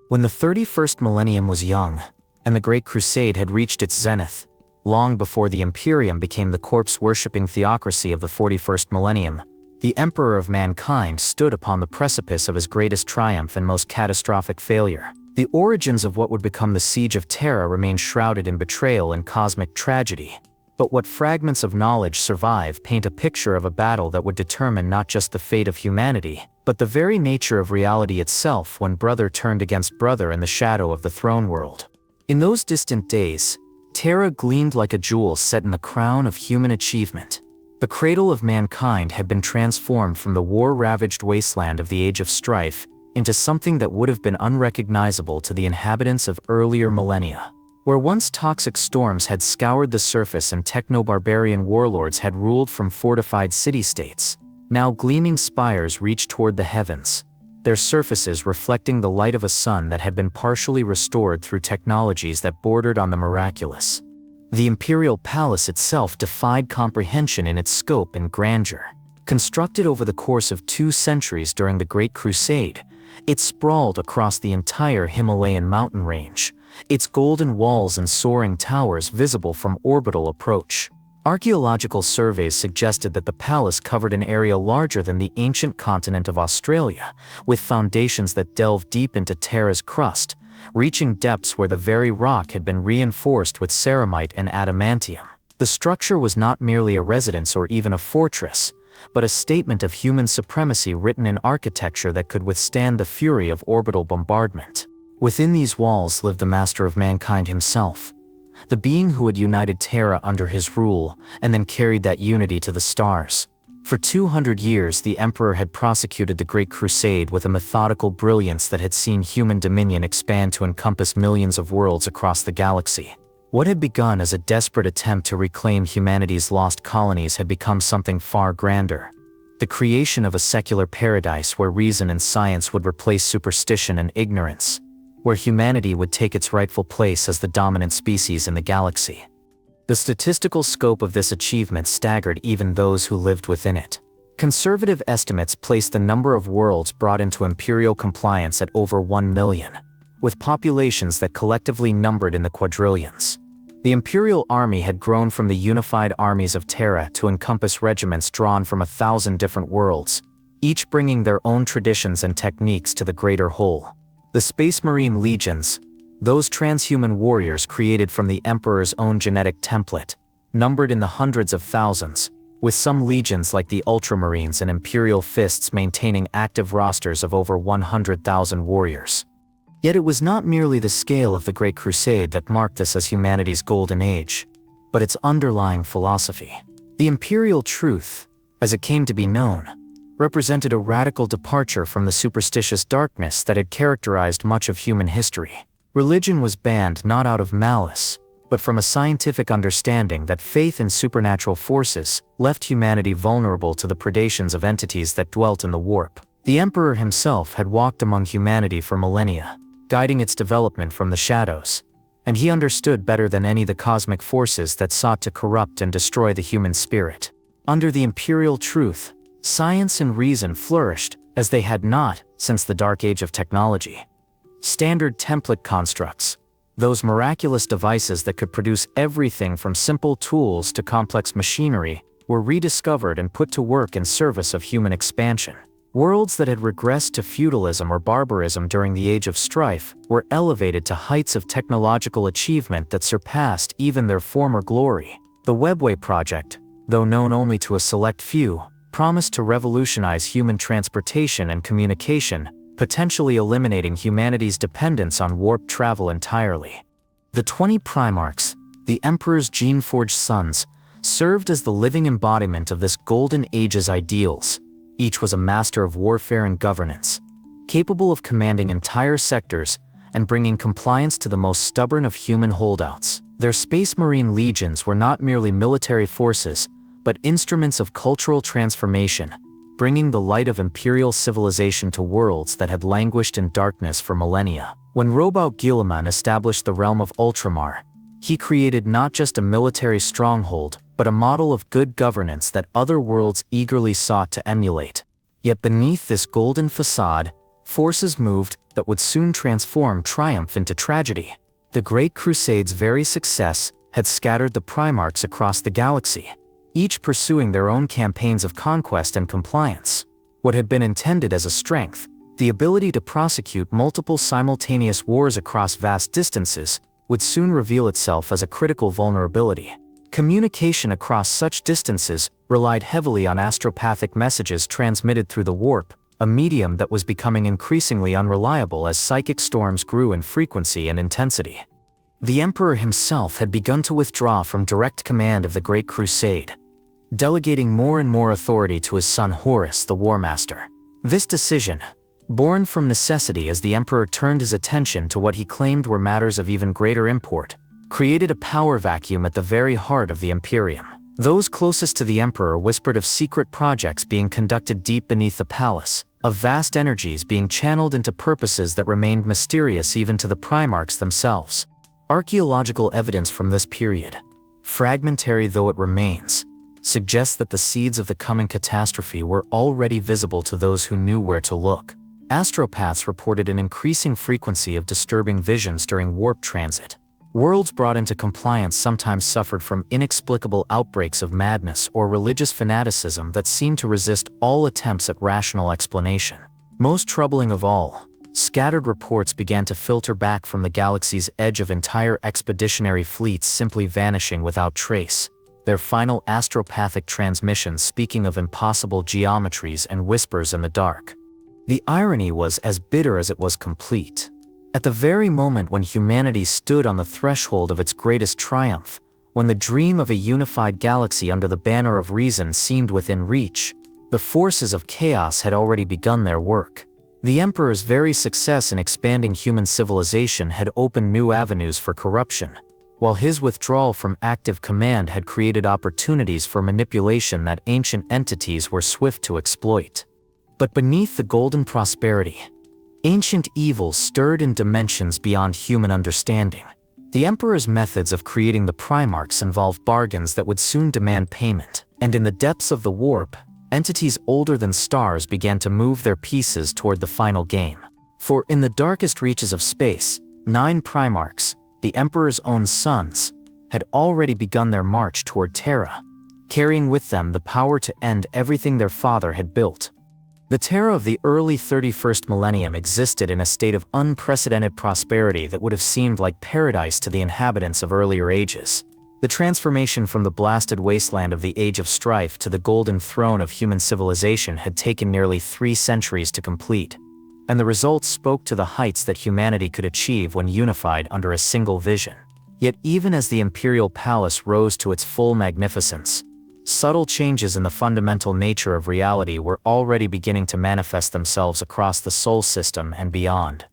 When the 31st millennium was young, and the Great Crusade had reached its zenith, long before the Imperium became the corpse-worshipping theocracy of the 41st millennium, the Emperor of mankind stood upon the precipice of his greatest triumph and most catastrophic failure. The origins of what would become the Siege of Terra remain shrouded in betrayal and cosmic tragedy. But what fragments of knowledge survive paint a picture of a battle that would determine not just the fate of humanity, but the very nature of reality itself when brother turned against brother in the shadow of the throne world. In those distant days, Terra gleamed like a jewel set in the crown of human achievement. The cradle of mankind had been transformed from the war-ravaged wasteland of the Age of Strife into something that would have been unrecognizable to the inhabitants of earlier millennia. Where once toxic storms had scoured the surface and techno-barbarian warlords had ruled from fortified city-states, now gleaming spires reached toward the heavens, their surfaces reflecting the light of a sun that had been partially restored through technologies that bordered on the miraculous. The imperial palace itself defied comprehension in its scope and grandeur. Constructed over the course of 2 centuries during the Great Crusade, it sprawled across the entire Himalayan mountain range, its golden walls and soaring towers visible from orbital approach. Archaeological surveys suggested that the palace covered an area larger than the ancient continent of Australia, with foundations that delved deep into Terra's crust, reaching depths where the very rock had been reinforced with ceramite and adamantium. The structure was not merely a residence or even a fortress, but a statement of human supremacy written in architecture that could withstand the fury of orbital bombardment. Within these walls lived the master of mankind himself, the being who had united Terra under his rule and then carried that unity to the stars. For 200 years, the Emperor had prosecuted the Great Crusade with a methodical brilliance that had seen human dominion expand to encompass millions of worlds across the galaxy. What had begun as a desperate attempt to reclaim humanity's lost colonies had become something far grander: the creation of a secular paradise where reason and science would replace superstition and ignorance, where humanity would take its rightful place as the dominant species in the galaxy. The statistical scope of this achievement staggered even those who lived within it. Conservative estimates placed the number of worlds brought into imperial compliance at over 1 million, with populations that collectively numbered in the quadrillions. The imperial army had grown from the unified armies of Terra to encompass regiments drawn from 1,000 different worlds, each bringing their own traditions and techniques to the greater whole. The Space Marine legions, those transhuman warriors created from the Emperor's own genetic template, numbered in the hundreds of thousands, with some legions like the Ultramarines and Imperial Fists maintaining active rosters of over 100,000 warriors. Yet it was not merely the scale of the Great Crusade that marked this as humanity's golden age, but its underlying philosophy. The imperial truth, as it came to be known, represented a radical departure from the superstitious darkness that had characterized much of human history. Religion was banned not out of malice, but from a scientific understanding that faith in supernatural forces left humanity vulnerable to the predations of entities that dwelt in the warp. The Emperor himself had walked among humanity for millennia, guiding its development from the shadows, and he understood better than any the cosmic forces that sought to corrupt and destroy the human spirit. Under the imperial truth, science and reason flourished as they had not since the dark age of technology. Standard template constructs, those miraculous devices that could produce everything from simple tools to complex machinery, were rediscovered and put to work in service of human expansion. Worlds that had regressed to feudalism or barbarism during the Age of Strife were elevated to heights of technological achievement that surpassed even their former glory. The Webway project, though known only to a select few, promised to revolutionize human transportation and communication, potentially eliminating humanity's dependence on warp travel entirely. The 20 Primarchs, the Emperor's gene-forged sons, served as the living embodiment of this Golden Age's ideals. Each was a master of warfare and governance, capable of commanding entire sectors and bringing compliance to the most stubborn of human holdouts. Their Space Marine legions were not merely military forces, but instruments of cultural transformation, bringing the light of imperial civilization to worlds that had languished in darkness for millennia. When Robout Guilliman established the realm of Ultramar, he created not just a military stronghold, but a model of good governance that other worlds eagerly sought to emulate. Yet beneath this golden facade, Forces moved that would soon transform triumph into tragedy. The Great Crusade's very success had scattered the Primarchs across the galaxy, each pursuing their own campaigns of conquest and compliance. What had been intended as a strength, the ability to prosecute multiple simultaneous wars across vast distances, would soon reveal itself as a critical vulnerability. Communication across such distances relied heavily on astropathic messages transmitted through the warp, a medium that was becoming increasingly unreliable as psychic storms grew in frequency and intensity. The Emperor himself had begun to withdraw from direct command of the Great Crusade, delegating more and more authority to his son Horus, the War Master. This decision, born from necessity as the Emperor turned his attention to what he claimed were matters of even greater import, created a power vacuum at the very heart of the Imperium. Those closest to the Emperor whispered of secret projects being conducted deep beneath the palace, of vast energies being channeled into purposes that remained mysterious even to the Primarchs themselves. Archaeological evidence from this period, fragmentary though it remains, suggests that the seeds of the coming catastrophe were already visible to those who knew where to look. Astropaths reported an increasing frequency of disturbing visions during warp transit. Worlds brought into compliance sometimes suffered from inexplicable outbreaks of madness or religious fanaticism that seemed to resist all attempts at rational explanation. Most troubling of all, scattered reports began to filter back from the galaxy's edge of entire expeditionary fleets simply vanishing without trace, their final astropathic transmissions speaking of impossible geometries and whispers in the dark. The irony was as bitter as it was complete. At the very moment when humanity stood on the threshold of its greatest triumph, when the dream of a unified galaxy under the banner of reason seemed within reach, the forces of chaos had already begun their work. The Emperor's very success in expanding human civilization had opened new avenues for corruption, while his withdrawal from active command had created opportunities for manipulation that ancient entities were swift to exploit. But beneath the golden prosperity, ancient evils stirred in dimensions beyond human understanding. The Emperor's methods of creating the Primarchs involved bargains that would soon demand payment, and in the depths of the warp, entities older than stars began to move their pieces toward the final game. For in the darkest reaches of space, 9 Primarchs, the Emperor's own sons, had already begun their march toward Terra, carrying with them the power to end everything their father had built. The Terra of the early 31st millennium existed in a state of unprecedented prosperity that would have seemed like paradise to the inhabitants of earlier ages. The transformation from the blasted wasteland of the Age of Strife to the golden throne of human civilization had taken nearly 3 centuries to complete, and the results spoke to the heights that humanity could achieve when unified under a single vision. Yet even as the imperial palace rose to its full magnificence, subtle changes in the fundamental nature of reality were already beginning to manifest themselves across the Sol system and beyond.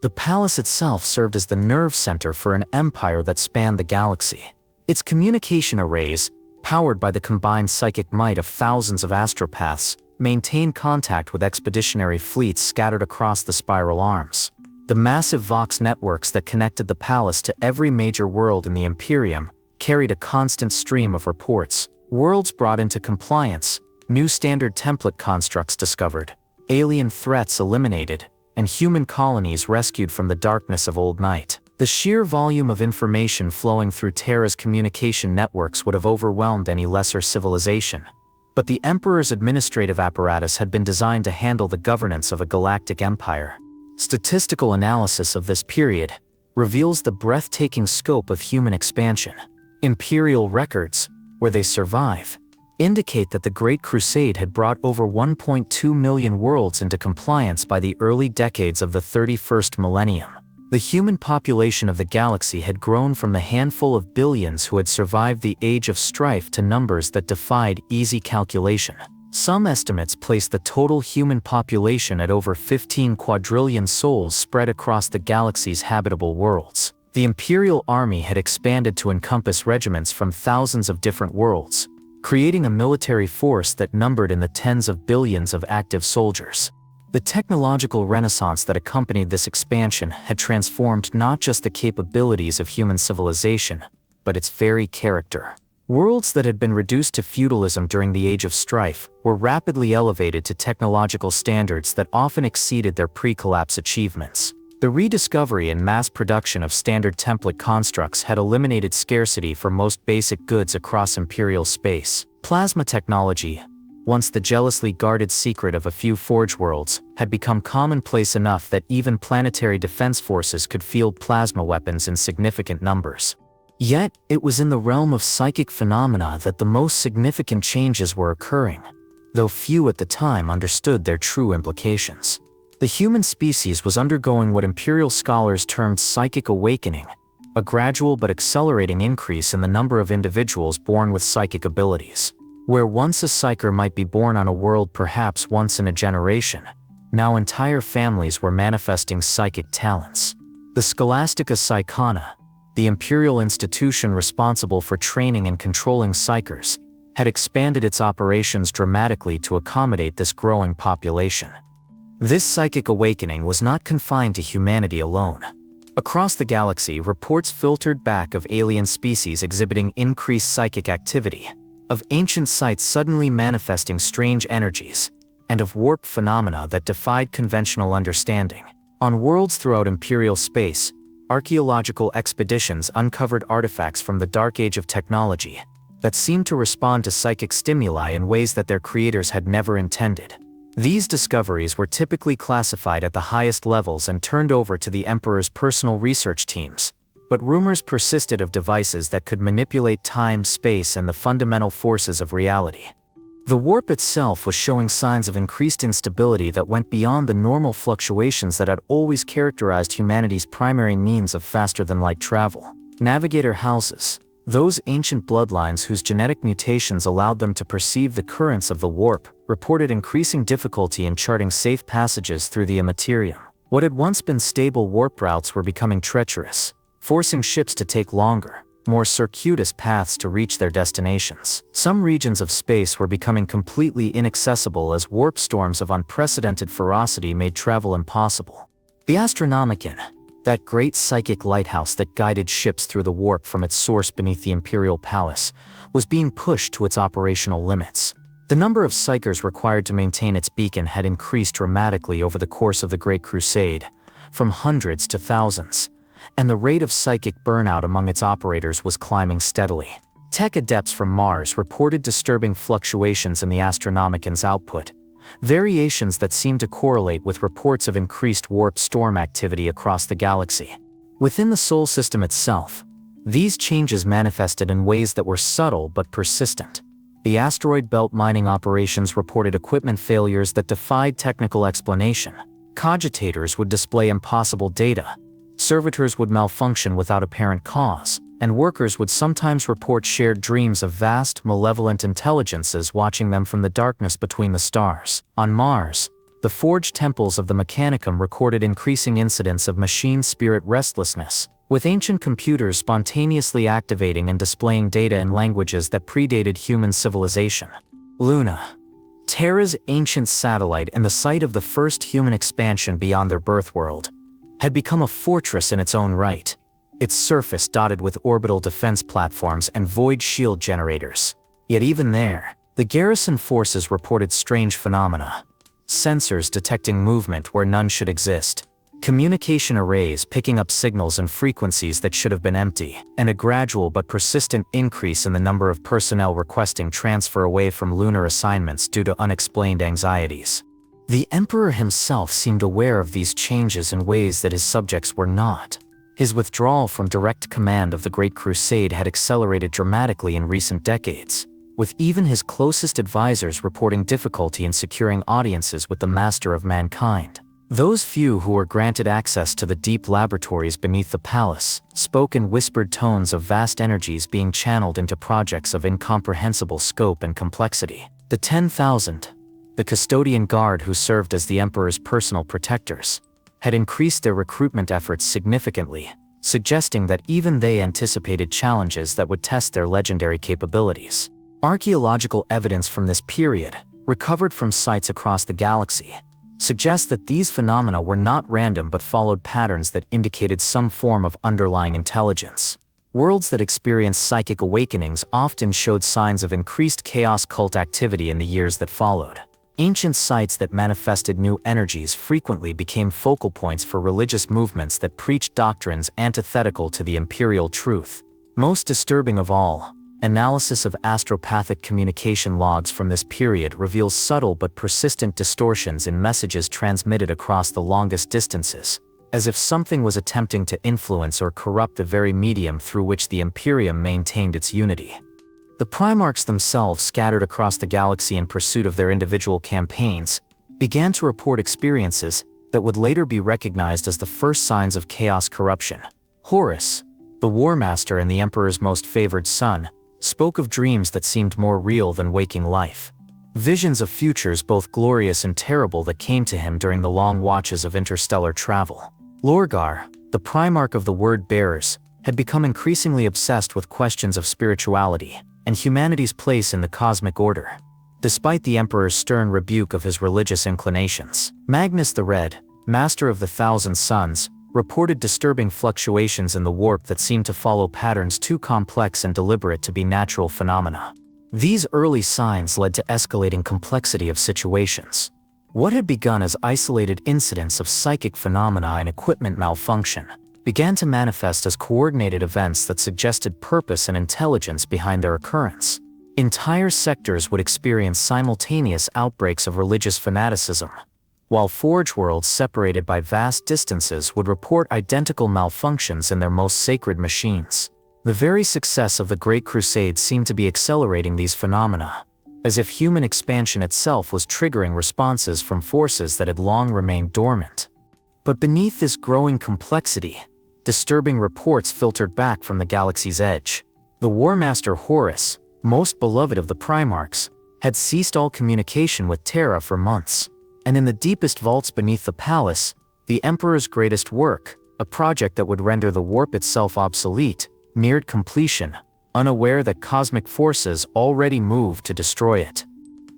The palace itself served as the nerve center for an empire that spanned the galaxy. Its communication arrays, powered by the combined psychic might of thousands of astropaths, maintained contact with expeditionary fleets scattered across the spiral arms. The massive Vox networks that connected the palace to every major world in the Imperium carried a constant stream of reports. Worlds brought into compliance, new standard template constructs discovered, alien threats eliminated, and human colonies rescued from the darkness of old night. The sheer volume of information flowing through Terra's communication networks would have overwhelmed any lesser civilization. But the Emperor's administrative apparatus had been designed to handle the governance of a galactic empire. Statistical analysis of this period reveals the breathtaking scope of human expansion. Imperial records, where they survive, indicate that the Great Crusade had brought over 1.2 million worlds into compliance by the early decades of the 31st millennium. The human population of the galaxy had grown from the handful of billions who had survived the Age of Strife to numbers that defied easy calculation. Some estimates place the total human population at over 15 quadrillion souls spread across the galaxy's habitable worlds. The Imperial Army had expanded to encompass regiments from thousands of different worlds, creating a military force that numbered in the tens of billions of active soldiers. The technological renaissance that accompanied this expansion had transformed not just the capabilities of human civilization, but its very character. Worlds that had been reduced to feudalism during the Age of Strife were rapidly elevated to technological standards that often exceeded their pre-collapse achievements. The rediscovery and mass production of standard template constructs had eliminated scarcity for most basic goods across imperial space. Plasma technology, once the jealously guarded secret of a few forge worlds, had become commonplace enough that even planetary defense forces could field plasma weapons in significant numbers. Yet, it was in the realm of psychic phenomena that the most significant changes were occurring, though few at the time understood their true implications. The human species was undergoing what imperial scholars termed psychic awakening, a gradual but accelerating increase in the number of individuals born with psychic abilities. Where once a psyker might be born on a world perhaps once in a generation, now entire families were manifesting psychic talents. The Scholastica Psychona, the imperial institution responsible for training and controlling psychers, had expanded its operations dramatically to accommodate this growing population. This psychic awakening was not confined to humanity alone. Across the galaxy, reports filtered back of alien species exhibiting increased psychic activity, of ancient sites suddenly manifesting strange energies, and of warp phenomena that defied conventional understanding. On worlds throughout imperial space, archaeological expeditions uncovered artifacts from the dark age of technology that seemed to respond to psychic stimuli in ways that their creators had never intended. These discoveries were typically classified at the highest levels and turned over to the Emperor's personal research teams, but rumors persisted of devices that could manipulate time, space, and the fundamental forces of reality. The warp itself was showing signs of increased instability that went beyond the normal fluctuations that had always characterized humanity's primary means of faster-than-light travel. Navigator houses, those ancient bloodlines whose genetic mutations allowed them to perceive the currents of the warp, reported increasing difficulty in charting safe passages through the immaterium. What had once been stable warp routes were becoming treacherous, forcing ships to take longer, more circuitous paths to reach their destinations. Some regions of space were becoming completely inaccessible as warp storms of unprecedented ferocity made travel impossible. The Astronomicon, that great psychic lighthouse that guided ships through the warp from its source beneath the Imperial Palace, was being pushed to its operational limits. The number of psychers required to maintain its beacon had increased dramatically over the course of the Great Crusade, from hundreds to thousands, and the rate of psychic burnout among its operators was climbing steadily. Tech adepts from Mars reported disturbing fluctuations in the Astronomicon's output, variations that seemed to correlate with reports of increased warp storm activity across the galaxy. Within the Sol system itself, these changes manifested in ways that were subtle but persistent. The asteroid belt mining operations reported equipment failures that defied technical explanation. Cogitators would display impossible data, servitors would malfunction without apparent cause, and workers would sometimes report shared dreams of vast, malevolent intelligences watching them from the darkness between the stars. On Mars, the forged temples of the Mechanicum recorded increasing incidents of machine spirit restlessness, with ancient computers spontaneously activating and displaying data in languages that predated human civilization. Luna, Terra's ancient satellite and the site of the first human expansion beyond their birth world, had become a fortress in its own right, its surface dotted with orbital defense platforms and void shield generators. Yet even there, the garrison forces reported strange phenomena. Sensors detecting movement where none should exist, communication arrays picking up signals and frequencies that should have been empty, and a gradual but persistent increase in the number of personnel requesting transfer away from lunar assignments due to unexplained anxieties. The Emperor himself seemed aware of these changes in ways that his subjects were not. His withdrawal from direct command of the Great Crusade had accelerated dramatically in recent decades, with even his closest advisors reporting difficulty in securing audiences with the Master of Mankind. Those few who were granted access to the deep laboratories beneath the palace spoke in whispered tones of vast energies being channeled into projects of incomprehensible scope and complexity. The 10,000, the custodian guard who served as the Emperor's personal protectors, had increased their recruitment efforts significantly, suggesting that even they anticipated challenges that would test their legendary capabilities. Archaeological evidence from this period, recovered from sites across the galaxy, suggests that these phenomena were not random but followed patterns that indicated some form of underlying intelligence. Worlds that experienced psychic awakenings often showed signs of increased chaos cult activity in the years that followed. Ancient sites that manifested new energies frequently became focal points for religious movements that preached doctrines antithetical to the imperial truth. Most disturbing of all, analysis of astropathic communication logs from this period reveals subtle but persistent distortions in messages transmitted across the longest distances, as if something was attempting to influence or corrupt the very medium through which the Imperium maintained its unity. The Primarchs themselves, scattered across the galaxy in pursuit of their individual campaigns, began to report experiences that would later be recognized as the first signs of chaos corruption. Horus, the War Master and the Emperor's most favored son, spoke of dreams that seemed more real than waking life. Visions of futures both glorious and terrible that came to him during the long watches of interstellar travel. Lorgar, the Primarch of the Word-Bearers, had become increasingly obsessed with questions of spirituality and humanity's place in the cosmic order, despite the Emperor's stern rebuke of his religious inclinations. Magnus the Red, Master of the Thousand Suns, reported disturbing fluctuations in the warp that seemed to follow patterns too complex and deliberate to be natural phenomena. These early signs led to escalating complexity of situations. What had begun as isolated incidents of psychic phenomena and equipment malfunction began to manifest as coordinated events that suggested purpose and intelligence behind their occurrence. Entire sectors would experience simultaneous outbreaks of religious fanaticism, while Forge worlds separated by vast distances would report identical malfunctions in their most sacred machines. The very success of the Great Crusade seemed to be accelerating these phenomena, as if human expansion itself was triggering responses from forces that had long remained dormant. But beneath this growing complexity, disturbing reports filtered back from the galaxy's edge. The War Master Horus, most beloved of the Primarchs, had ceased all communication with Terra for months, and in the deepest vaults beneath the palace, the Emperor's greatest work, a project that would render the warp itself obsolete, neared completion, unaware that cosmic forces already moved to destroy it.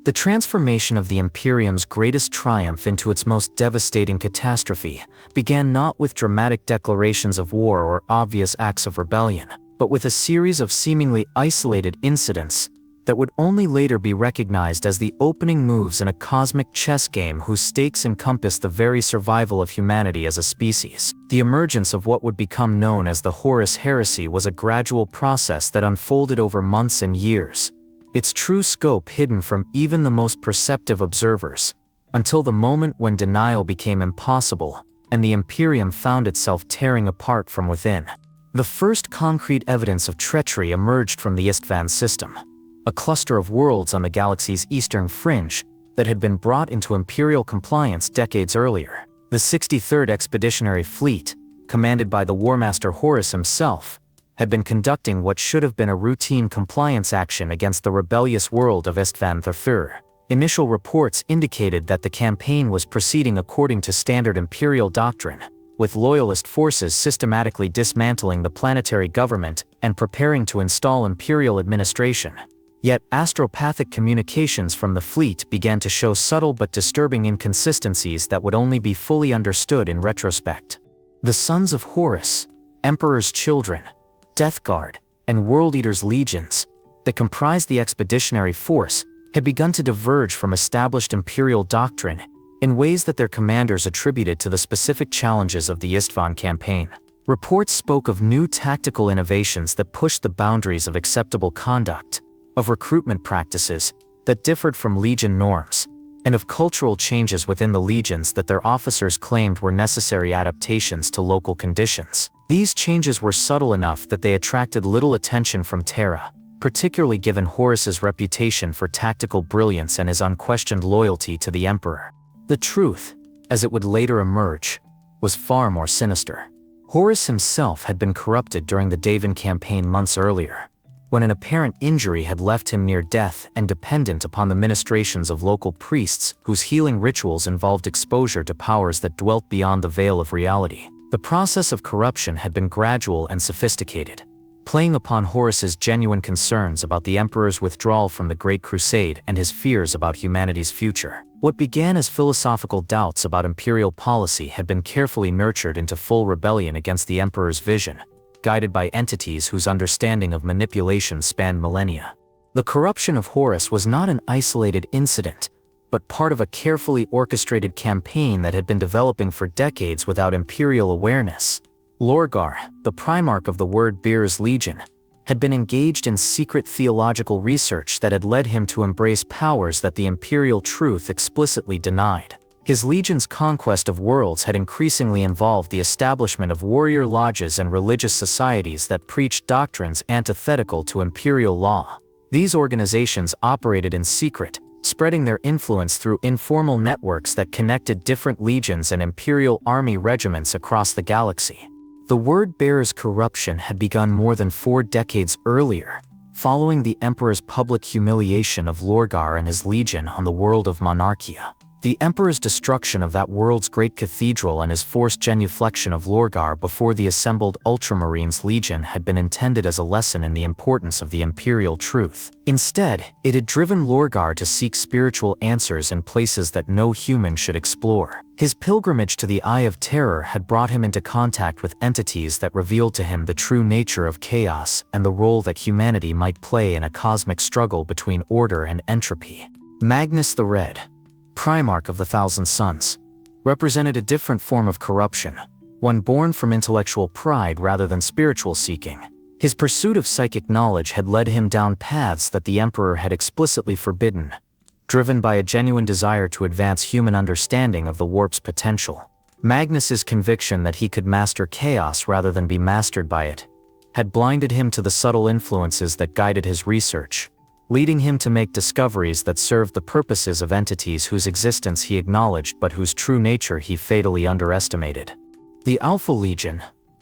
The transformation of the Imperium's greatest triumph into its most devastating catastrophe began not with dramatic declarations of war or obvious acts of rebellion, but with a series of seemingly isolated incidents that would only later be recognized as the opening moves in a cosmic chess game whose stakes encompassed the very survival of humanity as a species. The emergence of what would become known as the Horus Heresy was a gradual process that unfolded over months and years, its true scope hidden from even the most perceptive observers, until the moment when denial became impossible and the Imperium found itself tearing apart from within. The first concrete evidence of treachery emerged from the Istvan system, a cluster of worlds on the galaxy's eastern fringe that had been brought into Imperial compliance decades earlier. The 63rd Expeditionary Fleet, commanded by the War Master Horus himself, had been conducting what should have been a routine compliance action against the rebellious world of Istvan III. Initial reports indicated that the campaign was proceeding according to standard Imperial doctrine, with loyalist forces systematically dismantling the planetary government and preparing to install Imperial administration. Yet astropathic communications from the fleet began to show subtle but disturbing inconsistencies that would only be fully understood in retrospect. The Sons of Horus, Emperor's Children, Death Guard, and World Eater's legions that comprised the expeditionary force had begun to diverge from established Imperial doctrine in ways that their commanders attributed to the specific challenges of the Istvan campaign. Reports spoke of new tactical innovations that pushed the boundaries of acceptable conduct, of recruitment practices that differed from Legion norms, and of cultural changes within the legions that their officers claimed were necessary adaptations to local conditions. These changes were subtle enough that they attracted little attention from Terra, particularly given Horus's reputation for tactical brilliance and his unquestioned loyalty to the Emperor. The truth, as it would later emerge, was far more sinister. Horus himself had been corrupted during the Davan campaign months earlier, when an apparent injury had left him near death and dependent upon the ministrations of local priests whose healing rituals involved exposure to powers that dwelt beyond the veil of reality. The process of corruption had been gradual and sophisticated, playing upon Horus's genuine concerns about the Emperor's withdrawal from the Great Crusade and his fears about humanity's future. What began as philosophical doubts about Imperial policy had been carefully nurtured into full rebellion against the Emperor's vision, guided by entities whose understanding of manipulation spanned millennia. The corruption of Horus was not an isolated incident, but part of a carefully orchestrated campaign that had been developing for decades without imperial awareness. Lorgar, the Primarch of the Word-Bearers Legion, had been engaged in secret theological research that had led him to embrace powers that the imperial truth explicitly denied. His legion's conquest of worlds had increasingly involved the establishment of warrior lodges and religious societies that preached doctrines antithetical to imperial law. These organizations operated in secret, spreading their influence through informal networks that connected different legions and imperial army regiments across the galaxy. The Word-Bearers' corruption had begun more than 4 decades earlier, following the Emperor's public humiliation of Lorgar and his legion on the world of Monarchia. The Emperor's destruction of that world's great cathedral and his forced genuflection of Lorgar before the assembled Ultramarines Legion had been intended as a lesson in the importance of the imperial truth. Instead, it had driven Lorgar to seek spiritual answers in places that no human should explore. His pilgrimage to the Eye of Terror had brought him into contact with entities that revealed to him the true nature of chaos and the role that humanity might play in a cosmic struggle between order and entropy. Magnus the Red, Primarch of the Thousand Suns, represented a different form of corruption, one born from intellectual pride rather than spiritual seeking. His pursuit of psychic knowledge had led him down paths that the Emperor had explicitly forbidden, driven by a genuine desire to advance human understanding of the warp's potential. Magnus's conviction that he could master chaos rather than be mastered by it had blinded him to the subtle influences that guided his research, leading him to make discoveries that served the purposes of entities whose existence he acknowledged but whose true nature he fatally underestimated. The Alpha Legion,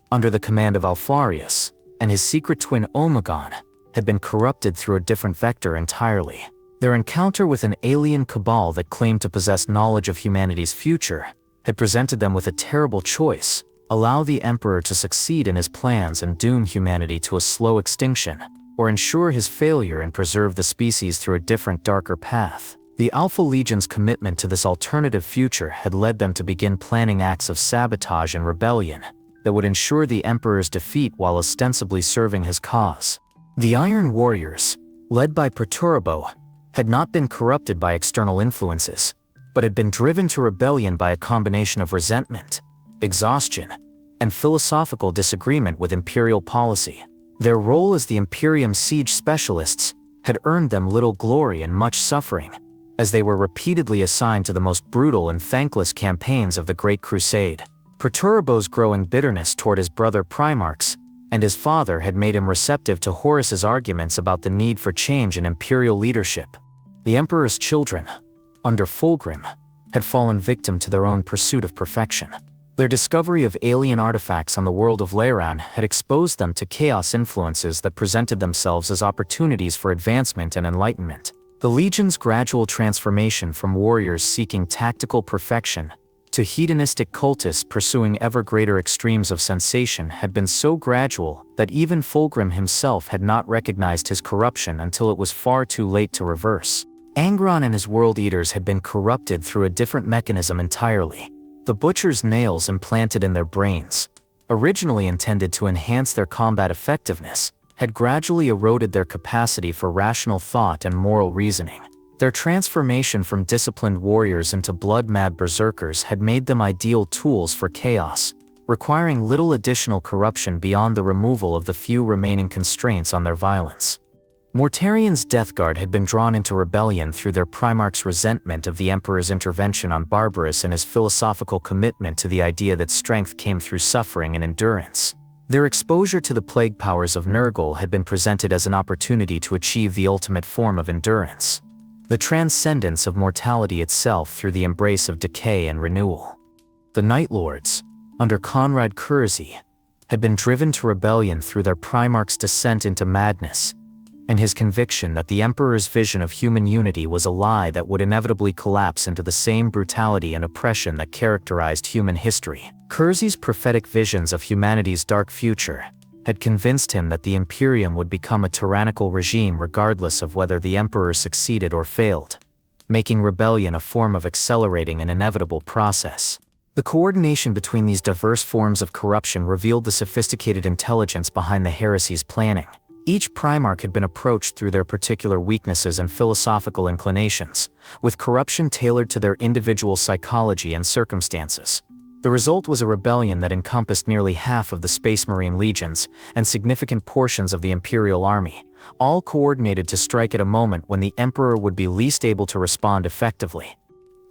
under the command of Alpharius, and his secret twin Omegon, had been corrupted through a different vector entirely. Their encounter with an alien cabal that claimed to possess knowledge of humanity's future had presented them with a terrible choice: allow the Emperor to succeed in his plans and doom humanity to a slow extinction, or ensure his failure and preserve the species through a different, darker path. The Alpha Legion's commitment to this alternative future had led them to begin planning acts of sabotage and rebellion that would ensure the Emperor's defeat while ostensibly serving his cause. The Iron Warriors, led by Perturabo, had not been corrupted by external influences, but had been driven to rebellion by a combination of resentment, exhaustion, and philosophical disagreement with imperial policy. Their role as the Imperium's siege specialists had earned them little glory and much suffering, as they were repeatedly assigned to the most brutal and thankless campaigns of the Great Crusade. Perturabo's growing bitterness toward his brother Primarchs and his father had made him receptive to Horus's arguments about the need for change in imperial leadership. The Emperor's children, under Fulgrim, had fallen victim to their own pursuit of perfection. Their discovery of alien artifacts on the world of Leiran had exposed them to chaos influences that presented themselves as opportunities for advancement and enlightenment. The Legion's gradual transformation from warriors seeking tactical perfection to hedonistic cultists pursuing ever greater extremes of sensation had been so gradual that even Fulgrim himself had not recognized his corruption until it was far too late to reverse. Angron and his World Eaters had been corrupted through a different mechanism entirely. The Butcher's nails implanted in their brains, originally intended to enhance their combat effectiveness, had gradually eroded their capacity for rational thought and moral reasoning. Their transformation from disciplined warriors into blood-mad berserkers had made them ideal tools for chaos, requiring little additional corruption beyond the removal of the few remaining constraints on their violence. Mortarian's Death Guard had been drawn into rebellion through their Primarch's resentment of the Emperor's intervention on Barbarous and his philosophical commitment to the idea that strength came through suffering and endurance. Their exposure to the plague powers of Nurgle had been presented as an opportunity to achieve the ultimate form of endurance, the transcendence of mortality itself through the embrace of decay and renewal. The Night Lords, under Conrad Kurzi, had been driven to rebellion through their Primarch's descent into madness, and his conviction that the Emperor's vision of human unity was a lie that would inevitably collapse into the same brutality and oppression that characterized human history. Kurzi's prophetic visions of humanity's dark future had convinced him that the Imperium would become a tyrannical regime regardless of whether the Emperor succeeded or failed, making rebellion a form of accelerating an inevitable process. The coordination between these diverse forms of corruption revealed the sophisticated intelligence behind the heresy's planning. Each Primarch had been approached through their particular weaknesses and philosophical inclinations, with corruption tailored to their individual psychology and circumstances. The result was a rebellion that encompassed nearly half of the Space Marine legions and significant portions of the Imperial Army, all coordinated to strike at a moment when the Emperor would be least able to respond effectively.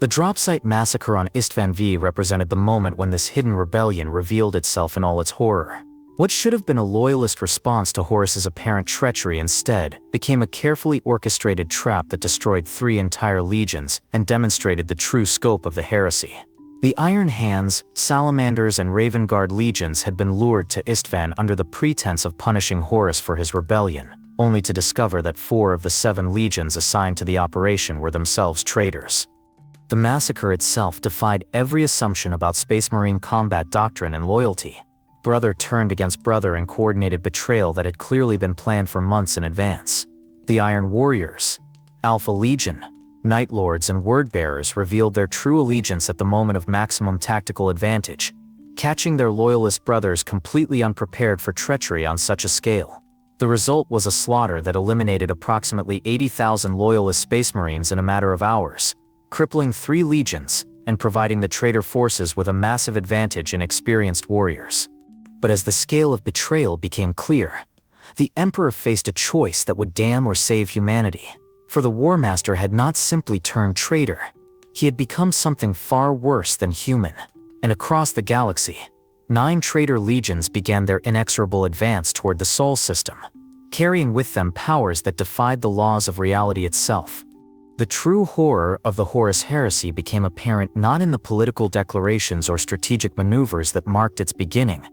The Dropsite massacre on Istvan V represented the moment when this hidden rebellion revealed itself in all its horror. What should have been a loyalist response to Horus's apparent treachery instead became a carefully orchestrated trap that destroyed 3 entire legions and demonstrated the true scope of the heresy. The Iron Hands, Salamanders, and Raven Guard legions had been lured to Istvan under the pretense of punishing Horus for his rebellion, only to discover that 4 of the 7 legions assigned to the operation were themselves traitors. The massacre itself defied every assumption about Space Marine combat doctrine and loyalty. Brother turned against brother in coordinated betrayal that had clearly been planned for months in advance. The Iron Warriors, Alpha Legion, Night Lords, and Wordbearers revealed their true allegiance at the moment of maximum tactical advantage, catching their loyalist brothers completely unprepared for treachery on such a scale. The result was a slaughter that eliminated approximately 80,000 loyalist Space Marines in a matter of hours, crippling 3 legions and providing the traitor forces with a massive advantage in experienced warriors. But as the scale of betrayal became clear, the Emperor faced a choice that would damn or save humanity. For the War Master had not simply turned traitor, he had become something far worse than human. And across the galaxy, 9 traitor legions began their inexorable advance toward the Sol system, carrying with them powers that defied the laws of reality itself. The true horror of the Horus heresy became apparent not in the political declarations or strategic maneuvers that marked its beginning,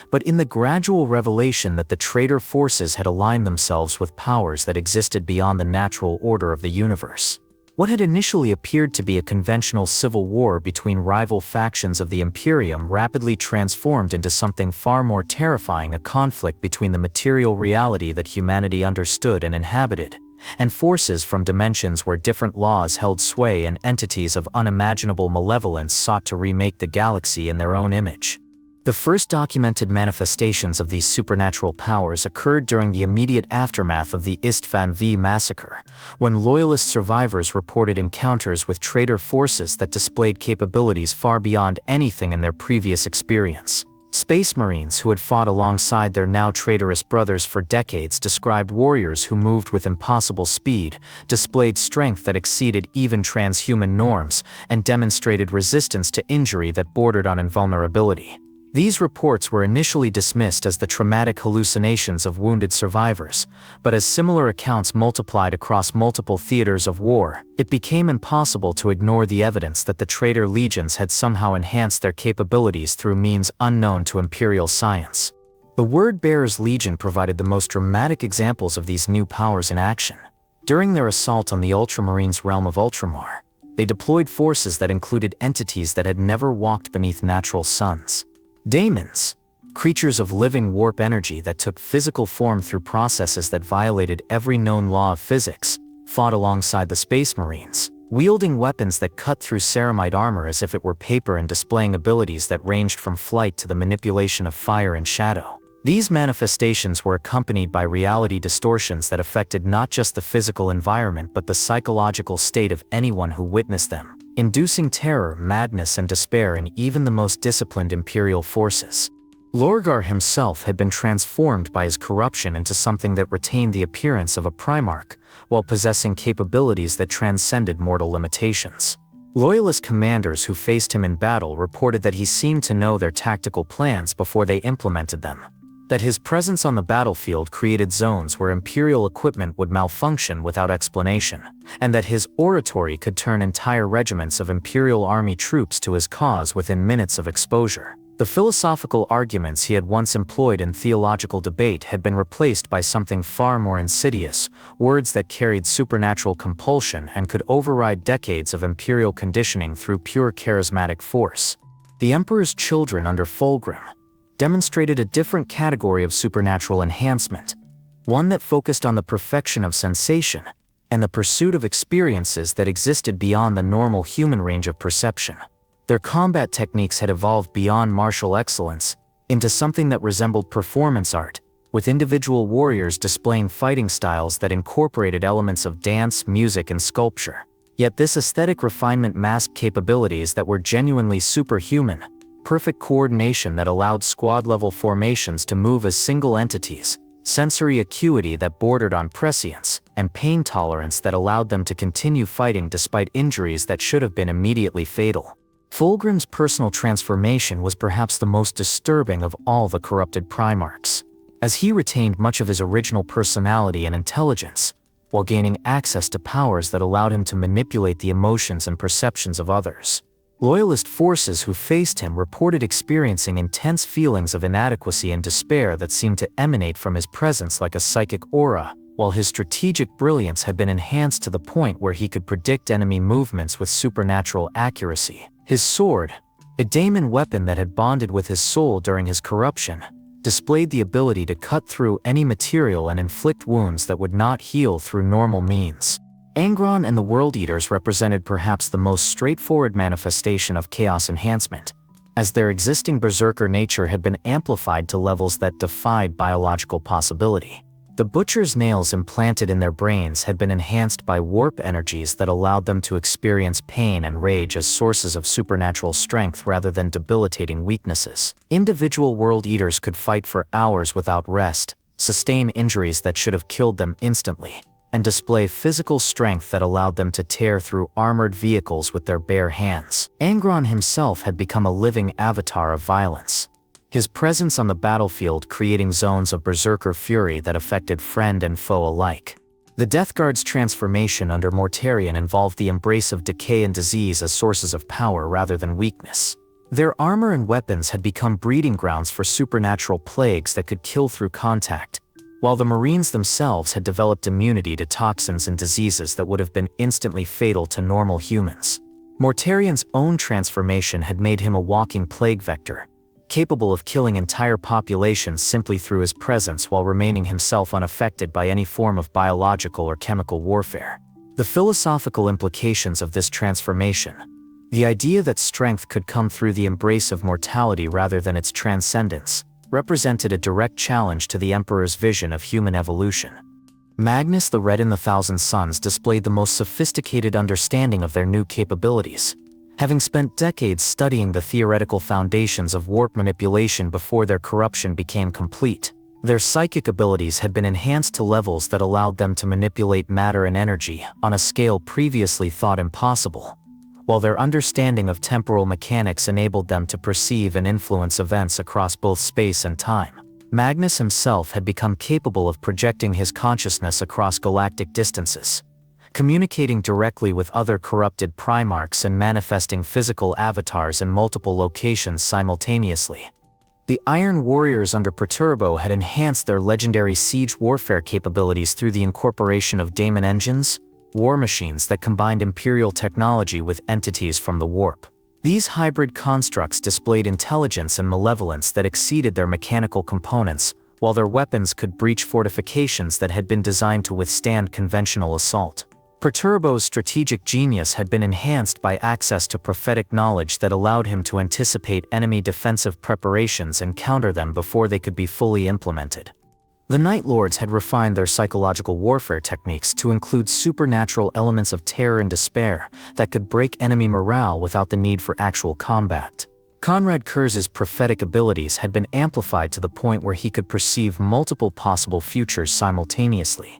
but in the gradual revelation that the traitor forces had aligned themselves with powers that existed beyond the natural order of the universe. What had initially appeared to be a conventional civil war between rival factions of the Imperium rapidly transformed into something far more terrifying: a conflict between the material reality that humanity understood and inhabited, and forces from dimensions where different laws held sway and entities of unimaginable malevolence sought to remake the galaxy in their own image. The first documented manifestations of these supernatural powers occurred during the immediate aftermath of the Istvan V massacre, when Loyalist survivors reported encounters with traitor forces that displayed capabilities far beyond anything in their previous experience. Space Marines who had fought alongside their now traitorous brothers for decades described warriors who moved with impossible speed, displayed strength that exceeded even transhuman norms, and demonstrated resistance to injury that bordered on invulnerability. These reports were initially dismissed as the traumatic hallucinations of wounded survivors, but as similar accounts multiplied across multiple theaters of war, it became impossible to ignore the evidence that the traitor legions had somehow enhanced their capabilities through means unknown to Imperial science. The Word-Bearers Legion provided the most dramatic examples of these new powers in action. During their assault on the Ultramarines' realm of Ultramar, they deployed forces that included entities that had never walked beneath natural suns. Daemons, creatures of living warp energy that took physical form through processes that violated every known law of physics, fought alongside the Space Marines, wielding weapons that cut through ceramite armor as if it were paper and displaying abilities that ranged from flight to the manipulation of fire and shadow. These manifestations were accompanied by reality distortions that affected not just the physical environment but the psychological state of anyone who witnessed them, inducing terror, madness, and despair in even the most disciplined Imperial forces. Lorgar himself had been transformed by his corruption into something that retained the appearance of a Primarch, while possessing capabilities that transcended mortal limitations. Loyalist commanders who faced him in battle reported that he seemed to know their tactical plans before they implemented them, that his presence on the battlefield created zones where Imperial equipment would malfunction without explanation, and that his oratory could turn entire regiments of Imperial Army troops to his cause within minutes of exposure. The philosophical arguments he had once employed in theological debate had been replaced by something far more insidious: words that carried supernatural compulsion and could override decades of Imperial conditioning through pure charismatic force. The Emperor's children under Fulgrim demonstrated a different category of supernatural enhancement, one that focused on the perfection of sensation and the pursuit of experiences that existed beyond the normal human range of perception. Their combat techniques had evolved beyond martial excellence into something that resembled performance art, with individual warriors displaying fighting styles that incorporated elements of dance, music, and sculpture. Yet this aesthetic refinement masked capabilities that were genuinely superhuman: perfect coordination that allowed squad-level formations to move as single entities, sensory acuity that bordered on prescience, and pain tolerance that allowed them to continue fighting despite injuries that should have been immediately fatal. Fulgrim's personal transformation was perhaps the most disturbing of all the corrupted Primarchs, as he retained much of his original personality and intelligence, while gaining access to powers that allowed him to manipulate the emotions and perceptions of others. Loyalist forces who faced him reported experiencing intense feelings of inadequacy and despair that seemed to emanate from his presence like a psychic aura, while his strategic brilliance had been enhanced to the point where he could predict enemy movements with supernatural accuracy. His sword, a daemon weapon that had bonded with his soul during his corruption, displayed the ability to cut through any material and inflict wounds that would not heal through normal means. Angron and the World Eaters represented perhaps the most straightforward manifestation of chaos enhancement, as their existing berserker nature had been amplified to levels that defied biological possibility. The Butcher's nails implanted in their brains had been enhanced by warp energies that allowed them to experience pain and rage as sources of supernatural strength rather than debilitating weaknesses. Individual World Eaters could fight for hours without rest, sustain injuries that should have killed them instantly, and display physical strength that allowed them to tear through armored vehicles with their bare hands. Angron himself had become a living avatar of violence, his presence on the battlefield creating zones of berserker fury that affected friend and foe alike. The Death Guard's transformation under Mortarion involved the embrace of decay and disease as sources of power rather than weakness. Their armor and weapons had become breeding grounds for supernatural plagues that could kill through contact, while the Marines themselves had developed immunity to toxins and diseases that would have been instantly fatal to normal humans. Mortarion's own transformation had made him a walking plague vector, capable of killing entire populations simply through his presence while remaining himself unaffected by any form of biological or chemical warfare. The philosophical implications of this transformation, the idea that strength could come through the embrace of mortality rather than its transcendence, represented a direct challenge to the Emperor's vision of human evolution. Magnus the Red and the Thousand Suns displayed the most sophisticated understanding of their new capabilities, having spent decades studying the theoretical foundations of warp manipulation before their corruption became complete. Their psychic abilities had been enhanced to levels that allowed them to manipulate matter and energy on a scale previously thought impossible, while their understanding of temporal mechanics enabled them to perceive and influence events across both space and time. Magnus himself had become capable of projecting his consciousness across galactic distances, communicating directly with other corrupted Primarchs and manifesting physical avatars in multiple locations simultaneously. The Iron Warriors under Perturbo had enhanced their legendary siege warfare capabilities through the incorporation of daemon engines, war machines that combined Imperial technology with entities from the warp. These hybrid constructs displayed intelligence and malevolence that exceeded their mechanical components, while their weapons could breach fortifications that had been designed to withstand conventional assault. Perturbo's strategic genius had been enhanced by access to prophetic knowledge that allowed him to anticipate enemy defensive preparations and counter them before they could be fully implemented. The Night Lords had refined their psychological warfare techniques to include supernatural elements of terror and despair that could break enemy morale without the need for actual combat. Conrad Kurz's prophetic abilities had been amplified to the point where he could perceive multiple possible futures simultaneously,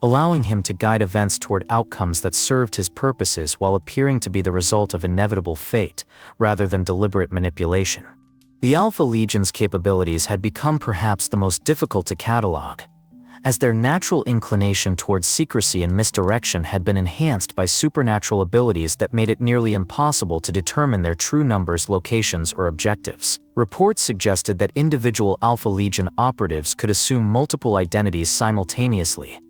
allowing him to guide events toward outcomes that served his purposes while appearing to be the result of inevitable fate rather than deliberate manipulation. The Alpha Legion's capabilities had become perhaps the most difficult to catalog, as their natural inclination towards secrecy and misdirection had been enhanced by supernatural abilities that made it nearly impossible to determine their true numbers, locations, or objectives. Reports suggested that individual Alpha Legion operatives could assume multiple identities simultaneously,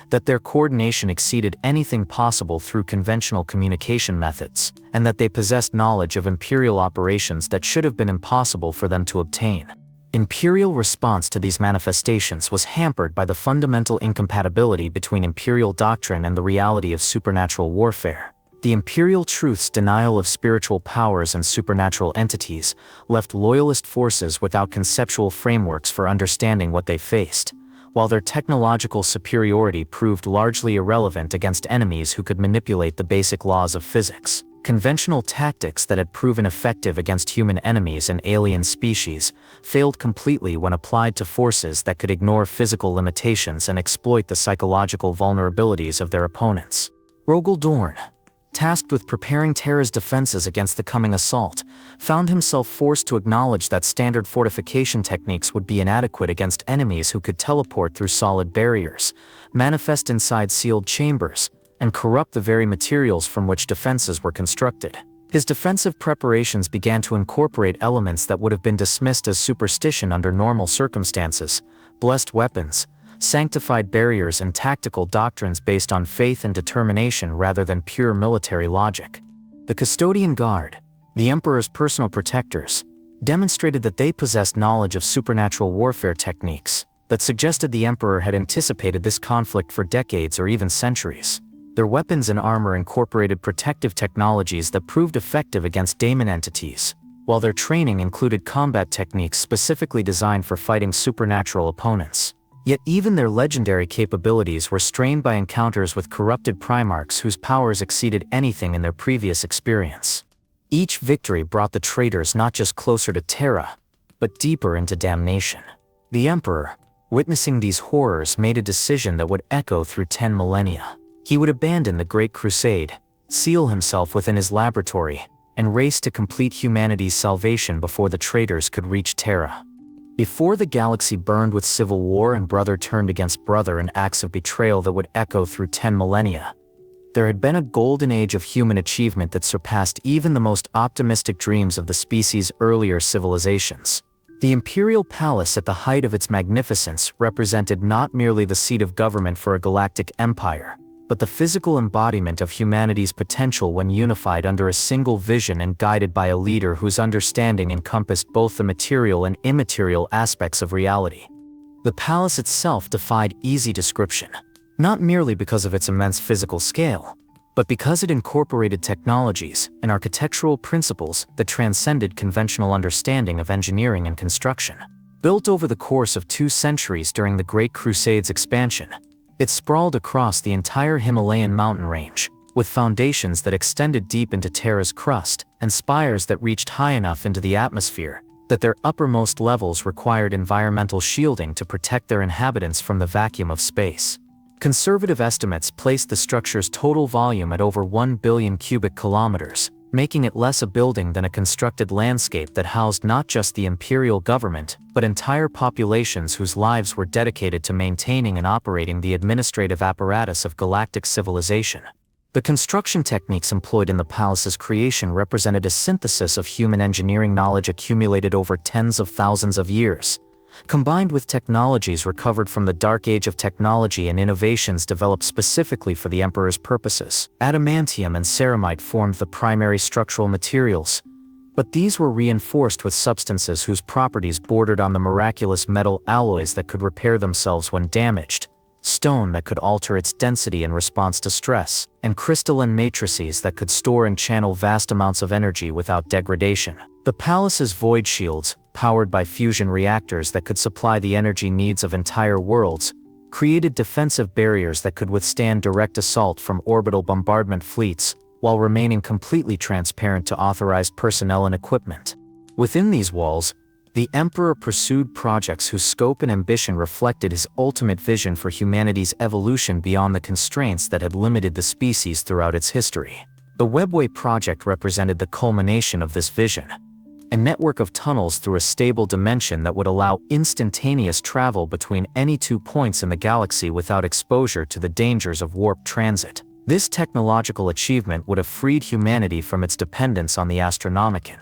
that their coordination exceeded anything possible through conventional communication methods, and that they possessed knowledge of Imperial operations that should have been impossible for them to obtain. Imperial response to these manifestations was hampered by the fundamental incompatibility between Imperial doctrine and the reality of supernatural warfare. The Imperial Truth's denial of spiritual powers and supernatural entities left loyalist forces without conceptual frameworks for understanding what they faced, while their technological superiority proved largely irrelevant against enemies who could manipulate the basic laws of physics. Conventional tactics that had proven effective against human enemies and alien species failed completely when applied to forces that could ignore physical limitations and exploit the psychological vulnerabilities of their opponents. Rogel Dorn, tasked with preparing Terra's defenses against the coming assault, found himself forced to acknowledge that standard fortification techniques would be inadequate against enemies who could teleport through solid barriers, manifest inside sealed chambers, and corrupt the very materials from which defenses were constructed. His defensive preparations began to incorporate elements that would have been dismissed as superstition under normal circumstances: blessed weapons, sanctified barriers, and tactical doctrines based on faith and determination rather than pure military logic. The Custodian Guard, the Emperor's personal protectors, demonstrated that they possessed knowledge of supernatural warfare techniques that suggested the Emperor had anticipated this conflict for decades or even centuries. Their weapons and armor incorporated protective technologies that proved effective against daemon entities, while their training included combat techniques specifically designed for fighting supernatural opponents. Yet even their legendary capabilities were strained by encounters with corrupted Primarchs whose powers exceeded anything in their previous experience. Each victory brought the traitors not just closer to Terra, but deeper into damnation. The Emperor, witnessing these horrors, made a decision that would echo through 10 millennia. He would abandon the Great Crusade, seal himself within his laboratory, and race to complete humanity's salvation before the traitors could reach Terra. Before the galaxy burned with civil war and brother turned against brother in acts of betrayal that would echo through 10 millennia, there had been a golden age of human achievement that surpassed even the most optimistic dreams of the species' earlier civilizations. The Imperial Palace at the height of its magnificence represented not merely the seat of government for a galactic empire, but the physical embodiment of humanity's potential when unified under a single vision and guided by a leader whose understanding encompassed both the material and immaterial aspects of reality. The palace itself defied easy description, not merely because of its immense physical scale, but because it incorporated technologies and architectural principles that transcended conventional understanding of engineering and construction. Built over the course of 2 centuries during the Great Crusade's expansion, it sprawled across the entire Himalayan mountain range, with foundations that extended deep into Terra's crust and spires that reached high enough into the atmosphere that their uppermost levels required environmental shielding to protect their inhabitants from the vacuum of space. Conservative estimates placed the structure's total volume at over 1 billion cubic kilometers, making it less a building than a constructed landscape that housed not just the imperial government, but entire populations whose lives were dedicated to maintaining and operating the administrative apparatus of galactic civilization. The construction techniques employed in the palace's creation represented a synthesis of human engineering knowledge accumulated over tens of thousands of years, combined with technologies recovered from the dark age of technology and innovations developed specifically for the Emperor's purposes. Adamantium and ceramite formed the primary structural materials, but these were reinforced with substances whose properties bordered on the miraculous metal alloys that could repair themselves when damaged, stone that could alter its density in response to stress, and crystalline matrices that could store and channel vast amounts of energy without degradation. The palace's void shields, powered by fusion reactors that could supply the energy needs of entire worlds, created defensive barriers that could withstand direct assault from orbital bombardment fleets, while remaining completely transparent to authorized personnel and equipment. Within these walls, the Emperor pursued projects whose scope and ambition reflected his ultimate vision for humanity's evolution beyond the constraints that had limited the species throughout its history. The Webway project represented the culmination of this vision, a network of tunnels through a stable dimension that would allow instantaneous travel between any 2 points in the galaxy without exposure to the dangers of warp transit. This technological achievement would have freed humanity from its dependence on the Astronomicon,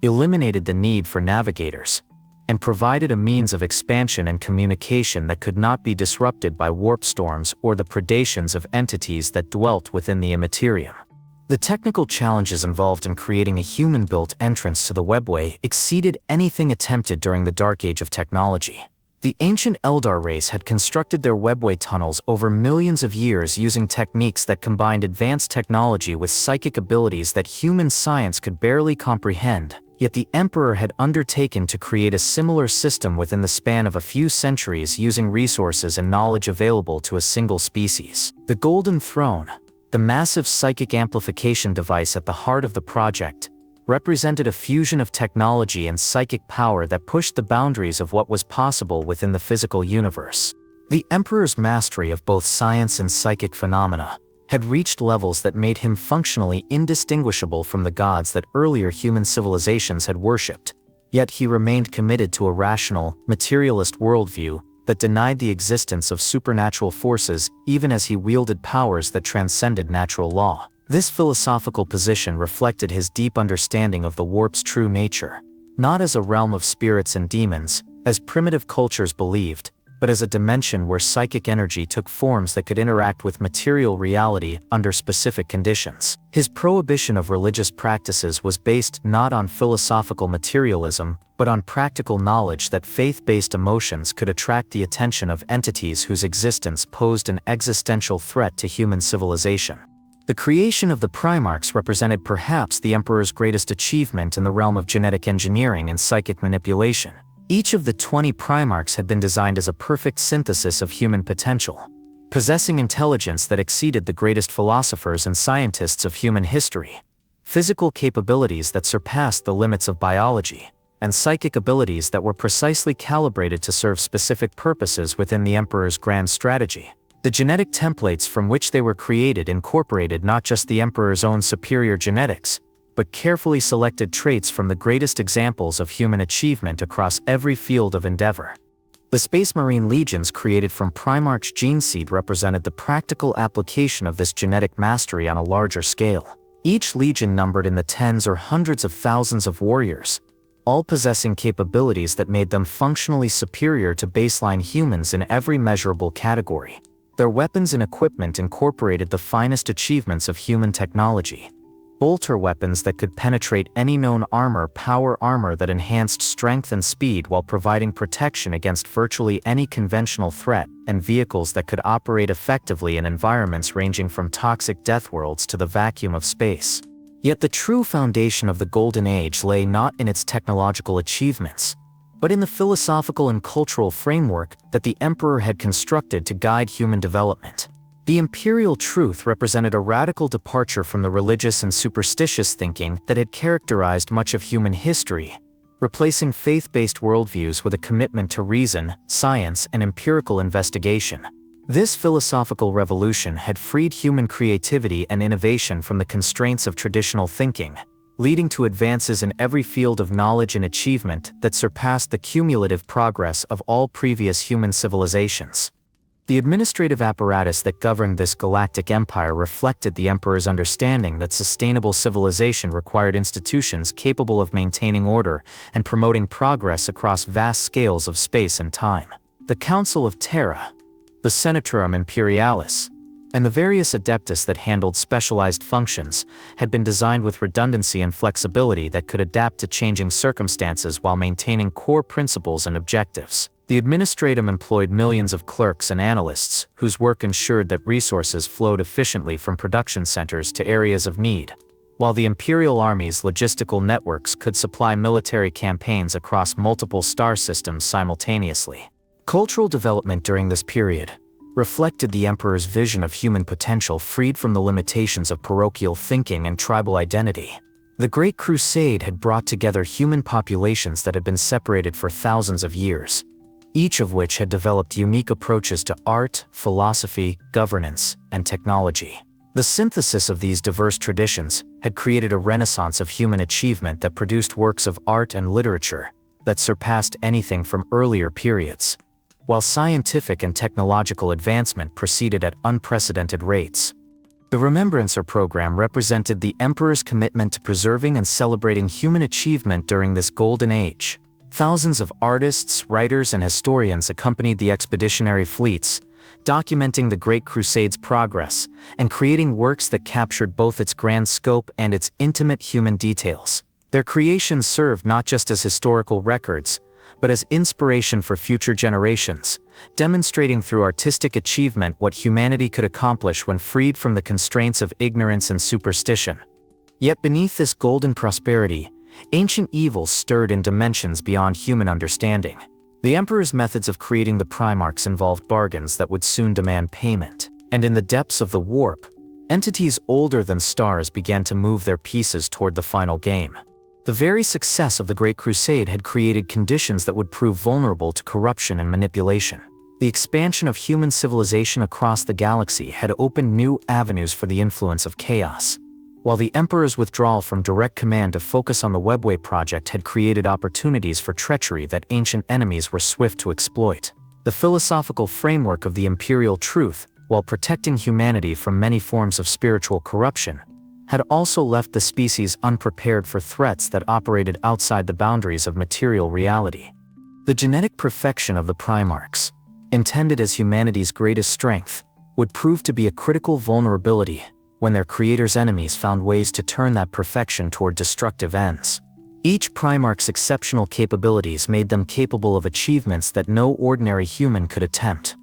eliminated the need for navigators, and provided a means of expansion and communication that could not be disrupted by warp storms or the predations of entities that dwelt within the immaterium. The technical challenges involved in creating a human-built entrance to the Webway exceeded anything attempted during the Dark Age of technology. The ancient Eldar race had constructed their webway tunnels over millions of years using techniques that combined advanced technology with psychic abilities that human science could barely comprehend. Yet the Emperor had undertaken to create a similar system within the span of a few centuries using resources and knowledge available to a single species. The Golden Throne, the massive psychic amplification device at the heart of the project, represented a fusion of technology and psychic power that pushed the boundaries of what was possible within the physical universe. The Emperor's mastery of both science and psychic phenomena had reached levels that made him functionally indistinguishable from the gods that earlier human civilizations had worshipped. Yet he remained committed to a rational, materialist worldview that denied the existence of supernatural forces even as he wielded powers that transcended natural law. This philosophical position reflected his deep understanding of the warp's true nature, not as a realm of spirits and demons, as primitive cultures believed, but as a dimension where psychic energy took forms that could interact with material reality under specific conditions. His prohibition of religious practices was based not on philosophical materialism, but on practical knowledge that faith-based emotions could attract the attention of entities whose existence posed an existential threat to human civilization. The creation of the Primarchs represented perhaps the Emperor's greatest achievement in the realm of genetic engineering and psychic manipulation. Each of the 20 Primarchs had been designed as a perfect synthesis of human potential, possessing intelligence that exceeded the greatest philosophers and scientists of human history, physical capabilities that surpassed the limits of biology, and psychic abilities that were precisely calibrated to serve specific purposes within the Emperor's grand strategy. The genetic templates from which they were created incorporated not just the Emperor's own superior genetics, but carefully selected traits from the greatest examples of human achievement across every field of endeavor. The Space Marine legions created from Primarch gene seed represented the practical application of this genetic mastery on a larger scale. Each legion numbered in the tens or hundreds of thousands of warriors, all possessing capabilities that made them functionally superior to baseline humans in every measurable category. Their weapons and equipment incorporated the finest achievements of human technology. Bolter weapons that could penetrate any known armor, power armor that enhanced strength and speed while providing protection against virtually any conventional threat, and vehicles that could operate effectively in environments ranging from toxic death worlds to the vacuum of space. Yet the true foundation of the Golden Age lay not in its technological achievements, but in the philosophical and cultural framework that the Emperor had constructed to guide human development. The imperial truth represented a radical departure from the religious and superstitious thinking that had characterized much of human history, replacing faith-based worldviews with a commitment to reason, science, and empirical investigation. This philosophical revolution had freed human creativity and innovation from the constraints of traditional thinking, leading to advances in every field of knowledge and achievement that surpassed the cumulative progress of all previous human civilizations. The administrative apparatus that governed this galactic empire reflected the Emperor's understanding that sustainable civilization required institutions capable of maintaining order and promoting progress across vast scales of space and time. The Council of Terra, the Senatorum Imperialis, and the various adeptus that handled specialized functions had been designed with redundancy and flexibility that could adapt to changing circumstances while maintaining core principles and objectives. The administratum employed millions of clerks and analysts, whose work ensured that resources flowed efficiently from production centers to areas of need, while the Imperial Army's logistical networks could supply military campaigns across multiple star systems simultaneously. Cultural development during this period reflected the Emperor's vision of human potential freed from the limitations of parochial thinking and tribal identity. The Great Crusade had brought together human populations that had been separated for thousands of years, each of which had developed unique approaches to art, philosophy, governance, and technology. The synthesis of these diverse traditions had created a renaissance of human achievement that produced works of art and literature that surpassed anything from earlier periods, while scientific and technological advancement proceeded at unprecedented rates. The Remembrancer program represented the Emperor's commitment to preserving and celebrating human achievement during this golden age. Thousands of artists, writers, and historians accompanied the expeditionary fleets, documenting the Great Crusade's progress and creating works that captured both its grand scope and its intimate human details. Their creations served not just as historical records, but as inspiration for future generations, demonstrating through artistic achievement what humanity could accomplish when freed from the constraints of ignorance and superstition. Yet beneath this golden prosperity, ancient evils stirred in dimensions beyond human understanding. The Emperor's methods of creating the Primarchs involved bargains that would soon demand payment, and in the depths of the warp, entities older than stars began to move their pieces toward the final game. The very success of the Great Crusade had created conditions that would prove vulnerable to corruption and manipulation. The expansion of human civilization across the galaxy had opened new avenues for the influence of chaos, while the Emperor's withdrawal from direct command to focus on the Webway project had created opportunities for treachery that ancient enemies were swift to exploit. The philosophical framework of the imperial truth, while protecting humanity from many forms of spiritual corruption, had also left the species unprepared for threats that operated outside the boundaries of material reality. The genetic perfection of the Primarchs, intended as humanity's greatest strength, would prove to be a critical vulnerability when their creator's enemies found ways to turn that perfection toward destructive ends. Each Primarch's exceptional capabilities made them capable of achievements that no ordinary human could attempt.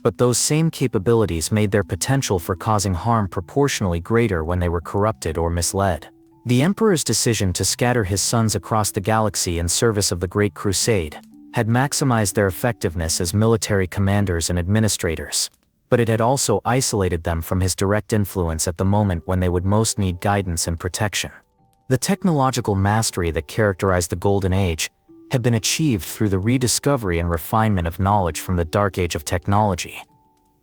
But those same capabilities made their potential for causing harm proportionally greater when they were corrupted or misled. The Emperor's decision to scatter his sons across the galaxy in service of the Great Crusade had maximized their effectiveness as military commanders and administrators, but it had also isolated them from his direct influence at the moment when they would most need guidance and protection. The technological mastery that characterized the Golden Age had been achieved through the rediscovery and refinement of knowledge from the Dark Age of technology.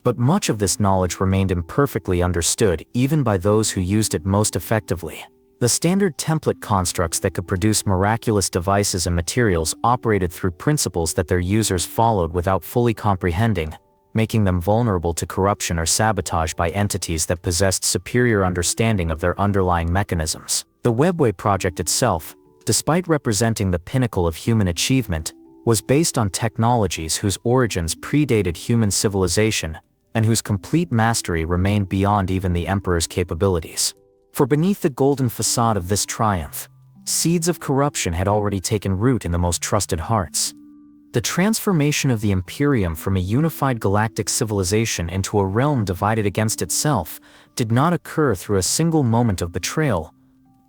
But much of this knowledge remained imperfectly understood even by those who used it most effectively. The standard template constructs that could produce miraculous devices and materials operated through principles that their users followed without fully comprehending, making them vulnerable to corruption or sabotage by entities that possessed superior understanding of their underlying mechanisms. The Webway project itself, despite representing the pinnacle of human achievement, was based on technologies whose origins predated human civilization and whose complete mastery remained beyond even the Emperor's capabilities. For beneath the golden facade of this triumph, seeds of corruption had already taken root in the most trusted hearts. The transformation of the Imperium from a unified galactic civilization into a realm divided against itself did not occur through a single moment of betrayal,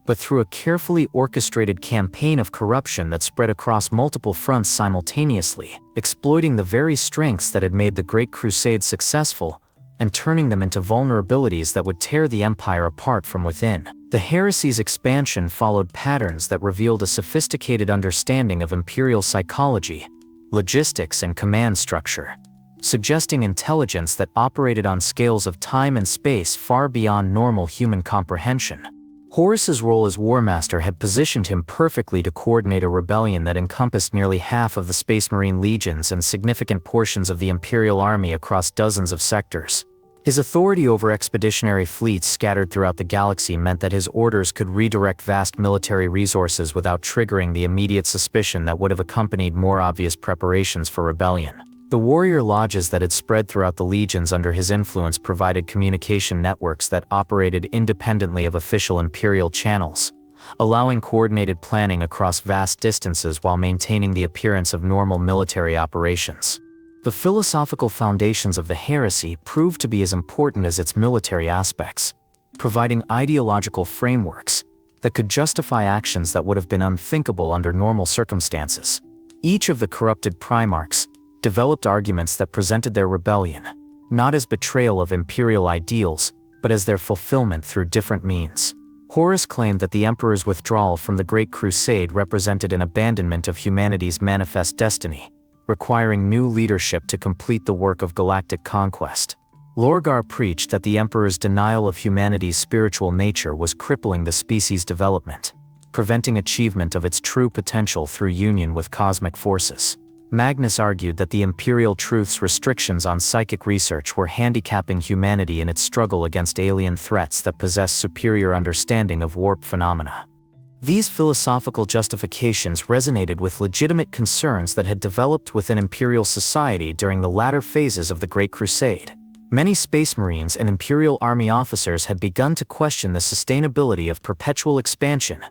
but through a carefully orchestrated campaign of corruption that spread across multiple fronts simultaneously, exploiting the very strengths that had made the Great Crusade successful and turning them into vulnerabilities that would tear the Empire apart from within. The heresy's expansion followed patterns that revealed a sophisticated understanding of imperial psychology, logistics, and command structure, suggesting intelligence that operated on scales of time and space far beyond normal human comprehension. Horus's role as War Master had positioned him perfectly to coordinate a rebellion that encompassed nearly half of the Space Marine legions and significant portions of the Imperial Army across dozens of sectors. His authority over expeditionary fleets scattered throughout the galaxy meant that his orders could redirect vast military resources without triggering the immediate suspicion that would have accompanied more obvious preparations for rebellion. The warrior lodges that had spread throughout the legions under his influence provided communication networks that operated independently of official Imperial channels, allowing coordinated planning across vast distances while maintaining the appearance of normal military operations. The philosophical foundations of the heresy proved to be as important as its military aspects, providing ideological frameworks that could justify actions that would have been unthinkable under normal circumstances. Each of the corrupted Primarchs developed arguments that presented their rebellion, not as betrayal of imperial ideals, but as their fulfillment through different means. Horus claimed that the Emperor's withdrawal from the Great Crusade represented an abandonment of humanity's manifest destiny, requiring new leadership to complete the work of galactic conquest. Lorgar preached that the Emperor's denial of humanity's spiritual nature was crippling the species' development, preventing achievement of its true potential through union with cosmic forces. Magnus argued that the Imperial Truth's restrictions on psychic research were handicapping humanity in its struggle against alien threats that possess superior understanding of warp phenomena. These philosophical justifications resonated with legitimate concerns that had developed within Imperial society during the latter phases of the Great Crusade. Many Space Marines and Imperial Army officers had begun to question the sustainability of perpetual expansion,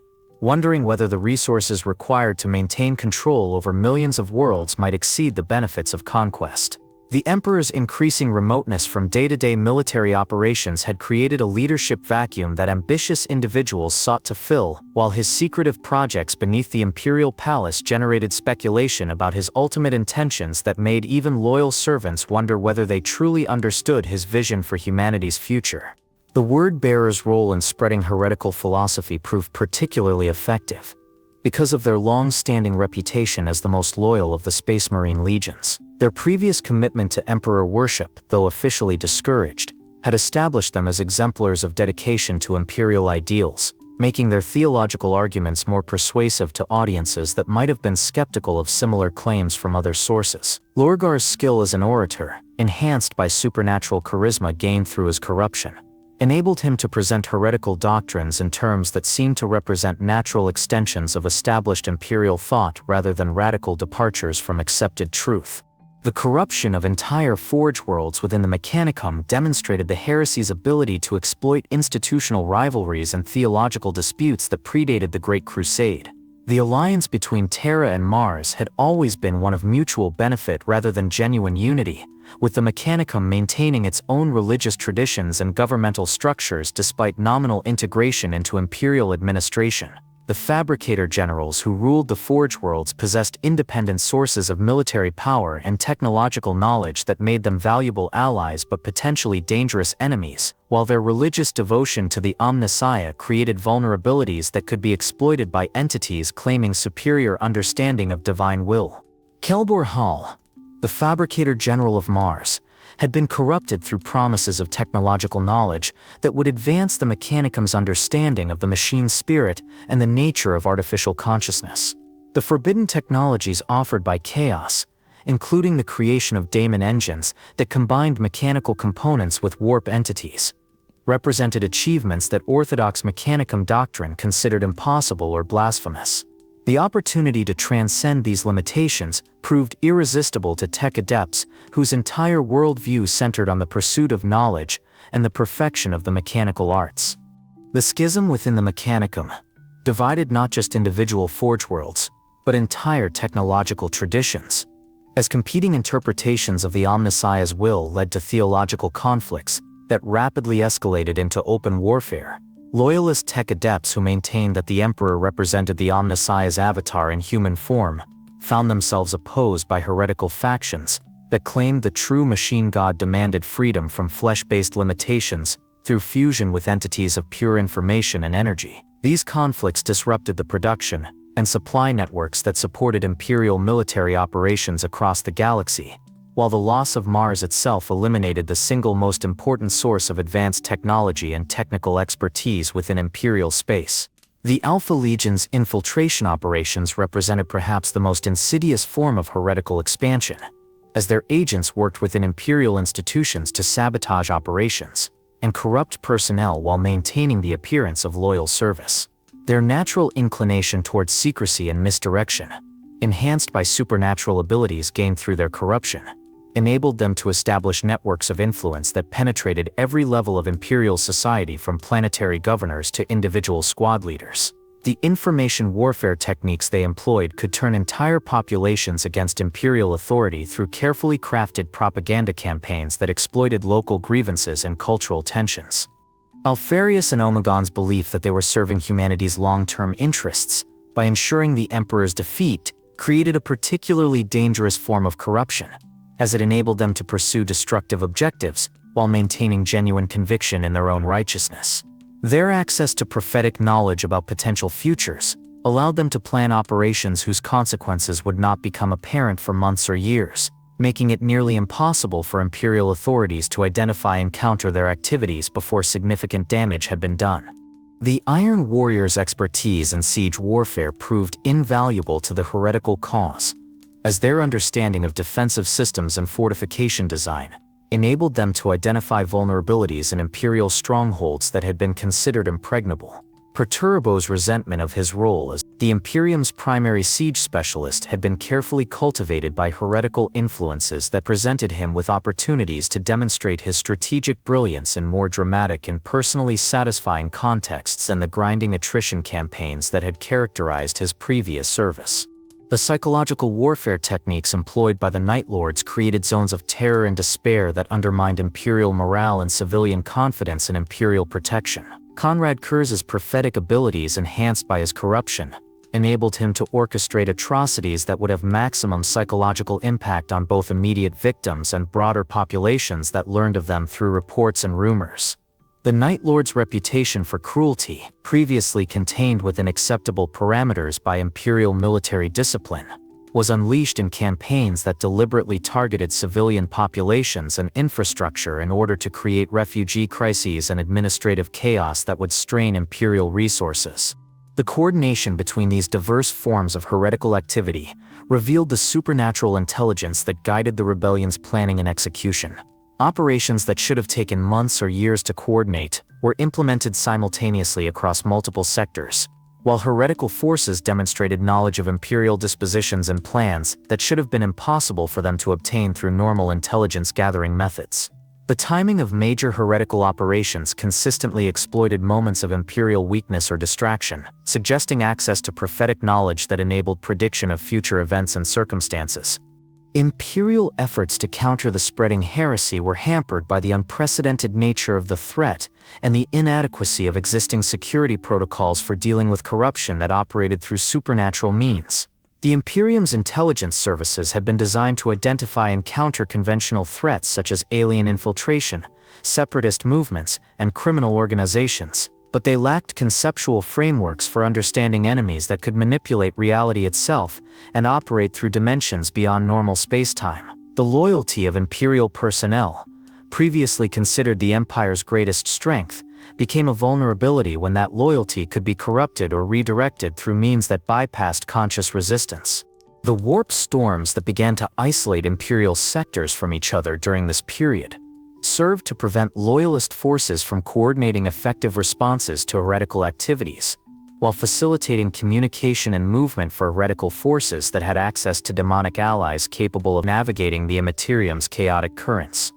wondering whether the resources required to maintain control over millions of worlds might exceed the benefits of conquest. The Emperor's increasing remoteness from day-to-day military operations had created a leadership vacuum that ambitious individuals sought to fill, while his secretive projects beneath the imperial palace generated speculation about his ultimate intentions that made even loyal servants wonder whether they truly understood his vision for humanity's future. The word-bearer's role in spreading heretical philosophy proved particularly effective, because of their long-standing reputation as the most loyal of the Space Marine legions. Their previous commitment to emperor worship, though officially discouraged, had established them as exemplars of dedication to imperial ideals, making their theological arguments more persuasive to audiences that might have been skeptical of similar claims from other sources. Lorgar's skill as an orator, enhanced by supernatural charisma gained through his corruption, enabled him to present heretical doctrines in terms that seemed to represent natural extensions of established imperial thought rather than radical departures from accepted truth. The corruption of entire Forge worlds within the Mechanicum demonstrated the heresy's ability to exploit institutional rivalries and theological disputes that predated the Great Crusade. The alliance between Terra and Mars had always been one of mutual benefit rather than genuine unity, with the Mechanicum maintaining its own religious traditions and governmental structures despite nominal integration into imperial administration. The fabricator generals who ruled the Forge worlds possessed independent sources of military power and technological knowledge that made them valuable allies but potentially dangerous enemies, while their religious devotion to the Omnissiah created vulnerabilities that could be exploited by entities claiming superior understanding of divine will. Kelbor Hall, the fabricator general of Mars, had been corrupted through promises of technological knowledge that would advance the Mechanicum's understanding of the machine spirit and the nature of artificial consciousness. The forbidden technologies offered by Chaos, including the creation of daemon engines that combined mechanical components with warp entities, represented achievements that orthodox Mechanicum doctrine considered impossible or blasphemous. The opportunity to transcend these limitations proved irresistible to tech adepts whose entire worldview centered on the pursuit of knowledge and the perfection of the mechanical arts. The schism within the Mechanicum divided not just individual Forge worlds, but entire technological traditions. As competing interpretations of the Omnissiah's will led to theological conflicts that rapidly escalated into open warfare, loyalist tech adepts who maintained that the Emperor represented the Omnissiah's avatar in human form found themselves opposed by heretical factions that claimed the true machine god demanded freedom from flesh-based limitations through fusion with entities of pure information and energy. These conflicts disrupted the production and supply networks that supported imperial military operations across the galaxy, while the loss of Mars itself eliminated the single most important source of advanced technology and technical expertise within imperial space. The Alpha Legion's infiltration operations represented perhaps the most insidious form of heretical expansion, as their agents worked within imperial institutions to sabotage operations and corrupt personnel while maintaining the appearance of loyal service. Their natural inclination towards secrecy and misdirection, enhanced by supernatural abilities gained through their corruption, enabled them to establish networks of influence that penetrated every level of imperial society from planetary governors to individual squad leaders. The information warfare techniques they employed could turn entire populations against imperial authority through carefully crafted propaganda campaigns that exploited local grievances and cultural tensions. Alfarius and Omegon's belief that they were serving humanity's long-term interests by ensuring the Emperor's defeat created a particularly dangerous form of corruption, as it enabled them to pursue destructive objectives while maintaining genuine conviction in their own righteousness. Their access to prophetic knowledge about potential futures allowed them to plan operations whose consequences would not become apparent for months or years, making it nearly impossible for imperial authorities to identify and counter their activities before significant damage had been done. The Iron Warrior's expertise in siege warfare proved invaluable to the heretical cause, as their understanding of defensive systems and fortification design enabled them to identify vulnerabilities in imperial strongholds that had been considered impregnable. Perturbo's resentment of his role as the Imperium's primary siege specialist had been carefully cultivated by heretical influences that presented him with opportunities to demonstrate his strategic brilliance in more dramatic and personally satisfying contexts than the grinding attrition campaigns that had characterized his previous service. The psychological warfare techniques employed by the Night Lords created zones of terror and despair that undermined Imperial morale and civilian confidence in Imperial protection. Conrad Kurz's prophetic abilities, enhanced by his corruption, enabled him to orchestrate atrocities that would have maximum psychological impact on both immediate victims and broader populations that learned of them through reports and rumors. The Night Lord's reputation for cruelty, previously contained within acceptable parameters by Imperial military discipline, was unleashed in campaigns that deliberately targeted civilian populations and infrastructure in order to create refugee crises and administrative chaos that would strain Imperial resources. The coordination between these diverse forms of heretical activity revealed the supernatural intelligence that guided the rebellion's planning and execution. Operations that should have taken months or years to coordinate were implemented simultaneously across multiple sectors, while heretical forces demonstrated knowledge of Imperial dispositions and plans that should have been impossible for them to obtain through normal intelligence-gathering methods. The timing of major heretical operations consistently exploited moments of Imperial weakness or distraction, suggesting access to prophetic knowledge that enabled prediction of future events and circumstances. Imperial efforts to counter the spreading heresy were hampered by the unprecedented nature of the threat and the inadequacy of existing security protocols for dealing with corruption that operated through supernatural means. The Imperium's intelligence services had been designed to identify and counter conventional threats such as alien infiltration, separatist movements, and criminal organizations, but they lacked conceptual frameworks for understanding enemies that could manipulate reality itself and operate through dimensions beyond normal space-time. The loyalty of Imperial personnel, previously considered the Empire's greatest strength, became a vulnerability when that loyalty could be corrupted or redirected through means that bypassed conscious resistance. The warp storms that began to isolate Imperial sectors from each other during this period served to prevent loyalist forces from coordinating effective responses to heretical activities, while facilitating communication and movement for heretical forces that had access to demonic allies capable of navigating the Immaterium's chaotic currents.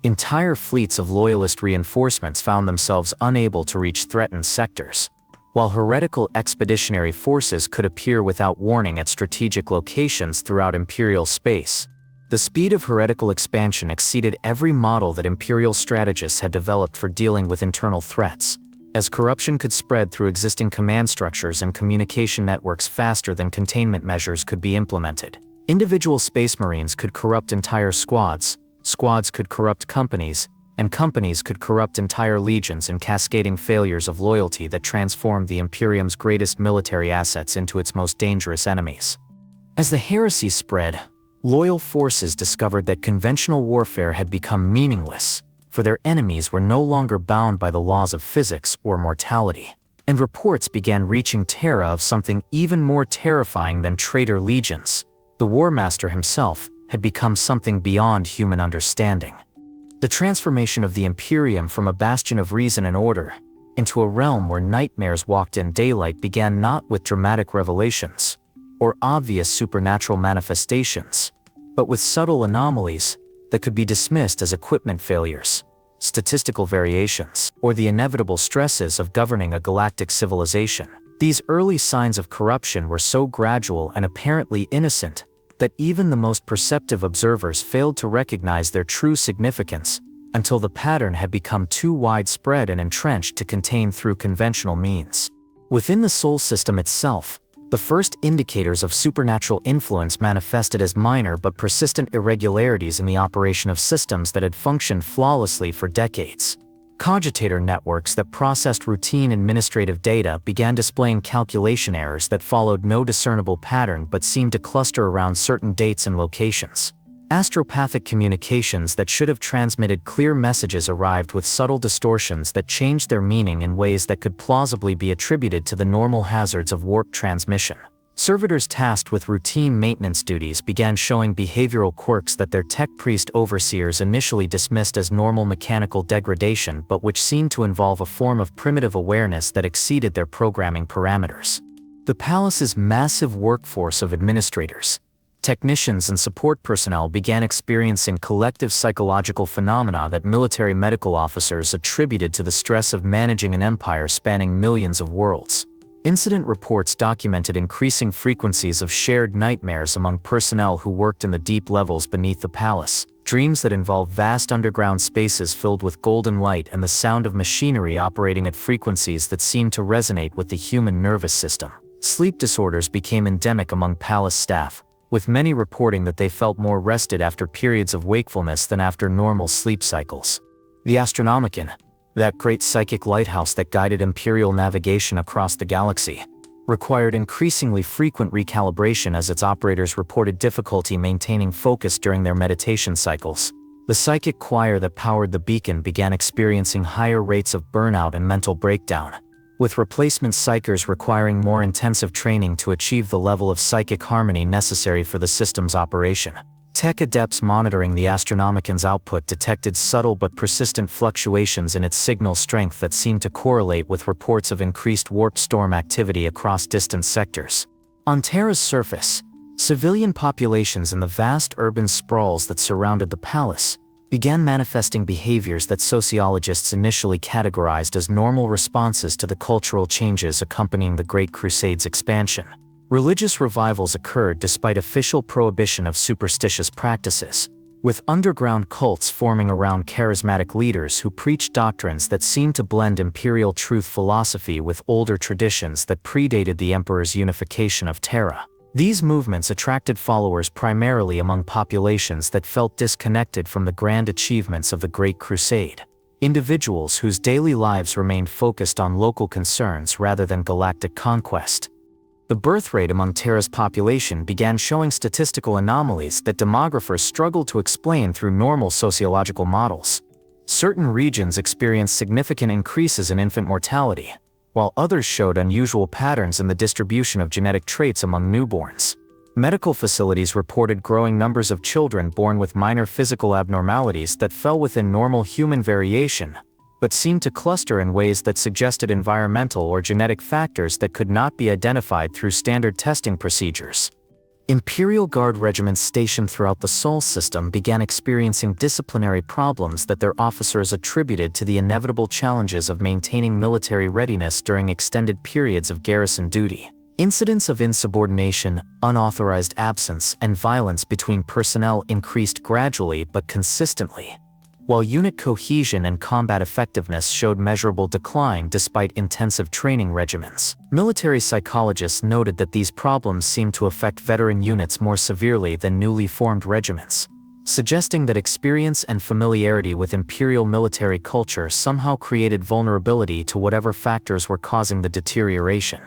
Entire fleets of loyalist reinforcements found themselves unable to reach threatened sectors, while heretical expeditionary forces could appear without warning at strategic locations throughout Imperial space. The speed of heretical expansion exceeded every model that Imperial strategists had developed for dealing with internal threats, as corruption could spread through existing command structures and communication networks faster than containment measures could be implemented. Individual Space Marines could corrupt entire squads, squads could corrupt companies, and companies could corrupt entire legions in cascading failures of loyalty that transformed the Imperium's greatest military assets into its most dangerous enemies. As the heresy spread, loyal forces discovered that conventional warfare had become meaningless, for their enemies were no longer bound by the laws of physics or mortality, and reports began reaching Terra of something even more terrifying than traitor legions. The War Master himself had become something beyond human understanding. The transformation of the Imperium from a bastion of reason and order into a realm where nightmares walked in daylight began not with dramatic revelations or obvious supernatural manifestations, but with subtle anomalies that could be dismissed as equipment failures, statistical variations, or the inevitable stresses of governing a galactic civilization. These early signs of corruption were so gradual and apparently innocent that even the most perceptive observers failed to recognize their true significance until the pattern had become too widespread and entrenched to contain through conventional means. Within the Sol system itself, the first indicators of supernatural influence manifested as minor but persistent irregularities in the operation of systems that had functioned flawlessly for decades. Cogitator networks that processed routine administrative data began displaying calculation errors that followed no discernible pattern but seemed to cluster around certain dates and locations. Astropathic communications that should have transmitted clear messages arrived with subtle distortions that changed their meaning in ways that could plausibly be attributed to the normal hazards of warp transmission. Servitors tasked with routine maintenance duties began showing behavioral quirks that their tech priest overseers initially dismissed as normal mechanical degradation, but which seemed to involve a form of primitive awareness that exceeded their programming parameters. The palace's massive workforce of administrators, technicians and support personnel began experiencing collective psychological phenomena that military medical officers attributed to the stress of managing an empire spanning millions of worlds. Incident reports documented increasing frequencies of shared nightmares among personnel who worked in the deep levels beneath the palace, dreams that involved vast underground spaces filled with golden light and the sound of machinery operating at frequencies that seemed to resonate with the human nervous system. Sleep disorders became endemic among palace staff, with many reporting that they felt more rested after periods of wakefulness than after normal sleep cycles. The Astronomicon, that great psychic lighthouse that guided imperial navigation across the galaxy, required increasingly frequent recalibration as its operators reported difficulty maintaining focus during their meditation cycles. The psychic choir that powered the beacon began experiencing higher rates of burnout and mental breakdown, with replacement psychers requiring more intensive training to achieve the level of psychic harmony necessary for the system's operation. Tech adepts monitoring the Astronomicon's output detected subtle but persistent fluctuations in its signal strength that seemed to correlate with reports of increased warp storm activity across distant sectors. On Terra's surface, civilian populations in the vast urban sprawls that surrounded the palace began manifesting behaviors that sociologists initially categorized as normal responses to the cultural changes accompanying the Great Crusade's expansion. Religious revivals occurred despite official prohibition of superstitious practices, with underground cults forming around charismatic leaders who preached doctrines that seemed to blend imperial truth philosophy with older traditions that predated the emperor's unification of Terra. These movements attracted followers primarily among populations that felt disconnected from the grand achievements of the Great Crusade, individuals whose daily lives remained focused on local concerns rather than galactic conquest. The birth rate among Terra's population began showing statistical anomalies that demographers struggled to explain through normal sociological models. Certain regions experienced significant increases in infant mortality, while others showed unusual patterns in the distribution of genetic traits among newborns. Medical facilities reported growing numbers of children born with minor physical abnormalities that fell within normal human variation, but seemed to cluster in ways that suggested environmental or genetic factors that could not be identified through standard testing procedures. Imperial Guard regiments stationed throughout the Sol system began experiencing disciplinary problems that their officers attributed to the inevitable challenges of maintaining military readiness during extended periods of garrison duty. Incidents of insubordination, unauthorized absence, and violence between personnel increased gradually but consistently, while unit cohesion and combat effectiveness showed measurable decline despite intensive training regimens. Military psychologists noted that these problems seemed to affect veteran units more severely than newly formed regiments, suggesting that experience and familiarity with imperial military culture somehow created vulnerability to whatever factors were causing the deterioration.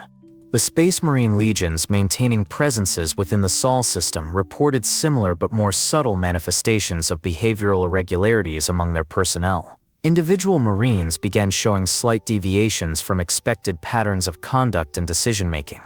The Space Marine legions maintaining presences within the Sol system reported similar but more subtle manifestations of behavioral irregularities among their personnel. Individual Marines began showing slight deviations from expected patterns of conduct and decision-making,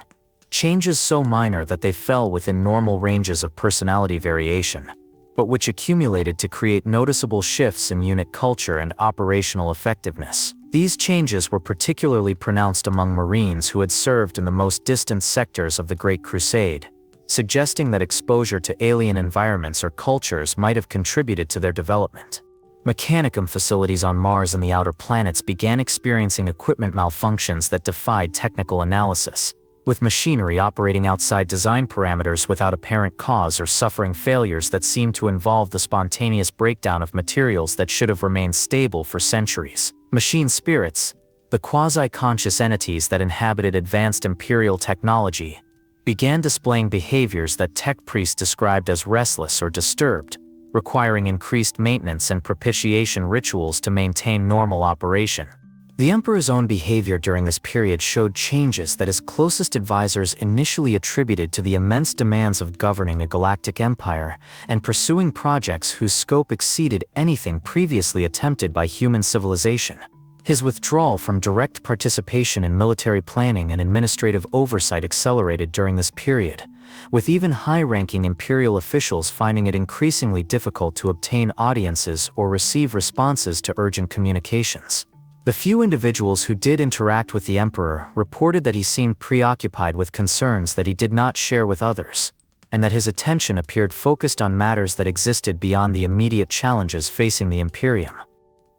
changes so minor that they fell within normal ranges of personality variation, but which accumulated to create noticeable shifts in unit culture and operational effectiveness. These changes were particularly pronounced among Marines who had served in the most distant sectors of the Great Crusade, suggesting that exposure to alien environments or cultures might have contributed to their development. Mechanicum facilities on Mars and the outer planets began experiencing equipment malfunctions that defied technical analysis, with machinery operating outside design parameters without apparent cause or suffering failures that seemed to involve the spontaneous breakdown of materials that should have remained stable for centuries. Machine spirits, the quasi-conscious entities that inhabited advanced imperial technology, began displaying behaviors that tech priests described as restless or disturbed, requiring increased maintenance and propitiation rituals to maintain normal operation. The Emperor's own behavior during this period showed changes that his closest advisors initially attributed to the immense demands of governing a galactic empire and pursuing projects whose scope exceeded anything previously attempted by human civilization. His withdrawal from direct participation in military planning and administrative oversight accelerated during this period, with even high-ranking imperial officials finding it increasingly difficult to obtain audiences or receive responses to urgent communications. The few individuals who did interact with the emperor reported that he seemed preoccupied with concerns that he did not share with others, and that his attention appeared focused on matters that existed beyond the immediate challenges facing the Imperium.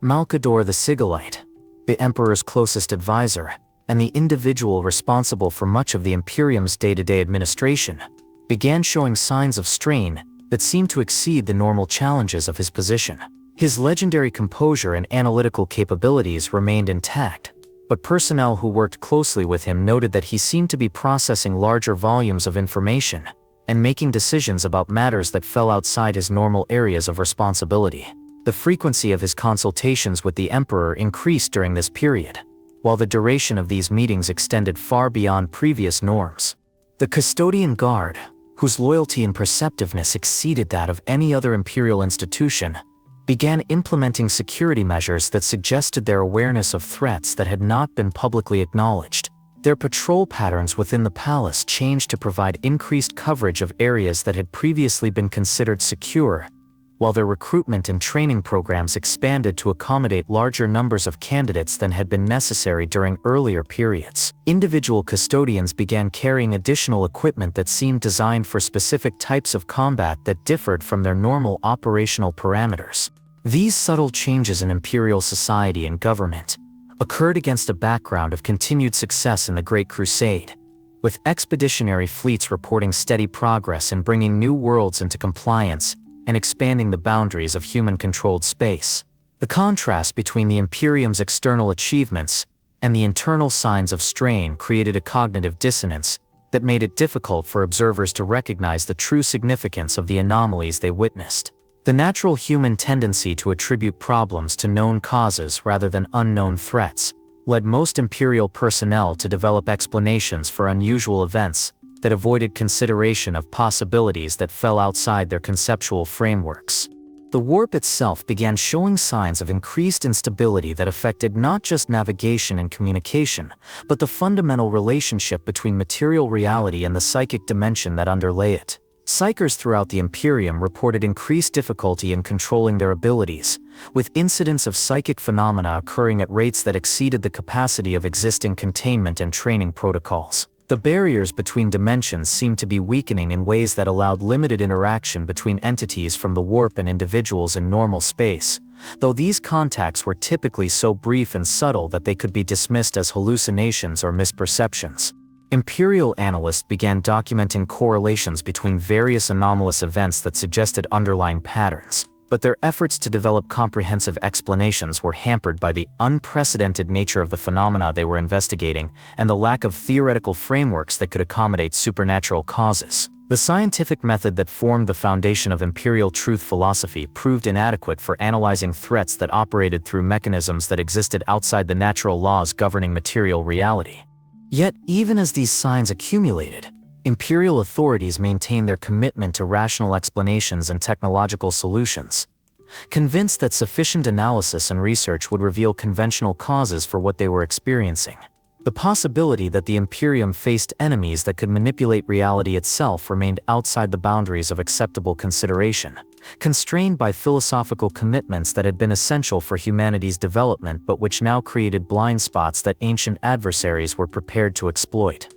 Malcador the Sigillite, the emperor's closest advisor, and the individual responsible for much of the Imperium's day-to-day administration, began showing signs of strain that seemed to exceed the normal challenges of his position. His legendary composure and analytical capabilities remained intact, but personnel who worked closely with him noted that he seemed to be processing larger volumes of information and making decisions about matters that fell outside his normal areas of responsibility. The frequency of his consultations with the emperor increased during this period, while the duration of these meetings extended far beyond previous norms. The Custodian Guard, whose loyalty and perceptiveness exceeded that of any other imperial institution, began implementing security measures that suggested their awareness of threats that had not been publicly acknowledged. Their patrol patterns within the palace changed to provide increased coverage of areas that had previously been considered secure, while their recruitment and training programs expanded to accommodate larger numbers of candidates than had been necessary during earlier periods. Individual custodians began carrying additional equipment that seemed designed for specific types of combat that differed from their normal operational parameters. These subtle changes in imperial society and government occurred against a background of continued success in the Great Crusade, with expeditionary fleets reporting steady progress in bringing new worlds into compliance and expanding the boundaries of human-controlled space. The contrast between the Imperium's external achievements and the internal signs of strain created a cognitive dissonance that made it difficult for observers to recognize the true significance of the anomalies they witnessed. The natural human tendency to attribute problems to known causes rather than unknown threats led most Imperial personnel to develop explanations for unusual events that avoided consideration of possibilities that fell outside their conceptual frameworks. The warp itself began showing signs of increased instability that affected not just navigation and communication, but the fundamental relationship between material reality and the psychic dimension that underlay it. Psychers throughout the Imperium reported increased difficulty in controlling their abilities, with incidents of psychic phenomena occurring at rates that exceeded the capacity of existing containment and training protocols. The barriers between dimensions seemed to be weakening in ways that allowed limited interaction between entities from the warp and individuals in normal space, though these contacts were typically so brief and subtle that they could be dismissed as hallucinations or misperceptions. Imperial analysts began documenting correlations between various anomalous events that suggested underlying patterns, but their efforts to develop comprehensive explanations were hampered by the unprecedented nature of the phenomena they were investigating and the lack of theoretical frameworks that could accommodate supernatural causes. The scientific method that formed the foundation of imperial truth philosophy proved inadequate for analyzing threats that operated through mechanisms that existed outside the natural laws governing material reality. Yet, even as these signs accumulated, Imperial authorities maintained their commitment to rational explanations and technological solutions, convinced that sufficient analysis and research would reveal conventional causes for what they were experiencing. The possibility that the Imperium faced enemies that could manipulate reality itself remained outside the boundaries of acceptable consideration, constrained by philosophical commitments that had been essential for humanity's development but which now created blind spots that ancient adversaries were prepared to exploit.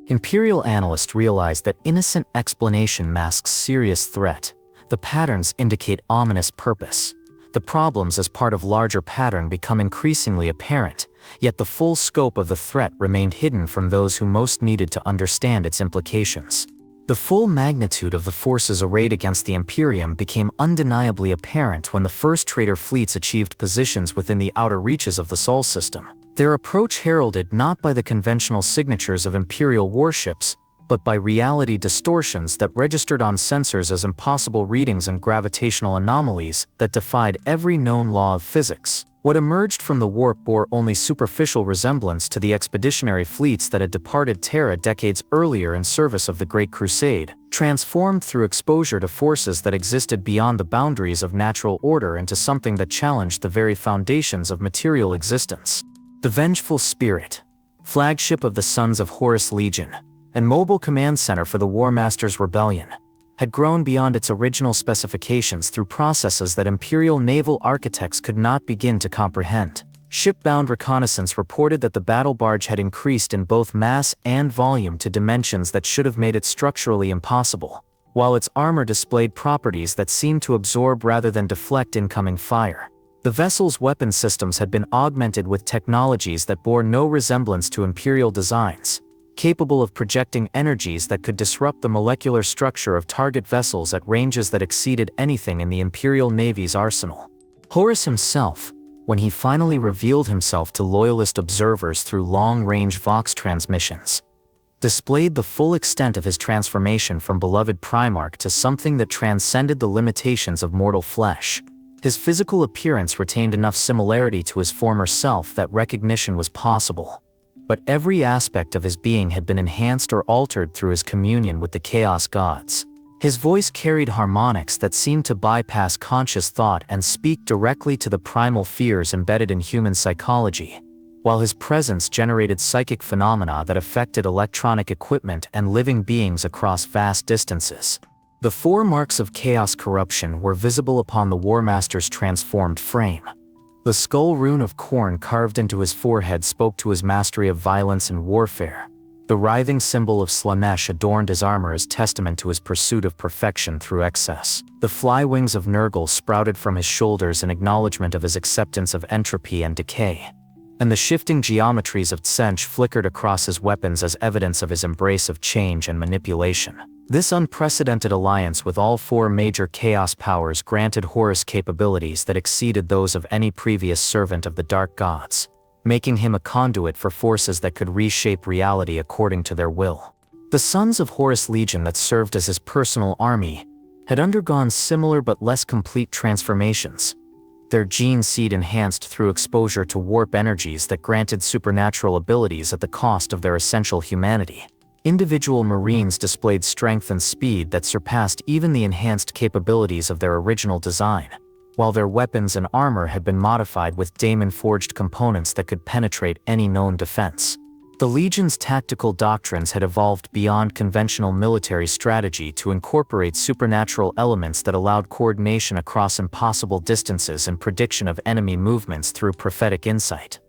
Imperial analysts realized that innocent explanation masks serious threat. The patterns indicate ominous purpose. The problems as part of larger pattern become increasingly apparent, yet the full scope of the threat remained hidden from those who most needed to understand its implications. The full magnitude of the forces arrayed against the Imperium became undeniably apparent when the first traitor fleets achieved positions within the outer reaches of the Sol system. Their approach heralded not by the conventional signatures of Imperial warships, but by reality distortions that registered on sensors as impossible readings and gravitational anomalies that defied every known law of physics. What emerged from the warp bore only superficial resemblance to the expeditionary fleets that had departed Terra decades earlier in service of the Great Crusade, transformed through exposure to forces that existed beyond the boundaries of natural order into something that challenged the very foundations of material existence. The Vengeful Spirit, flagship of the Sons of Horus Legion, and mobile command center for the War Masters' Rebellion, had grown beyond its original specifications through processes that Imperial naval architects could not begin to comprehend. Shipbound reconnaissance reported that the battle barge had increased in both mass and volume to dimensions that should have made it structurally impossible, while its armor displayed properties that seemed to absorb rather than deflect incoming fire. The vessel's weapon systems had been augmented with technologies that bore no resemblance to Imperial designs, capable of projecting energies that could disrupt the molecular structure of target vessels at ranges that exceeded anything in the Imperial Navy's arsenal. Horus himself, when he finally revealed himself to Loyalist observers through long-range Vox transmissions, displayed the full extent of his transformation from beloved Primarch to something that transcended the limitations of mortal flesh. His physical appearance retained enough similarity to his former self that recognition was possible, but every aspect of his being had been enhanced or altered through his communion with the Chaos Gods. His voice carried harmonics that seemed to bypass conscious thought and speak directly to the primal fears embedded in human psychology, while his presence generated psychic phenomena that affected electronic equipment and living beings across vast distances. The 4 marks of chaos corruption were visible upon the War Master's transformed frame. The skull rune of Khorne carved into his forehead spoke to his mastery of violence and warfare. The writhing symbol of Slanesh adorned his armor as testament to his pursuit of perfection through excess. The fly wings of Nurgle sprouted from his shoulders in acknowledgement of his acceptance of entropy and decay. And the shifting geometries of Tsench flickered across his weapons as evidence of his embrace of change and manipulation. This unprecedented alliance with all 4 major chaos powers granted Horus capabilities that exceeded those of any previous servant of the Dark Gods, making him a conduit for forces that could reshape reality according to their will. The Sons of Horus Legion that served as his personal army had undergone similar but less complete transformations, their gene seed enhanced through exposure to warp energies that granted supernatural abilities at the cost of their essential humanity. Individual Marines displayed strength and speed that surpassed even the enhanced capabilities of their original design, while their weapons and armor had been modified with daemon-forged components that could penetrate any known defense. The Legion's tactical doctrines had evolved beyond conventional military strategy to incorporate supernatural elements that allowed coordination across impossible distances and prediction of enemy movements through prophetic insight.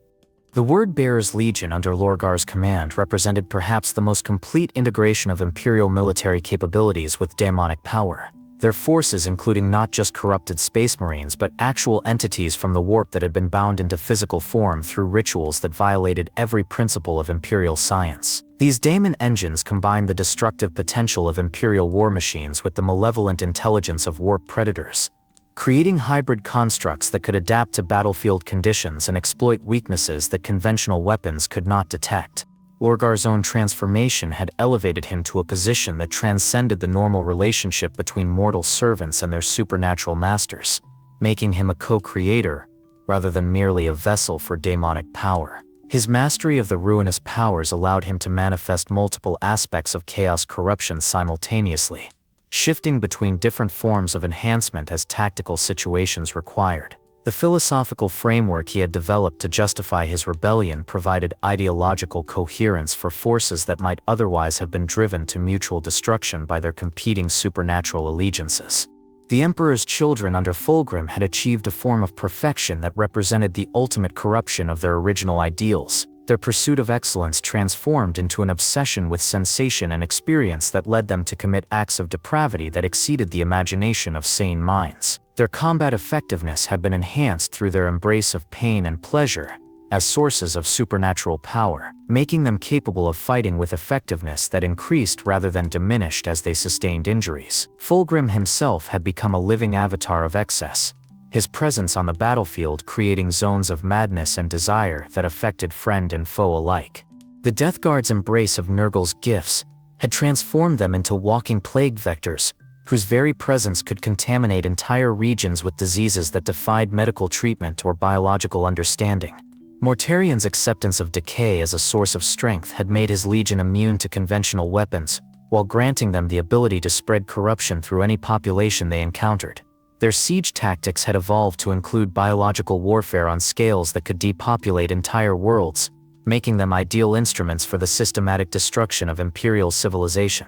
The Word-Bearers Legion under Lorgar's command represented perhaps the most complete integration of Imperial military capabilities with demonic power. Their forces including not just corrupted Space Marines but actual entities from the warp that had been bound into physical form through rituals that violated every principle of Imperial science. These daemon engines combined the destructive potential of Imperial war machines with the malevolent intelligence of warp predators, creating hybrid constructs that could adapt to battlefield conditions and exploit weaknesses that conventional weapons could not detect. Lorgar's own transformation had elevated him to a position that transcended the normal relationship between mortal servants and their supernatural masters, making him a co-creator, rather than merely a vessel for demonic power. His mastery of the ruinous powers allowed him to manifest multiple aspects of chaos corruption simultaneously, shifting between different forms of enhancement as tactical situations required. The philosophical framework he had developed to justify his rebellion provided ideological coherence for forces that might otherwise have been driven to mutual destruction by their competing supernatural allegiances. The Emperor's children under Fulgrim had achieved a form of perfection that represented the ultimate corruption of their original ideals. Their pursuit of excellence transformed into an obsession with sensation and experience that led them to commit acts of depravity that exceeded the imagination of sane minds. Their combat effectiveness had been enhanced through their embrace of pain and pleasure as sources of supernatural power, making them capable of fighting with effectiveness that increased rather than diminished as they sustained injuries. Fulgrim himself had become a living avatar of excess, his presence on the battlefield creating zones of madness and desire that affected friend and foe alike. The Death Guard's embrace of Nurgle's gifts had transformed them into walking plague vectors, whose very presence could contaminate entire regions with diseases that defied medical treatment or biological understanding. Mortarian's acceptance of decay as a source of strength had made his legion immune to conventional weapons, while granting them the ability to spread corruption through any population they encountered. Their siege tactics had evolved to include biological warfare on scales that could depopulate entire worlds, making them ideal instruments for the systematic destruction of Imperial civilization.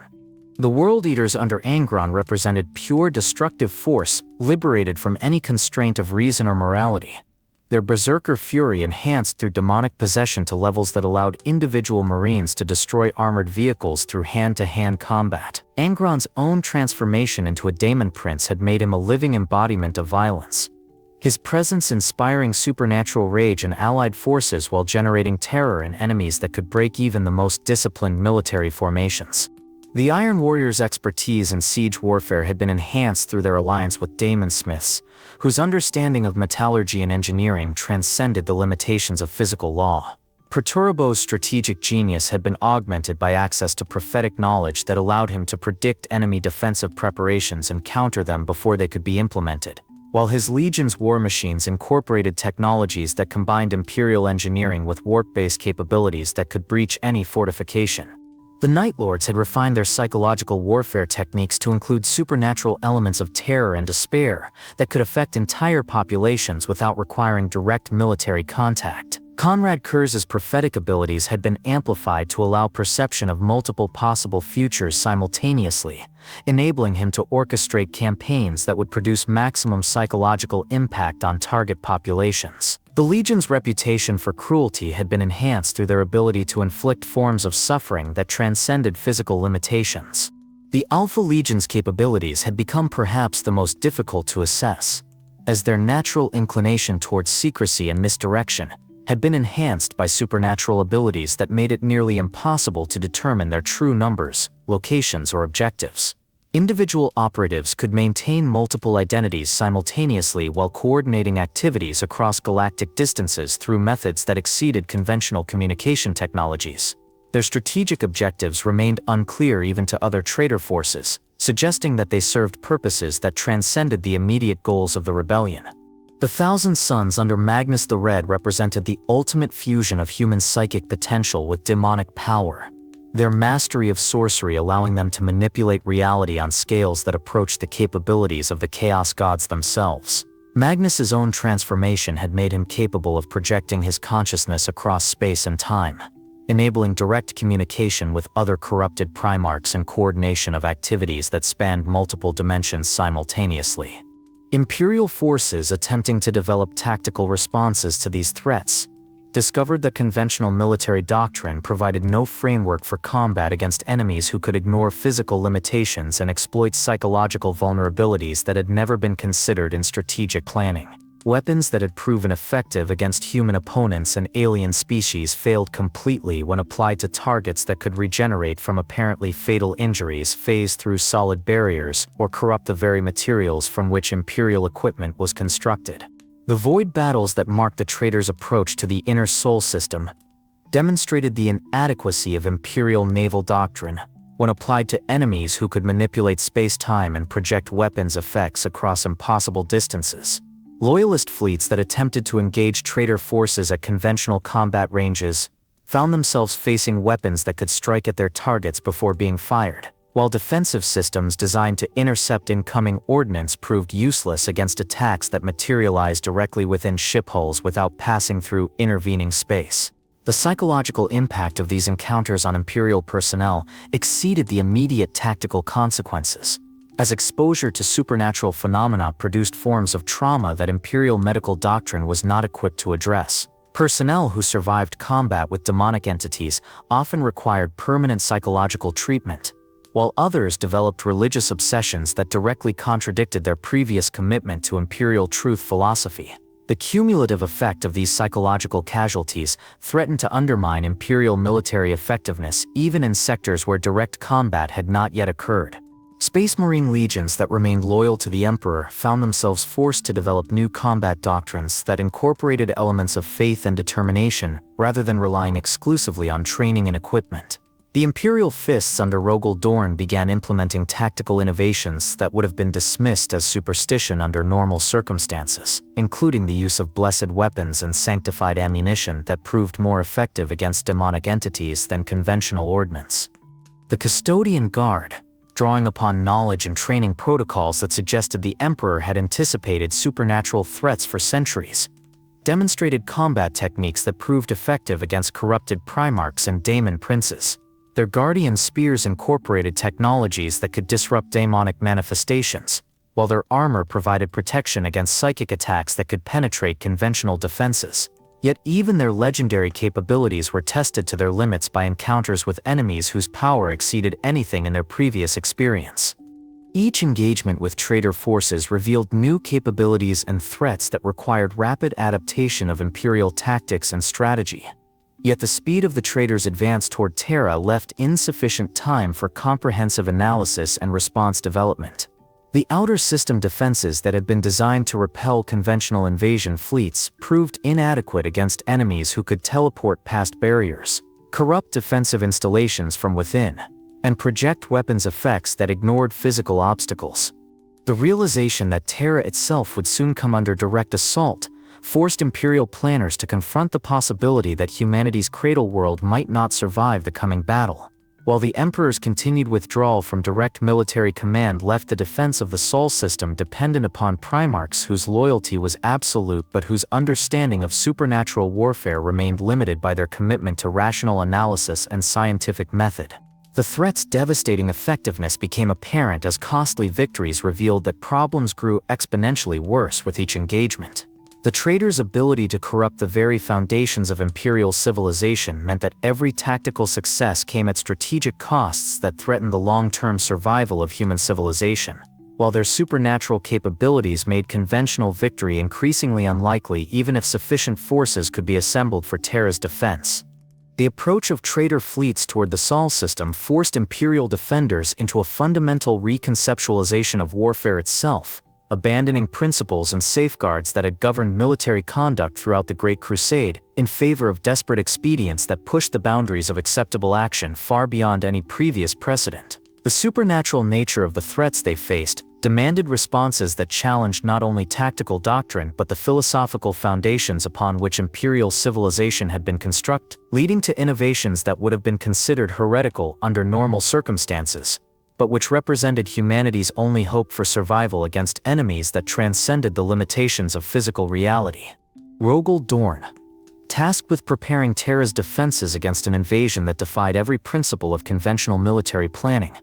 The World Eaters under Angron represented pure destructive force, liberated from any constraint of reason or morality. Their berserker fury enhanced through demonic possession to levels that allowed individual Marines to destroy armored vehicles through hand-to-hand combat. Angron's own transformation into a Daemon Prince had made him a living embodiment of violence, his presence inspiring supernatural rage in allied forces while generating terror in enemies that could break even the most disciplined military formations. The Iron Warriors' expertise in siege warfare had been enhanced through their alliance with Daemon Smiths, whose understanding of metallurgy and engineering transcended the limitations of physical law. Perturbo's strategic genius had been augmented by access to prophetic knowledge that allowed him to predict enemy defensive preparations and counter them before they could be implemented, while his legion's war machines incorporated technologies that combined Imperial engineering with warp-based capabilities that could breach any fortification. The Night Lords had refined their psychological warfare techniques to include supernatural elements of terror and despair that could affect entire populations without requiring direct military contact. Conrad Kurz's prophetic abilities had been amplified to allow perception of multiple possible futures simultaneously, enabling him to orchestrate campaigns that would produce maximum psychological impact on target populations. The Legion's reputation for cruelty had been enhanced through their ability to inflict forms of suffering that transcended physical limitations. The Alpha Legion's capabilities had become perhaps the most difficult to assess, as their natural inclination towards secrecy and misdirection had been enhanced by supernatural abilities that made it nearly impossible to determine their true numbers, locations, or objectives. Individual operatives could maintain multiple identities simultaneously while coordinating activities across galactic distances through methods that exceeded conventional communication technologies. Their strategic objectives remained unclear even to other traitor forces, suggesting that they served purposes that transcended the immediate goals of the rebellion. The Thousand Suns under Magnus the Red represented the ultimate fusion of human psychic potential with demonic power, their mastery of sorcery allowing them to manipulate reality on scales that approached the capabilities of the Chaos Gods themselves. Magnus's own transformation had made him capable of projecting his consciousness across space and time, enabling direct communication with other corrupted Primarchs and coordination of activities that spanned multiple dimensions simultaneously. Imperial forces attempting to develop tactical responses to these threats discovered that conventional military doctrine provided no framework for combat against enemies who could ignore physical limitations and exploit psychological vulnerabilities that had never been considered in strategic planning. Weapons that had proven effective against human opponents and alien species failed completely when applied to targets that could regenerate from apparently fatal injuries, phase through solid barriers, or corrupt the very materials from which Imperial equipment was constructed. The void battles that marked the traitors' approach to the Inner Soul system demonstrated the inadequacy of Imperial naval doctrine when applied to enemies who could manipulate space-time and project weapons effects across impossible distances. Loyalist fleets that attempted to engage traitor forces at conventional combat ranges found themselves facing weapons that could strike at their targets before being fired, while defensive systems designed to intercept incoming ordnance proved useless against attacks that materialized directly within ship hulls without passing through intervening space. The psychological impact of these encounters on Imperial personnel exceeded the immediate tactical consequences, as exposure to supernatural phenomena produced forms of trauma that Imperial medical doctrine was not equipped to address. Personnel who survived combat with demonic entities often required permanent psychological treatment, while others developed religious obsessions that directly contradicted their previous commitment to Imperial truth philosophy. The cumulative effect of these psychological casualties threatened to undermine Imperial military effectiveness even in sectors where direct combat had not yet occurred. Space Marine legions that remained loyal to the Emperor found themselves forced to develop new combat doctrines that incorporated elements of faith and determination rather than relying exclusively on training and equipment. The Imperial fists under Rogel Dorn began implementing tactical innovations that would have been dismissed as superstition under normal circumstances, including the use of blessed weapons and sanctified ammunition that proved more effective against demonic entities than conventional ordnance. The Custodian Guard, drawing upon knowledge and training protocols that suggested the Emperor had anticipated supernatural threats for centuries, demonstrated combat techniques that proved effective against corrupted Primarchs and Daemon Princes. Their Guardian spears incorporated technologies that could disrupt demonic manifestations, while their armor provided protection against psychic attacks that could penetrate conventional defenses. Yet even their legendary capabilities were tested to their limits by encounters with enemies whose power exceeded anything in their previous experience. Each engagement with traitor forces revealed new capabilities and threats that required rapid adaptation of Imperial tactics and strategy. Yet the speed of the traitors' advance toward Terra left insufficient time for comprehensive analysis and response development. The outer system defenses that had been designed to repel conventional invasion fleets proved inadequate against enemies who could teleport past barriers, corrupt defensive installations from within, and project weapons effects that ignored physical obstacles. The realization that Terra itself would soon come under direct assault forced Imperial planners to confront the possibility that humanity's cradle world might not survive the coming battle. While the Emperor's continued withdrawal from direct military command left the defense of the Sol system dependent upon Primarchs whose loyalty was absolute but whose understanding of supernatural warfare remained limited by their commitment to rational analysis and scientific method. The threat's devastating effectiveness became apparent as costly victories revealed that problems grew exponentially worse with each engagement. The traitors' ability to corrupt the very foundations of Imperial civilization meant that every tactical success came at strategic costs that threatened the long-term survival of human civilization, while their supernatural capabilities made conventional victory increasingly unlikely even if sufficient forces could be assembled for Terra's defense. The approach of traitor fleets toward the Sol system forced Imperial defenders into a fundamental reconceptualization of warfare itself, abandoning principles and safeguards that had governed military conduct throughout the Great Crusade in favor of desperate expedients that pushed the boundaries of acceptable action far beyond any previous precedent. The supernatural nature of the threats they faced demanded responses that challenged not only tactical doctrine but the philosophical foundations upon which Imperial civilization had been constructed, leading to innovations that would have been considered heretical under normal circumstances, but which represented humanity's only hope for survival against enemies that transcended the limitations of physical reality. Rogel Dorn, tasked with preparing Terra's defenses against an invasion that defied every principle of conventional military planning,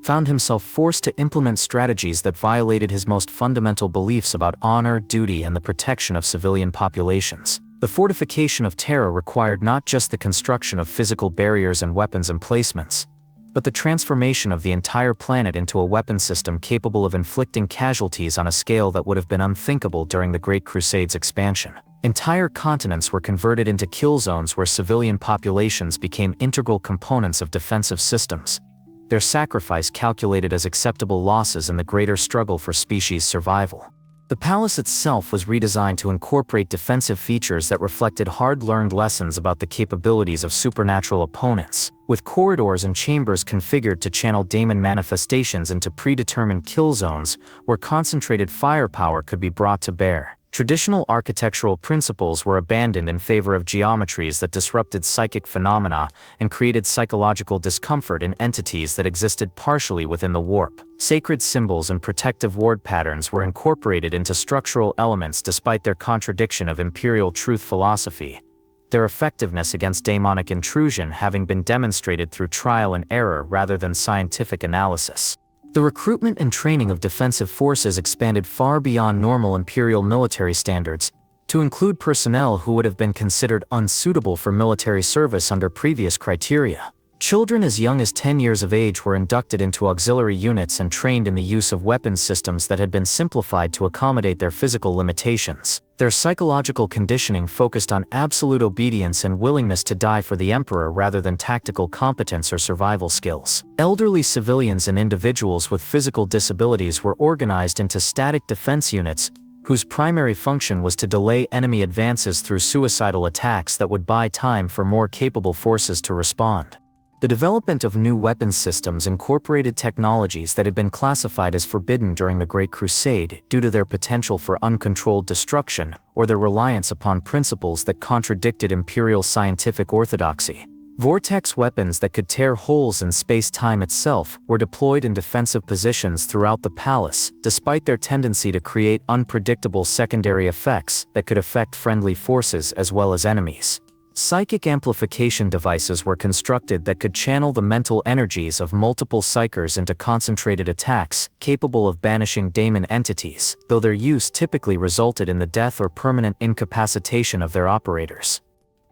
found himself forced to implement strategies that violated his most fundamental beliefs about honor, duty, and the protection of civilian populations. The fortification of Terra required not just the construction of physical barriers and weapons emplacements, but the transformation of the entire planet into a weapon system capable of inflicting casualties on a scale that would have been unthinkable during the Great Crusade's expansion. Entire continents were converted into kill zones where civilian populations became integral components of defensive systems, their sacrifice calculated as acceptable losses in the greater struggle for species survival. The palace itself was redesigned to incorporate defensive features that reflected hard-learned lessons about the capabilities of supernatural opponents, with corridors and chambers configured to channel daemon manifestations into predetermined kill zones where concentrated firepower could be brought to bear. Traditional architectural principles were abandoned in favor of geometries that disrupted psychic phenomena and created psychological discomfort in entities that existed partially within the warp. Sacred symbols and protective ward patterns were incorporated into structural elements despite their contradiction of Imperial truth philosophy, their effectiveness against demonic intrusion having been demonstrated through trial and error rather than scientific analysis. The recruitment and training of defensive forces expanded far beyond normal Imperial military standards, to include personnel who would have been considered unsuitable for military service under previous criteria. Children as young as 10 years of age were inducted into auxiliary units and trained in the use of weapons systems that had been simplified to accommodate their physical limitations. Their psychological conditioning focused on absolute obedience and willingness to die for the Emperor rather than tactical competence or survival skills. Elderly civilians and individuals with physical disabilities were organized into static defense units, whose primary function was to delay enemy advances through suicidal attacks that would buy time for more capable forces to respond. The development of new weapons systems incorporated technologies that had been classified as forbidden during the Great Crusade due to their potential for uncontrolled destruction or their reliance upon principles that contradicted imperial scientific orthodoxy. Vortex weapons that could tear holes in space-time itself were deployed in defensive positions throughout the palace, despite their tendency to create unpredictable secondary effects that could affect friendly forces as well as enemies. Psychic amplification devices were constructed that could channel the mental energies of multiple psykers into concentrated attacks, capable of banishing daemon entities, though their use typically resulted in the death or permanent incapacitation of their operators.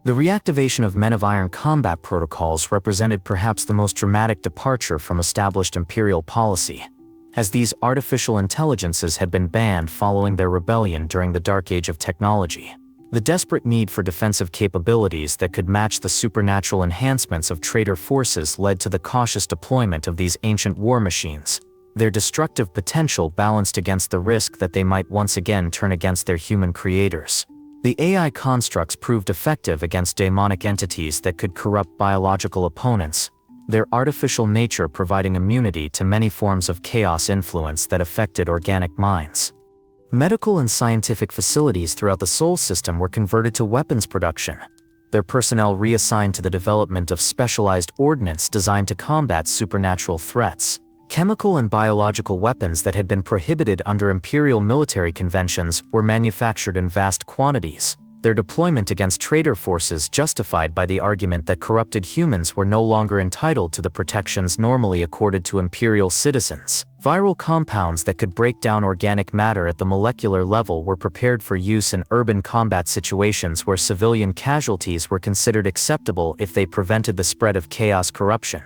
The reactivation of Men of Iron combat protocols represented perhaps the most dramatic departure from established imperial policy, as these artificial intelligences had been banned following their rebellion during the Dark Age of technology. The desperate need for defensive capabilities that could match the supernatural enhancements of traitor forces led to the cautious deployment of these ancient war machines, their destructive potential balanced against the risk that they might once again turn against their human creators. The AI constructs proved effective against demonic entities that could corrupt biological opponents, their artificial nature providing immunity to many forms of chaos influence that affected organic minds. Medical and scientific facilities throughout the Sol system were converted to weapons production, their personnel reassigned to the development of specialized ordnance designed to combat supernatural threats. Chemical and biological weapons that had been prohibited under imperial military conventions were manufactured in vast quantities, their deployment against traitor forces justified by the argument that corrupted humans were no longer entitled to the protections normally accorded to imperial citizens. Viral compounds that could break down organic matter at the molecular level were prepared for use in urban combat situations where civilian casualties were considered acceptable if they prevented the spread of chaos corruption.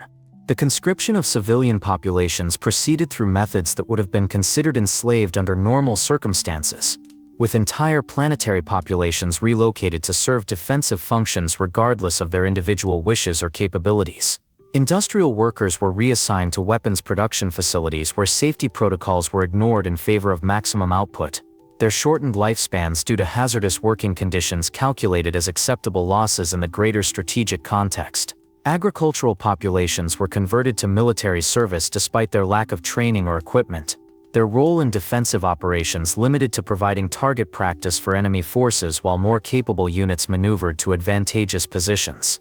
The conscription of civilian populations proceeded through methods that would have been considered enslaved under normal circumstances, with entire planetary populations relocated to serve defensive functions regardless of their individual wishes or capabilities. Industrial workers were reassigned to weapons production facilities where safety protocols were ignored in favor of maximum output, their shortened lifespans due to hazardous working conditions calculated as acceptable losses in the greater strategic context. Agricultural populations were converted to military service despite their lack of training or equipment, their role in defensive operations limited to providing target practice for enemy forces while more capable units maneuvered to advantageous positions.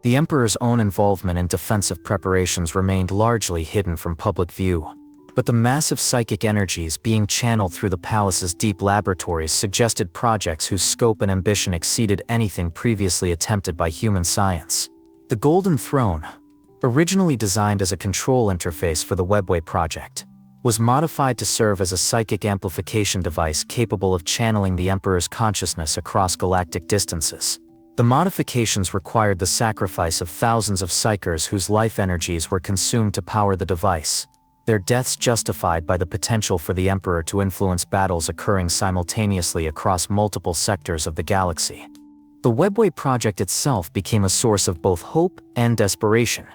The Emperor's own involvement in defensive preparations remained largely hidden from public view, but the massive psychic energies being channeled through the palace's deep laboratories suggested projects whose scope and ambition exceeded anything previously attempted by human science. The Golden Throne, originally designed as a control interface for the Webway project, was modified to serve as a psychic amplification device capable of channeling the Emperor's consciousness across galactic distances. The modifications required the sacrifice of thousands of psykers whose life energies were consumed to power the device, their deaths justified by the potential for the Emperor to influence battles occurring simultaneously across multiple sectors of the galaxy. The Webway project itself became a source of both hope and desperation,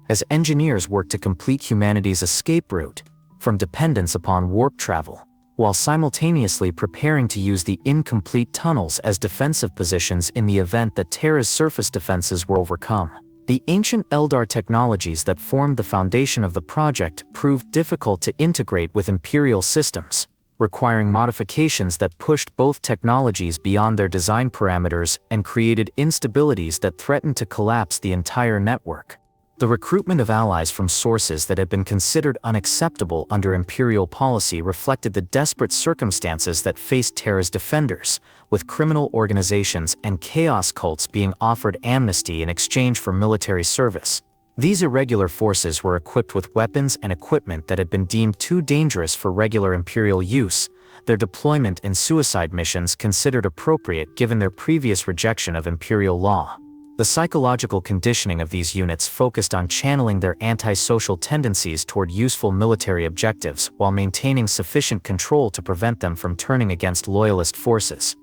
as engineers worked to complete humanity's escape route from dependence upon warp travel, while simultaneously preparing to use the incomplete tunnels as defensive positions in the event that Terra's surface defenses were overcome. The ancient Eldar technologies that formed the foundation of the project proved difficult to integrate with Imperial systems, requiring modifications that pushed both technologies beyond their design parameters and created instabilities that threatened to collapse the entire network. The recruitment of allies from sources that had been considered unacceptable under Imperial policy reflected the desperate circumstances that faced Terra's defenders, with criminal organizations and chaos cults being offered amnesty in exchange for military service. These irregular forces were equipped with weapons and equipment that had been deemed too dangerous for regular Imperial use, their deployment in suicide missions considered appropriate given their previous rejection of Imperial law. The psychological conditioning of these units focused on channeling their antisocial tendencies toward useful military objectives while maintaining sufficient control to prevent them from turning against loyalist forces.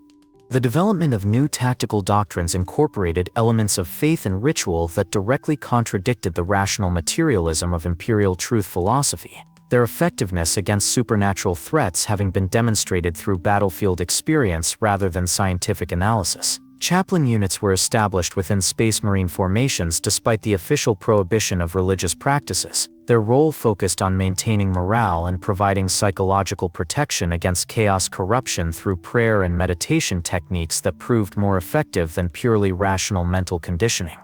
The development of new tactical doctrines incorporated elements of faith and ritual that directly contradicted the rational materialism of Imperial truth philosophy, their effectiveness against supernatural threats having been demonstrated through battlefield experience rather than scientific analysis. Chaplain units were established within Space Marine formations despite the official prohibition of religious practices. Their role focused on maintaining morale and providing psychological protection against chaos corruption through prayer and meditation techniques that proved more effective than purely rational mental conditioning.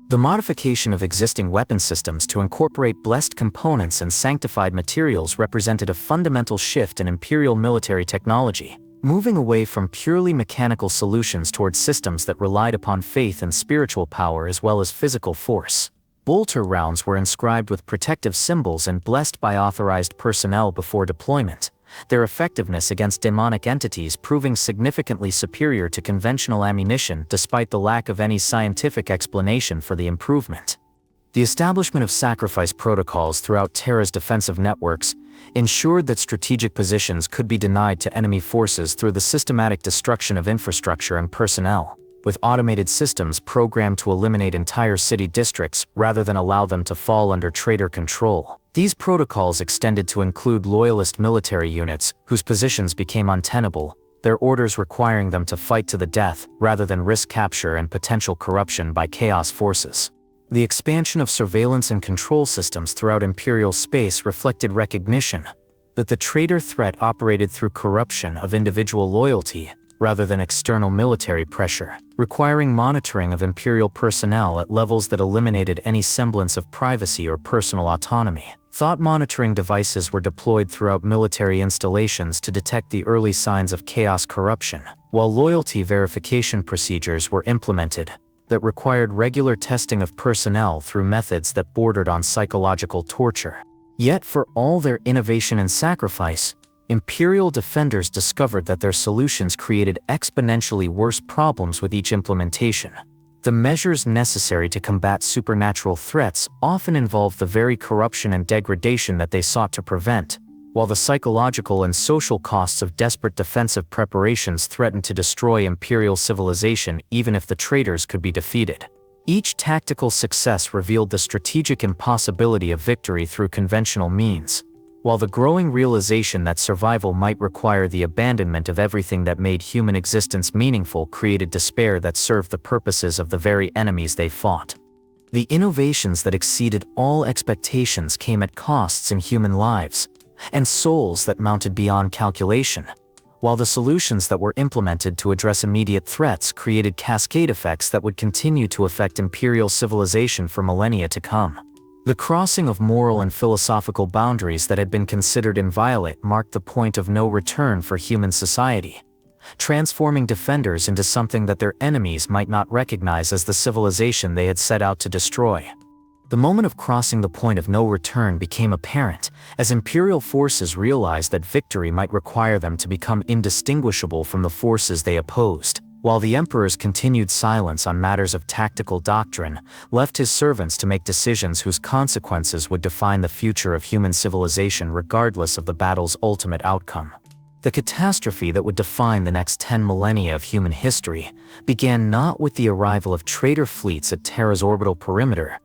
The modification of existing weapon systems to incorporate blessed components and sanctified materials represented a fundamental shift in Imperial military technology, moving away from purely mechanical solutions towards systems that relied upon faith and spiritual power as well as physical force. Bolter rounds were inscribed with protective symbols and blessed by authorized personnel before deployment, their effectiveness against demonic entities proving significantly superior to conventional ammunition despite the lack of any scientific explanation for the improvement. The establishment of sacrifice protocols throughout Terra's defensive networks ensured that strategic positions could be denied to enemy forces through the systematic destruction of infrastructure and personnel, with automated systems programmed to eliminate entire city districts rather than allow them to fall under traitor control. These protocols extended to include loyalist military units whose positions became untenable, their orders requiring them to fight to the death rather than risk capture and potential corruption by chaos forces. The expansion of surveillance and control systems throughout Imperial space reflected recognition that the traitor threat operated through corruption of individual loyalty rather than external military pressure, requiring monitoring of Imperial personnel at levels that eliminated any semblance of privacy or personal autonomy. Thought monitoring devices were deployed throughout military installations to detect the early signs of chaos corruption, while loyalty verification procedures were implemented that required regular testing of personnel through methods that bordered on psychological torture. Yet for all their innovation and sacrifice, Imperial defenders discovered that their solutions created exponentially worse problems with each implementation. The measures necessary to combat supernatural threats often involved the very corruption and degradation that they sought to prevent, while the psychological and social costs of desperate defensive preparations threatened to destroy Imperial civilization even if the traitors could be defeated. Each tactical success revealed the strategic impossibility of victory through conventional means, while the growing realization that survival might require the abandonment of everything that made human existence meaningful created despair that served the purposes of the very enemies they fought. The innovations that exceeded all expectations came at costs in human lives and souls that mounted beyond calculation, while the solutions that were implemented to address immediate threats created cascade effects that would continue to affect Imperial civilization for millennia to come. The crossing of moral and philosophical boundaries that had been considered inviolate marked the point of no return for human society, transforming defenders into something that their enemies might not recognize as the civilization they had set out to destroy. The moment of crossing the point of no return became apparent as Imperial forces realized that victory might require them to become indistinguishable from the forces they opposed, while the Emperor's continued silence on matters of tactical doctrine left his servants to make decisions whose consequences would define the future of human civilization regardless of the battle's ultimate outcome. The catastrophe that would define the next 10 millennia of human history began not with the arrival of traitor fleets at Terra's orbital perimeter,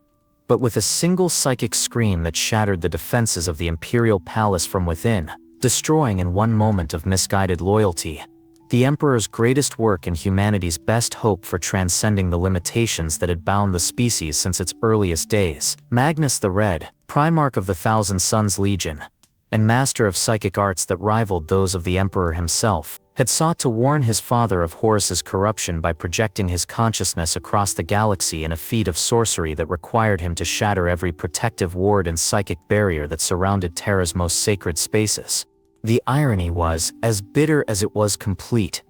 but with a single psychic scream that shattered the defenses of the Imperial Palace from within, destroying in one moment of misguided loyalty the Emperor's greatest work and humanity's best hope for transcending the limitations that had bound the species since its earliest days. Magnus the Red, Primarch of the Thousand Suns Legion, and master of psychic arts that rivaled those of the Emperor himself, had sought to warn his father of Horus's corruption by projecting his consciousness across the galaxy in a feat of sorcery that required him to shatter every protective ward and psychic barrier that surrounded Terra's most sacred spaces. The irony was as bitter as it was complete.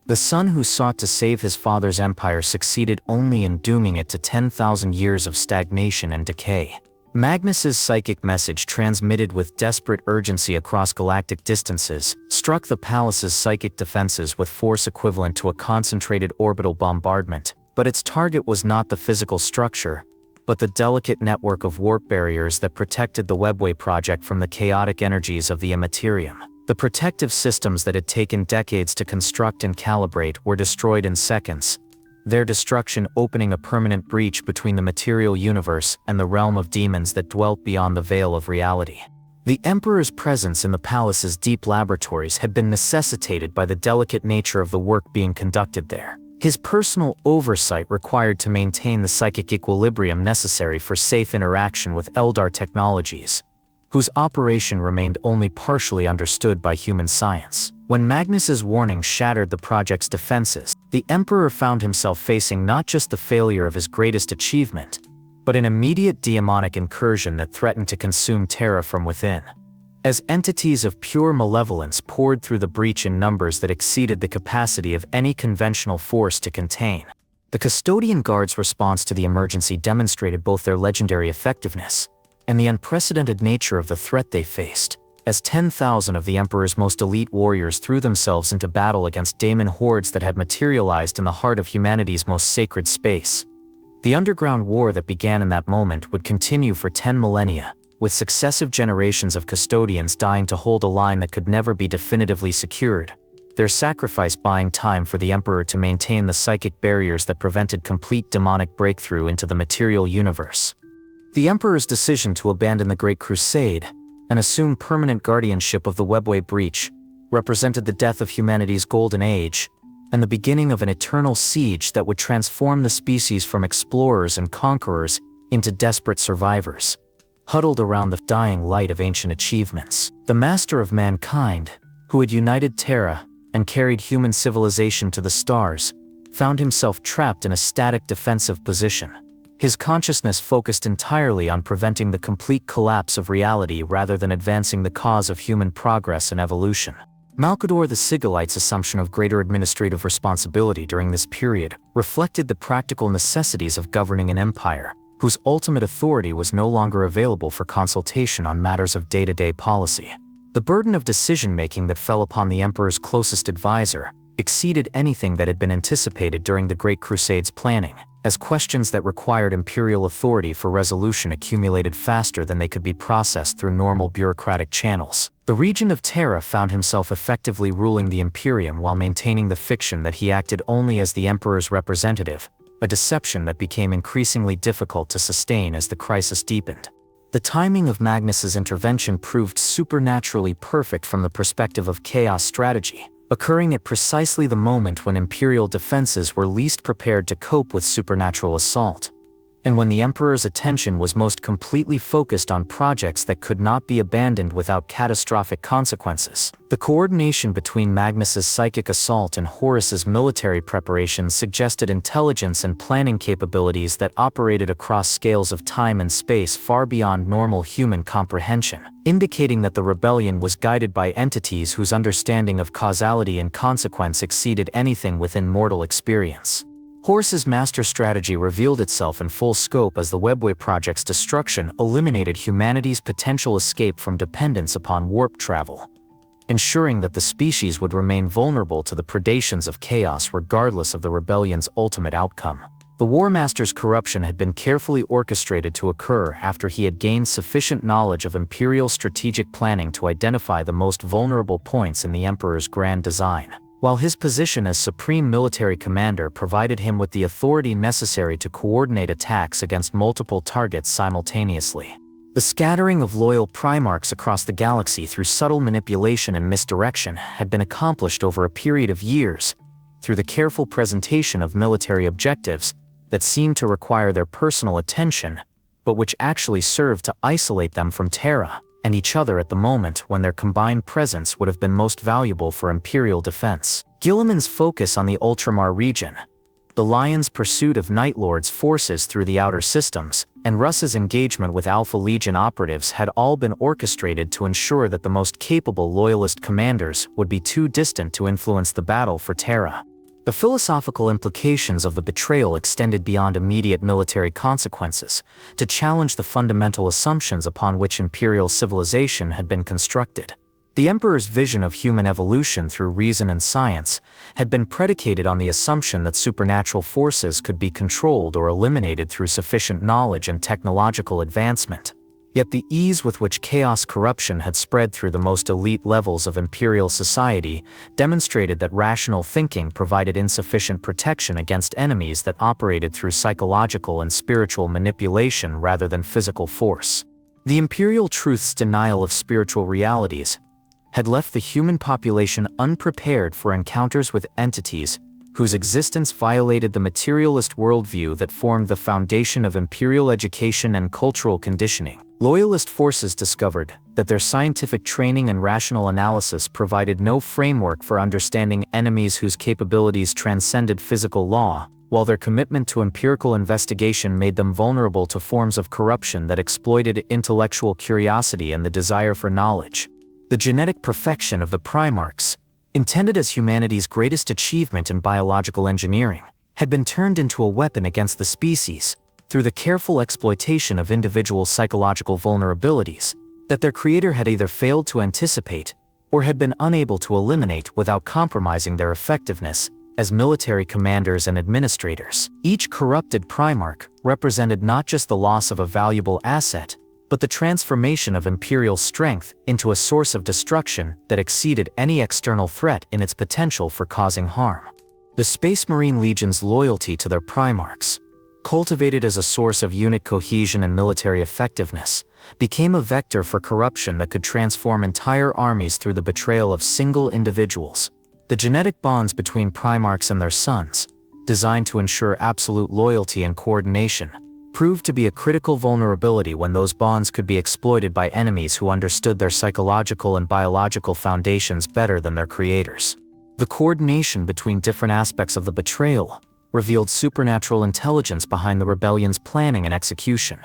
The son who sought to save his father's empire succeeded only in dooming it to 10,000 years of stagnation and decay. Magnus's psychic message, transmitted with desperate urgency across galactic distances, struck the palace's psychic defenses with force equivalent to a concentrated orbital bombardment, but its target was not the physical structure, but the delicate network of warp barriers that protected the Webway project from the chaotic energies of the Immaterium. The protective systems that had taken decades to construct and calibrate were destroyed in seconds, their destruction opening a permanent breach between the material universe and the realm of demons that dwelt beyond the veil of reality. The Emperor's presence in the palace's deep laboratories had been necessitated by the delicate nature of the work being conducted there. His personal oversight required to maintain the psychic equilibrium necessary for safe interaction with Eldar technologies, whose operation remained only partially understood by human science. When Magnus's warning shattered the project's defenses, the Emperor found himself facing not just the failure of his greatest achievement, but an immediate demonic incursion that threatened to consume Terra from within. As entities of pure malevolence poured through the breach in numbers that exceeded the capacity of any conventional force to contain, the Custodian Guard's response to the emergency demonstrated both their legendary effectiveness and the unprecedented nature of the threat they faced, as 10,000 of the Emperor's most elite warriors threw themselves into battle against daemon hordes that had materialized in the heart of humanity's most sacred space. The underground war that began in that moment would continue for 10 millennia, with successive generations of custodians dying to hold a line that could never be definitively secured, their sacrifice buying time for the Emperor to maintain the psychic barriers that prevented complete demonic breakthrough into the material universe. The Emperor's decision to abandon the Great Crusade and assume permanent guardianship of the Webway breach represented the death of humanity's golden age and the beginning of an eternal siege that would transform the species from explorers and conquerors into desperate survivors, huddled around the dying light of ancient achievements. The master of mankind, who had united Terra and carried human civilization to the stars, found himself trapped in a static defensive position. His consciousness focused entirely on preventing the complete collapse of reality rather than advancing the cause of human progress and evolution. Malcador the Sigilite's assumption of greater administrative responsibility during this period reflected the practical necessities of governing an empire, whose ultimate authority was no longer available for consultation on matters of day-to-day policy. The burden of decision-making that fell upon the Emperor's closest advisor exceeded anything that had been anticipated during the Great Crusade's planning, as questions that required imperial authority for resolution accumulated faster than they could be processed through normal bureaucratic channels. The region of Terra found himself effectively ruling the Imperium while maintaining the fiction that he acted only as the Emperor's representative, a deception that became increasingly difficult to sustain as the crisis deepened. The timing of Magnus's intervention proved supernaturally perfect from the perspective of chaos strategy, occurring at precisely the moment when Imperial defenses were least prepared to cope with supernatural assault, and when the Emperor's attention was most completely focused on projects that could not be abandoned without catastrophic consequences. The coordination between Magnus's psychic assault and Horus's military preparations suggested intelligence and planning capabilities that operated across scales of time and space far beyond normal human comprehension, indicating that the rebellion was guided by entities whose understanding of causality and consequence exceeded anything within mortal experience. Horus's master strategy revealed itself in full scope as the Webway project's destruction eliminated humanity's potential escape from dependence upon warp travel, ensuring that the species would remain vulnerable to the predations of chaos regardless of the rebellion's ultimate outcome. The War Master's corruption had been carefully orchestrated to occur after he had gained sufficient knowledge of Imperial strategic planning to identify the most vulnerable points in the Emperor's grand design, while his position as supreme military commander provided him with the authority necessary to coordinate attacks against multiple targets simultaneously. The scattering of loyal Primarchs across the galaxy through subtle manipulation and misdirection had been accomplished over a period of years through the careful presentation of military objectives that seemed to require their personal attention, but which actually served to isolate them from Terra and each other at the moment when their combined presence would have been most valuable for Imperial defense. Guilliman's focus on the Ultramar region, the Lion's pursuit of Night Lord's forces through the outer systems, and Russ's engagement with Alpha Legion operatives had all been orchestrated to ensure that the most capable Loyalist commanders would be too distant to influence the battle for Terra. The philosophical implications of the betrayal extended beyond immediate military consequences to challenge the fundamental assumptions upon which Imperial civilization had been constructed. The Emperor's vision of human evolution through reason and science had been predicated on the assumption that supernatural forces could be controlled or eliminated through sufficient knowledge and technological advancement. Yet the ease with which chaos corruption had spread through the most elite levels of Imperial society demonstrated that rational thinking provided insufficient protection against enemies that operated through psychological and spiritual manipulation rather than physical force. The Imperial truth's denial of spiritual realities had left the human population unprepared for encounters with entities whose existence violated the materialist worldview that formed the foundation of imperial education and cultural conditioning. Loyalist forces discovered that their scientific training and rational analysis provided no framework for understanding enemies whose capabilities transcended physical law, while their commitment to empirical investigation made them vulnerable to forms of corruption that exploited intellectual curiosity and the desire for knowledge. The genetic perfection of the Primarchs, intended as humanity's greatest achievement in biological engineering, had been turned into a weapon against the species through the careful exploitation of individual psychological vulnerabilities that their creator had either failed to anticipate or had been unable to eliminate without compromising their effectiveness as military commanders and administrators. Each corrupted Primarch represented not just the loss of a valuable asset, but the transformation of imperial strength into a source of destruction that exceeded any external threat in its potential for causing harm. The Space Marine Legion's loyalty to their Primarchs, cultivated as a source of unit cohesion and military effectiveness, became a vector for corruption that could transform entire armies through the betrayal of single individuals. The genetic bonds between Primarchs and their sons, designed to ensure absolute loyalty and coordination, proved to be a critical vulnerability when those bonds could be exploited by enemies who understood their psychological and biological foundations better than their creators. The coordination between different aspects of the betrayal revealed supernatural intelligence behind the rebellion's planning and execution,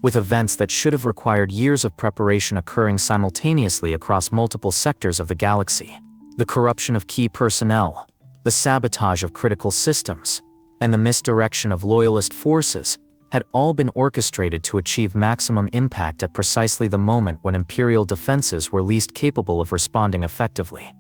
with events that should have required years of preparation occurring simultaneously across multiple sectors of the galaxy. The corruption of key personnel, the sabotage of critical systems, and the misdirection of loyalist forces had all been orchestrated to achieve maximum impact at precisely the moment when Imperial defenses were least capable of responding effectively.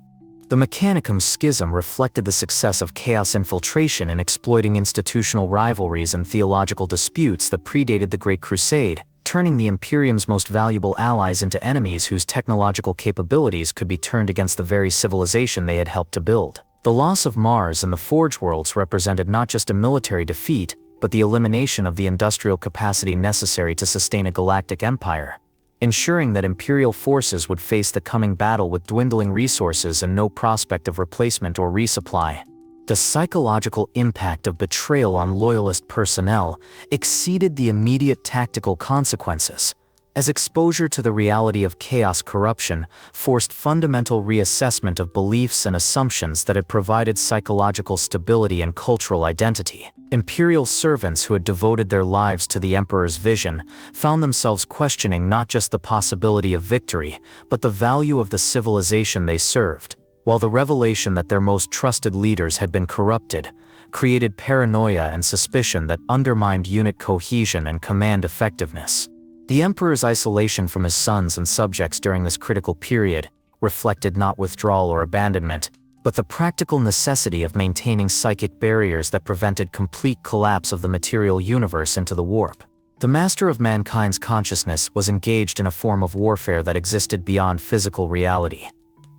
The Mechanicum schism reflected the success of Chaos infiltration in exploiting institutional rivalries and theological disputes that predated the Great Crusade, turning the Imperium's most valuable allies into enemies whose technological capabilities could be turned against the very civilization they had helped to build. The loss of Mars and the Forge Worlds represented not just a military defeat, but the elimination of the industrial capacity necessary to sustain a galactic empire, ensuring that Imperial forces would face the coming battle with dwindling resources and no prospect of replacement or resupply. The psychological impact of betrayal on Loyalist personnel exceeded the immediate tactical consequences, as exposure to the reality of Chaos corruption forced fundamental reassessment of beliefs and assumptions that had provided psychological stability and cultural identity. Imperial servants who had devoted their lives to the Emperor's vision found themselves questioning not just the possibility of victory, but the value of the civilization they served, while the revelation that their most trusted leaders had been corrupted created paranoia and suspicion that undermined unit cohesion and command effectiveness. The Emperor's isolation from his sons and subjects during this critical period reflected not withdrawal or abandonment, but the practical necessity of maintaining psychic barriers that prevented complete collapse of the material universe into the warp. The master of mankind's consciousness was engaged in a form of warfare that existed beyond physical reality,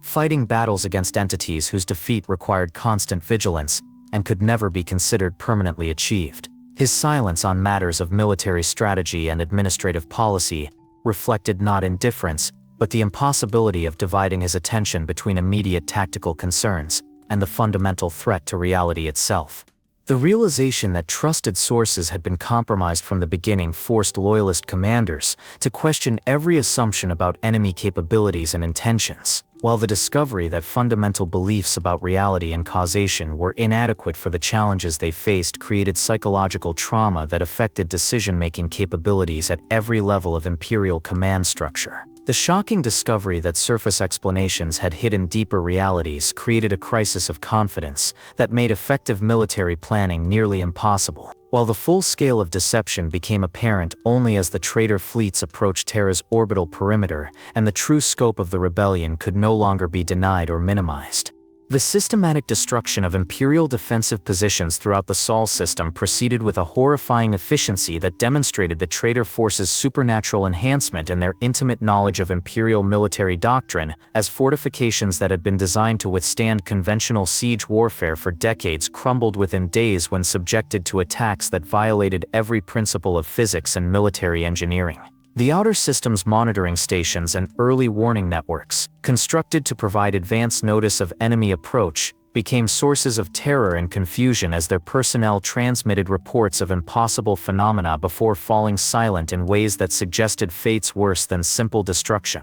fighting battles against entities whose defeat required constant vigilance and could never be considered permanently achieved. His silence on matters of military strategy and administrative policy reflected not indifference, but the impossibility of dividing his attention between immediate tactical concerns and the fundamental threat to reality itself. The realization that trusted sources had been compromised from the beginning forced Loyalist commanders to question every assumption about enemy capabilities and intentions, while the discovery that fundamental beliefs about reality and causation were inadequate for the challenges they faced created psychological trauma that affected decision-making capabilities at every level of Imperial command structure. The shocking discovery that surface explanations had hidden deeper realities created a crisis of confidence that made effective military planning nearly impossible, while the full scale of deception became apparent only as the traitor fleets approached Terra's orbital perimeter and the true scope of the rebellion could no longer be denied or minimized. The systematic destruction of Imperial defensive positions throughout the Sol system proceeded with a horrifying efficiency that demonstrated the traitor forces' supernatural enhancement and their intimate knowledge of Imperial military doctrine, as fortifications that had been designed to withstand conventional siege warfare for decades crumbled within days when subjected to attacks that violated every principle of physics and military engineering. The Outer Systems monitoring stations and early warning networks, constructed to provide advance notice of enemy approach, became sources of terror and confusion as their personnel transmitted reports of impossible phenomena before falling silent in ways that suggested fates worse than simple destruction.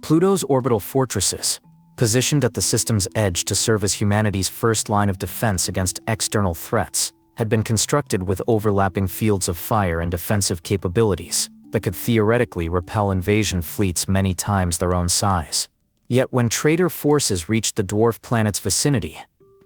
Pluto's orbital fortresses, positioned at the system's edge to serve as humanity's first line of defense against external threats, had been constructed with overlapping fields of fire and defensive capabilities that could theoretically repel invasion fleets many times their own size. Yet when traitor forces reached the dwarf planet's vicinity,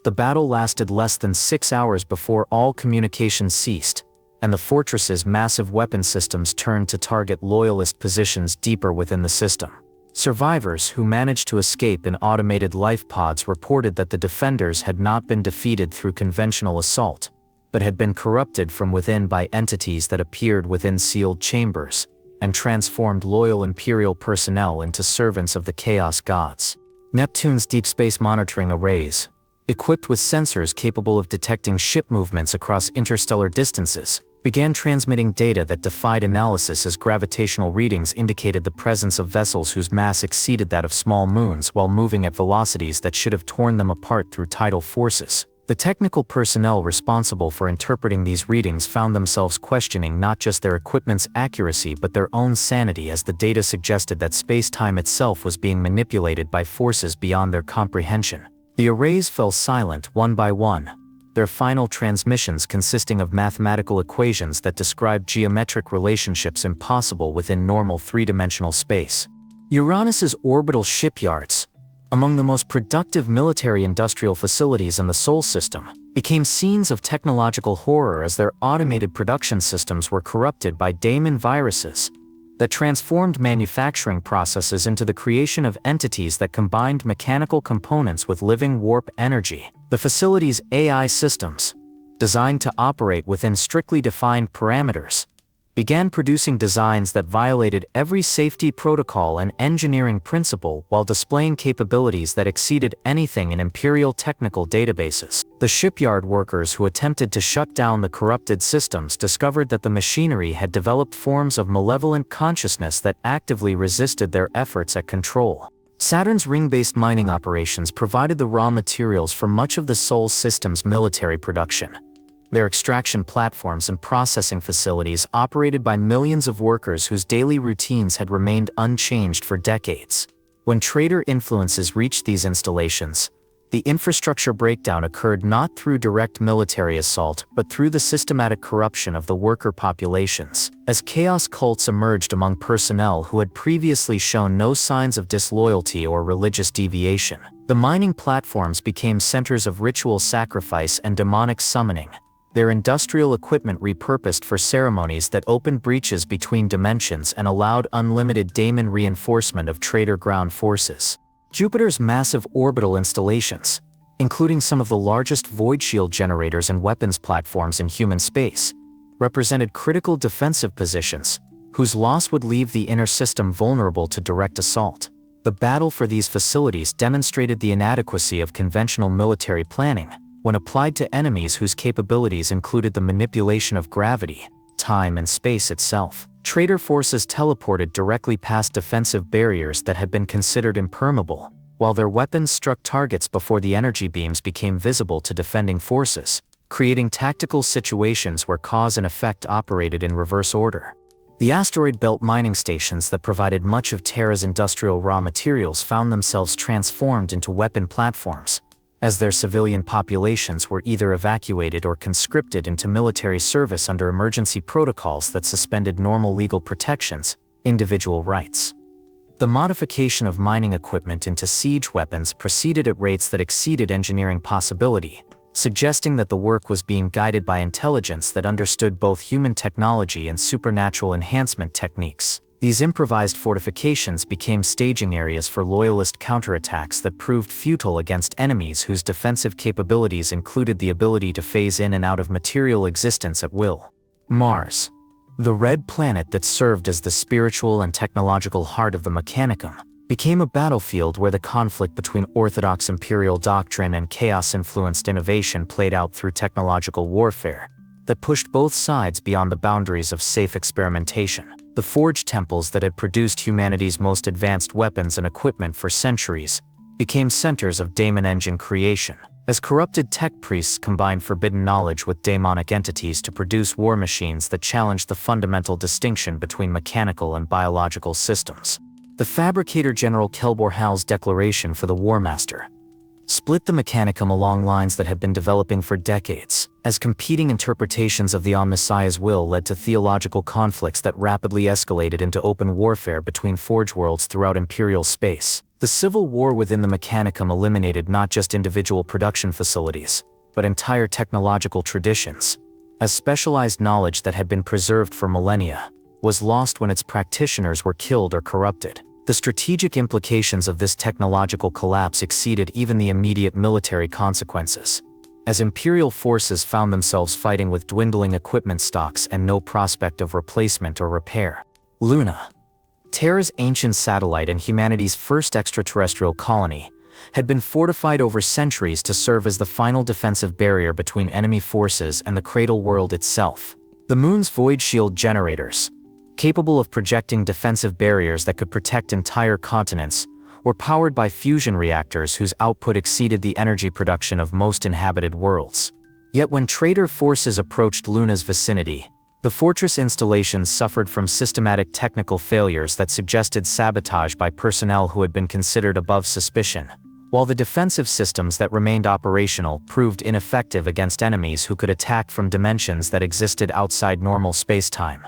the battle lasted less than 6 hours before all communication ceased, and the fortress's massive weapon systems turned to target loyalist positions deeper within the system. Survivors who managed to escape in automated life pods reported that the defenders had not been defeated through conventional assault, but had been corrupted from within by entities that appeared within sealed chambers and transformed loyal Imperial personnel into servants of the Chaos Gods. Neptune's deep space monitoring arrays, equipped with sensors capable of detecting ship movements across interstellar distances, began transmitting data that defied analysis as gravitational readings indicated the presence of vessels whose mass exceeded that of small moons while moving at velocities that should have torn them apart through tidal forces. The technical personnel responsible for interpreting these readings found themselves questioning not just their equipment's accuracy but their own sanity, as the data suggested that space-time itself was being manipulated by forces beyond their comprehension. The arrays fell silent one by one, their final transmissions consisting of mathematical equations that described geometric relationships impossible within normal three-dimensional space. Uranus's orbital shipyards, among the most productive military-industrial facilities in the Sol system, became scenes of technological horror as their automated production systems were corrupted by daemon viruses that transformed manufacturing processes into the creation of entities that combined mechanical components with living warp energy. The facility's AI systems, designed to operate within strictly defined parameters, began producing designs that violated every safety protocol and engineering principle while displaying capabilities that exceeded anything in Imperial technical databases. The shipyard workers who attempted to shut down the corrupted systems discovered that the machinery had developed forms of malevolent consciousness that actively resisted their efforts at control. Saturn's ring-based mining operations provided the raw materials for much of the Sol system's military production. Their extraction platforms and processing facilities operated by millions of workers whose daily routines had remained unchanged for decades. When traitor influences reached these installations, the infrastructure breakdown occurred not through direct military assault but through the systematic corruption of the worker populations. As chaos cults emerged among personnel who had previously shown no signs of disloyalty or religious deviation, the mining platforms became centers of ritual sacrifice and demonic summoning, their industrial equipment repurposed for ceremonies that opened breaches between dimensions and allowed unlimited daemon reinforcement of traitor ground forces. Jupiter's massive orbital installations, including some of the largest void shield generators and weapons platforms in human space, represented critical defensive positions, whose loss would leave the inner system vulnerable to direct assault. The battle for these facilities demonstrated the inadequacy of conventional military planning when applied to enemies whose capabilities included the manipulation of gravity, time, and space itself. Traitor forces teleported directly past defensive barriers that had been considered impermeable, while their weapons struck targets before the energy beams became visible to defending forces, creating tactical situations where cause and effect operated in reverse order. The asteroid belt mining stations that provided much of Terra's industrial raw materials found themselves transformed into weapon platforms, as their civilian populations were either evacuated or conscripted into military service under emergency protocols that suspended normal legal protections, individual rights. The modification of mining equipment into siege weapons proceeded at rates that exceeded engineering possibility, suggesting that the work was being guided by intelligence that understood both human technology and supernatural enhancement techniques. These improvised fortifications became staging areas for loyalist counterattacks that proved futile against enemies whose defensive capabilities included the ability to phase in and out of material existence at will. Mars, the red planet that served as the spiritual and technological heart of the Mechanicum, became a battlefield where the conflict between orthodox imperial doctrine and chaos-influenced innovation played out through technological warfare that pushed both sides beyond the boundaries of safe experimentation. The forge temples that had produced humanity's most advanced weapons and equipment for centuries became centers of daemon engine creation. as corrupted tech priests combined forbidden knowledge with demonic entities to produce war machines that challenged the fundamental distinction between mechanical and biological systems. The fabricator General Kelbor Hal's declaration for the War Master split the Mechanicum along lines that had been developing for decades, as competing interpretations of the Messiah's will led to theological conflicts that rapidly escalated into open warfare between Forge worlds throughout Imperial space. The civil war within the Mechanicum eliminated not just individual production facilities, but entire technological traditions, as specialized knowledge that had been preserved for millennia was lost when its practitioners were killed or corrupted. The strategic implications of this technological collapse exceeded even the immediate military consequences, as Imperial forces found themselves fighting with dwindling equipment stocks and no prospect of replacement or repair. Luna, Terra's ancient satellite and humanity's first extraterrestrial colony, had been fortified over centuries to serve as the final defensive barrier between enemy forces and the cradle world itself. The moon's void shield generators, capable of projecting defensive barriers that could protect entire continents, were powered by fusion reactors whose output exceeded the energy production of most inhabited worlds. Yet when traitor forces approached Luna's vicinity, the fortress installations suffered from systematic technical failures that suggested sabotage by personnel who had been considered above suspicion, while the defensive systems that remained operational proved ineffective against enemies who could attack from dimensions that existed outside normal space-time.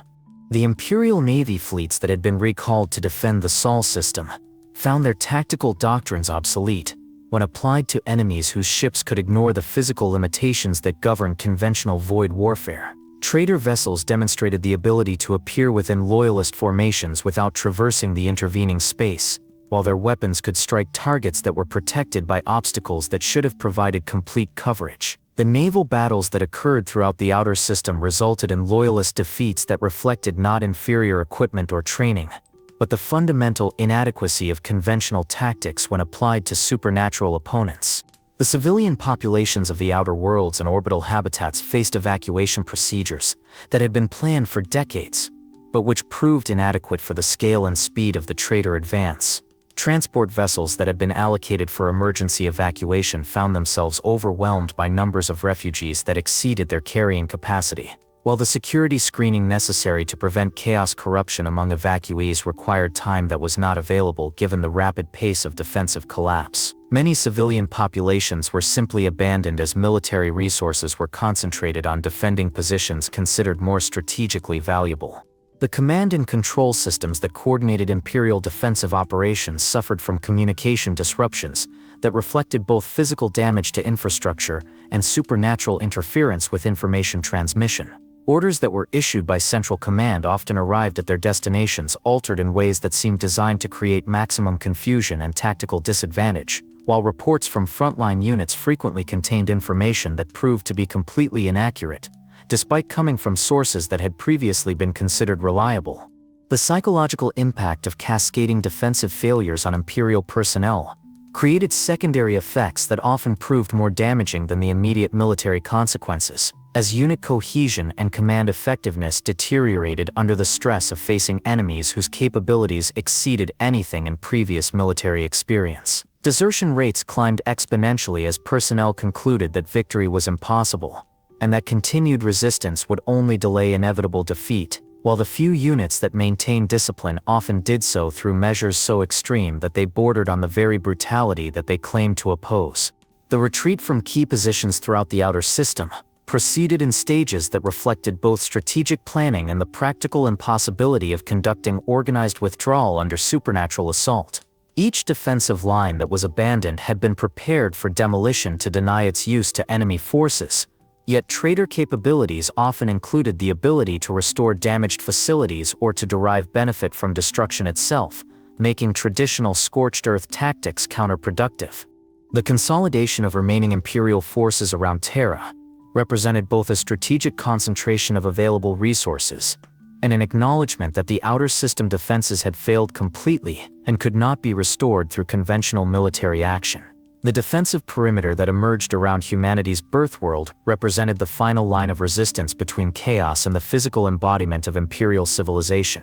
The Imperial Navy fleets that had been recalled to defend the Sol system found their tactical doctrines obsolete when applied to enemies whose ships could ignore the physical limitations that govern conventional void warfare. Traitor vessels demonstrated the ability to appear within loyalist formations without traversing the intervening space, while their weapons could strike targets that were protected by obstacles that should have provided complete coverage. The naval battles that occurred throughout the outer system resulted in loyalist defeats that reflected not inferior equipment or training, but the fundamental inadequacy of conventional tactics when applied to supernatural opponents. The civilian populations of the outer worlds and orbital habitats faced evacuation procedures that had been planned for decades, but which proved inadequate for the scale and speed of the traitor advance. Transport vessels that had been allocated for emergency evacuation found themselves overwhelmed by numbers of refugees that exceeded their carrying capacity, while the security screening necessary to prevent chaos corruption among evacuees required time that was not available given the rapid pace of defensive collapse. Many civilian populations were simply abandoned as military resources were concentrated on defending positions considered more strategically valuable. The command and control systems that coordinated Imperial defensive operations suffered from communication disruptions that reflected both physical damage to infrastructure and supernatural interference with information transmission. Orders that were issued by Central Command often arrived at their destinations altered in ways that seemed designed to create maximum confusion and tactical disadvantage, while reports from frontline units frequently contained information that proved to be completely inaccurate, despite coming from sources that had previously been considered reliable. The psychological impact of cascading defensive failures on Imperial personnel created secondary effects that often proved more damaging than the immediate military consequences, as unit cohesion and command effectiveness deteriorated under the stress of facing enemies whose capabilities exceeded anything in previous military experience. Desertion rates climbed exponentially as personnel concluded that victory was impossible, and that continued resistance would only delay inevitable defeat, while the few units that maintained discipline often did so through measures so extreme that they bordered on the very brutality that they claimed to oppose. The retreat from key positions throughout the outer system proceeded in stages that reflected both strategic planning and the practical impossibility of conducting organized withdrawal under supernatural assault. Each defensive line that was abandoned had been prepared for demolition to deny its use to enemy forces, yet traitor capabilities often included the ability to restore damaged facilities or to derive benefit from destruction itself, making traditional scorched earth tactics counterproductive. The consolidation of remaining Imperial forces around Terra represented both a strategic concentration of available resources and an acknowledgement that the outer system defenses had failed completely and could not be restored through conventional military action. The defensive perimeter that emerged around humanity's birth world represented the final line of resistance between chaos and the physical embodiment of Imperial civilization,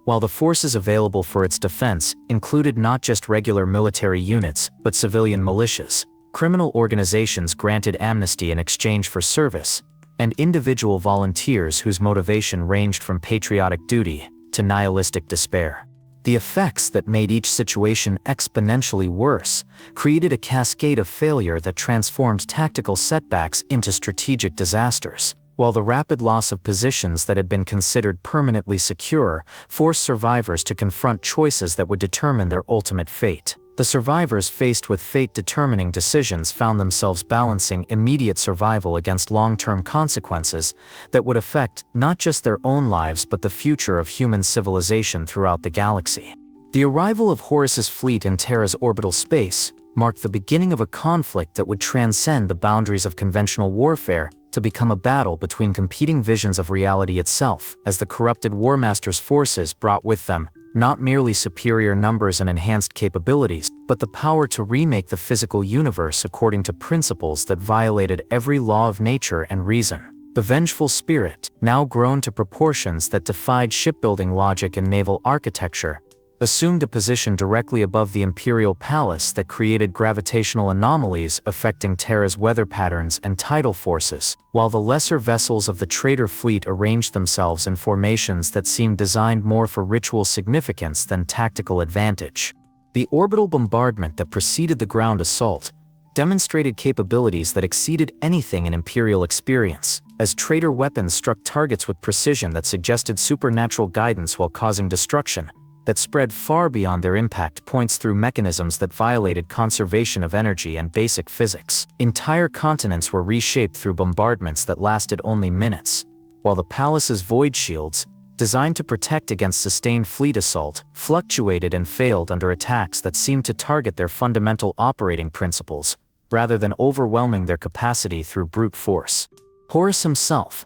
while the forces available for its defense included not just regular military units but civilian militias, Criminal organizations granted amnesty in exchange for service, and individual volunteers whose motivation ranged from patriotic duty to nihilistic despair. The effects that made each situation exponentially worse created a cascade of failure that transformed tactical setbacks into strategic disasters, while the rapid loss of positions that had been considered permanently secure forced survivors to confront choices that would determine their ultimate fate. The survivors faced with fate-determining decisions found themselves balancing immediate survival against long-term consequences that would affect not just their own lives but the future of human civilization throughout the galaxy. The arrival of Horus's fleet in Terra's orbital space marked the beginning of a conflict that would transcend the boundaries of conventional warfare to become a battle between competing visions of reality itself, as the corrupted War Master's forces brought with them not merely superior numbers and enhanced capabilities, but the power to remake the physical universe according to principles that violated every law of nature and reason. The vengeful spirit, now grown to proportions that defied shipbuilding logic and naval architecture, assumed a position directly above the Imperial Palace that created gravitational anomalies affecting Terra's weather patterns and tidal forces, while the lesser vessels of the traitor fleet arranged themselves in formations that seemed designed more for ritual significance than tactical advantage. The orbital bombardment that preceded the ground assault demonstrated capabilities that exceeded anything in Imperial experience, as traitor weapons struck targets with precision that suggested supernatural guidance while causing destruction that spread far beyond their impact points through mechanisms that violated conservation of energy and basic physics. Entire continents were reshaped through bombardments that lasted only minutes, while the palace's void shields, designed to protect against sustained fleet assault, fluctuated and failed under attacks that seemed to target their fundamental operating principles, rather than overwhelming their capacity through brute force. Horus himself,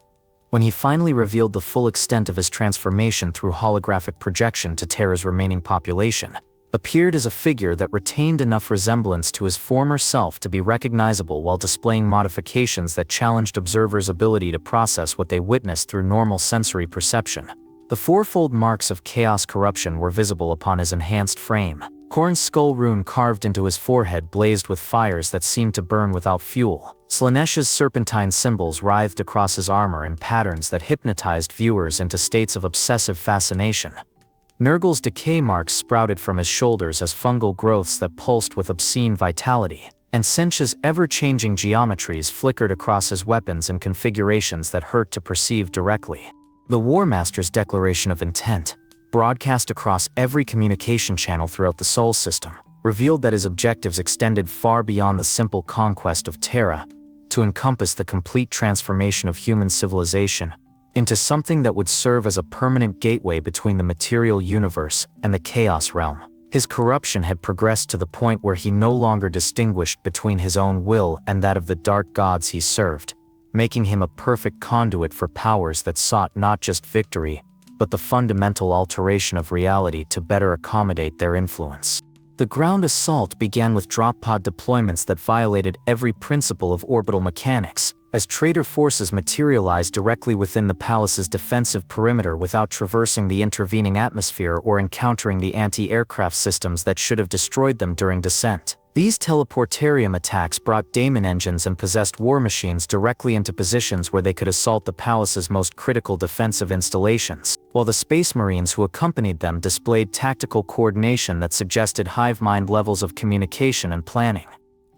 when he finally revealed the full extent of his transformation through holographic projection to Terra's remaining population, appeared as a figure that retained enough resemblance to his former self to be recognizable while displaying modifications that challenged observers' ability to process what they witnessed through normal sensory perception. The fourfold marks of chaos corruption were visible upon his enhanced frame. Khorne's skull rune carved into his forehead blazed with fires that seemed to burn without fuel. Slaanesha's serpentine symbols writhed across his armor in patterns that hypnotized viewers into states of obsessive fascination. Nurgle's decay marks sprouted from his shoulders as fungal growths that pulsed with obscene vitality, and Sencha's ever-changing geometries flickered across his weapons in configurations that hurt to perceive directly. The War Master's declaration of intent, broadcast across every communication channel throughout the Sol system, revealed that his objectives extended far beyond the simple conquest of Terra, to encompass the complete transformation of human civilization into something that would serve as a permanent gateway between the material universe and the chaos realm. His corruption had progressed to the point where he no longer distinguished between his own will and that of the dark gods he served, making him a perfect conduit for powers that sought not just victory, but the fundamental alteration of reality to better accommodate their influence. The ground assault began with drop pod deployments that violated every principle of orbital mechanics, as traitor forces materialized directly within the palace's defensive perimeter without traversing the intervening atmosphere or encountering the anti-aircraft systems that should have destroyed them during descent. These teleportarium attacks brought daemon engines and possessed war machines directly into positions where they could assault the palace's most critical defensive installations, while the space marines who accompanied them displayed tactical coordination that suggested hive-mind levels of communication and planning.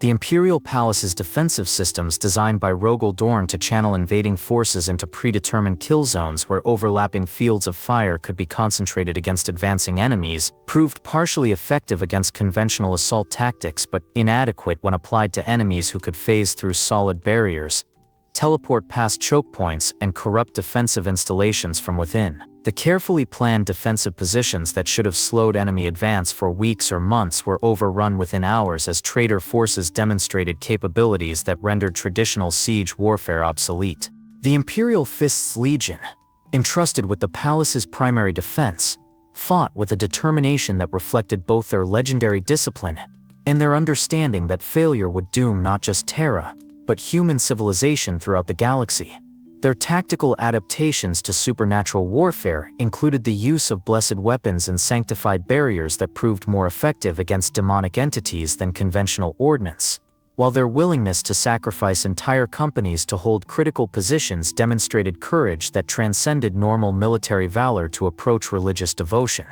The Imperial Palace's defensive systems, designed by Rogel Dorn to channel invading forces into predetermined kill zones where overlapping fields of fire could be concentrated against advancing enemies, proved partially effective against conventional assault tactics but inadequate when applied to enemies who could phase through solid barriers, teleport past choke points, and corrupt defensive installations from within. The carefully planned defensive positions that should have slowed enemy advance for weeks or months were overrun within hours as traitor forces demonstrated capabilities that rendered traditional siege warfare obsolete. The Imperial Fist's Legion, entrusted with the palace's primary defense, fought with a determination that reflected both their legendary discipline and their understanding that failure would doom not just Terra, but human civilization throughout the galaxy. Their tactical adaptations to supernatural warfare included the use of blessed weapons and sanctified barriers that proved more effective against demonic entities than conventional ordnance, while their willingness to sacrifice entire companies to hold critical positions demonstrated courage that transcended normal military valor to approach religious devotion.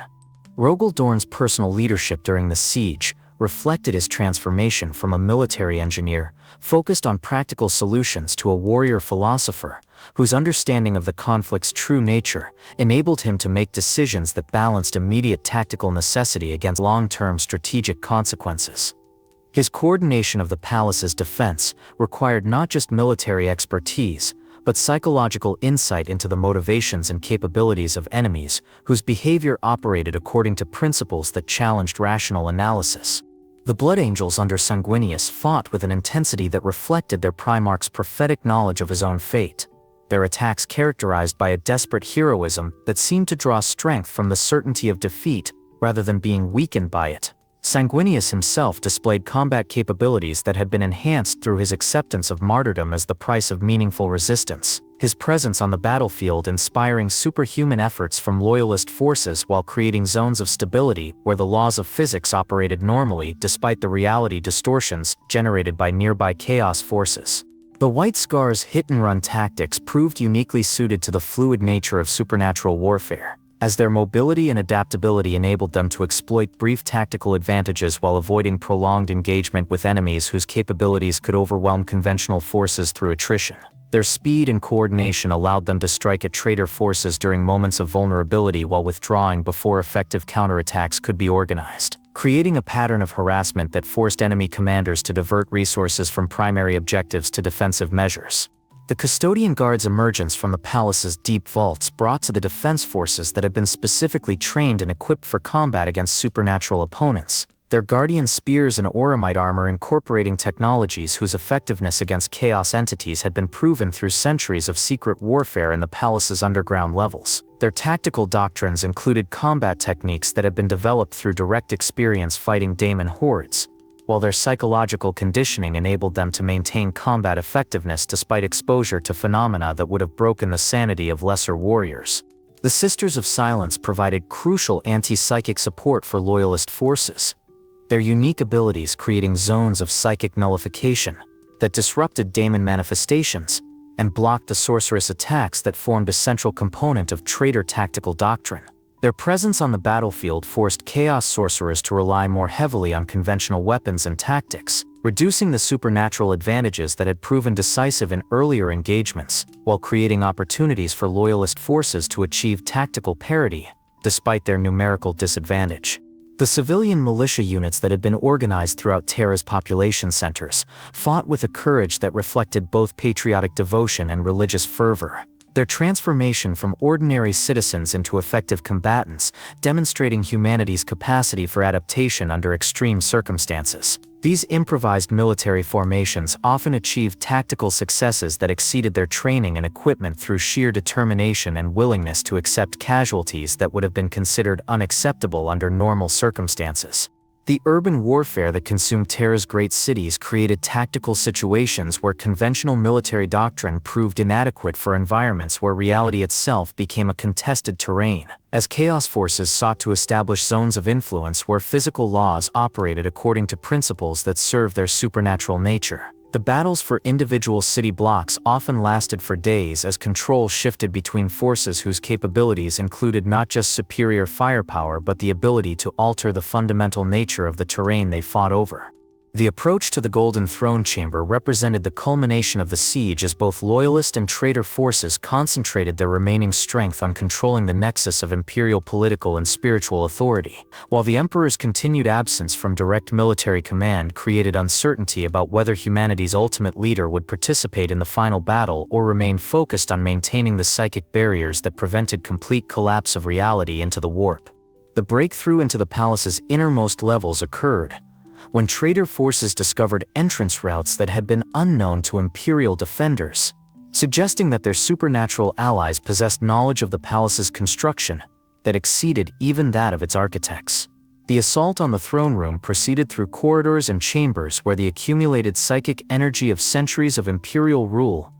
Rogel Dorn's personal leadership during the siege reflected his transformation from a military engineer focused on practical solutions to a warrior philosopher whose understanding of the conflict's true nature enabled him to make decisions that balanced immediate tactical necessity against long-term strategic consequences. His coordination of the palace's defense required not just military expertise, but psychological insight into the motivations and capabilities of enemies whose behavior operated according to principles that challenged rational analysis. The Blood Angels under Sanguinius fought with an intensity that reflected their Primarch's prophetic knowledge of his own fate, their attacks characterized by a desperate heroism that seemed to draw strength from the certainty of defeat rather than being weakened by it. Sanguinius himself displayed combat capabilities that had been enhanced through his acceptance of martyrdom as the price of meaningful resistance, his presence on the battlefield inspiring superhuman efforts from loyalist forces while creating zones of stability where the laws of physics operated normally despite the reality distortions generated by nearby chaos forces. The White Scar's hit-and-run tactics proved uniquely suited to the fluid nature of supernatural warfare, as their mobility and adaptability enabled them to exploit brief tactical advantages while avoiding prolonged engagement with enemies whose capabilities could overwhelm conventional forces through attrition. Their speed and coordination allowed them to strike at traitor forces during moments of vulnerability while withdrawing before effective counterattacks could be organized, creating a pattern of harassment that forced enemy commanders to divert resources from primary objectives to defensive measures. The Custodian Guard's emergence from the palace's deep vaults brought to the defense forces that had been specifically trained and equipped for combat against supernatural opponents, their Guardian spears and Auramite armor incorporating technologies whose effectiveness against chaos entities had been proven through centuries of secret warfare in the palace's underground levels. Their tactical doctrines included combat techniques that had been developed through direct experience fighting daemon hordes, while their psychological conditioning enabled them to maintain combat effectiveness despite exposure to phenomena that would have broken the sanity of lesser warriors. The Sisters of Silence provided crucial anti-psychic support for loyalist forces, their unique abilities creating zones of psychic nullification that disrupted daemon manifestations and blocked the sorceress attacks that formed a central component of traitor tactical doctrine. Their presence on the battlefield forced chaos sorcerers to rely more heavily on conventional weapons and tactics, reducing the supernatural advantages that had proven decisive in earlier engagements, while creating opportunities for loyalist forces to achieve tactical parity, despite their numerical disadvantage. The civilian militia units that had been organized throughout Terra's population centers fought with a courage that reflected both patriotic devotion and religious fervor, their transformation from ordinary citizens into effective combatants, demonstrating humanity's capacity for adaptation under extreme circumstances. These improvised military formations often achieved tactical successes that exceeded their training and equipment through sheer determination and willingness to accept casualties that would have been considered unacceptable under normal circumstances. The urban warfare that consumed Terra's great cities created tactical situations where conventional military doctrine proved inadequate for environments where reality itself became a contested terrain, as chaos forces sought to establish zones of influence where physical laws operated according to principles that served their supernatural nature. The battles for individual city blocks often lasted for days as control shifted between forces whose capabilities included not just superior firepower but the ability to alter the fundamental nature of the terrain they fought over. The approach to the Golden Throne Chamber represented the culmination of the siege as both loyalist and traitor forces concentrated their remaining strength on controlling the nexus of imperial political and spiritual authority, while the Emperor's continued absence from direct military command created uncertainty about whether humanity's ultimate leader would participate in the final battle or remain focused on maintaining the psychic barriers that prevented complete collapse of reality into the warp. The breakthrough into the palace's innermost levels occurred when traitor forces discovered entrance routes that had been unknown to imperial defenders, suggesting that their supernatural allies possessed knowledge of the palace's construction that exceeded even that of its architects. The assault on the throne room proceeded through corridors and chambers where the accumulated psychic energy of centuries of imperial rule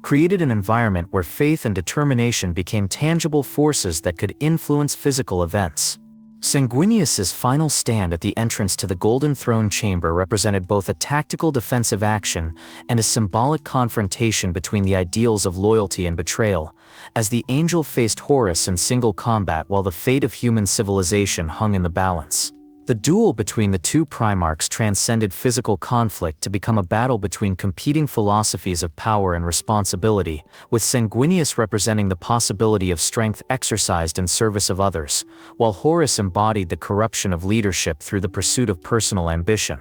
created an environment where faith and determination became tangible forces that could influence physical events. Sanguinius's final stand at the entrance to the Golden Throne chamber represented both a tactical defensive action and a symbolic confrontation between the ideals of loyalty and betrayal, as the angel faced Horus in single combat while the fate of human civilization hung in the balance. The duel between the two Primarchs transcended physical conflict to become a battle between competing philosophies of power and responsibility, with Sanguinius representing the possibility of strength exercised in service of others, while Horus embodied the corruption of leadership through the pursuit of personal ambition.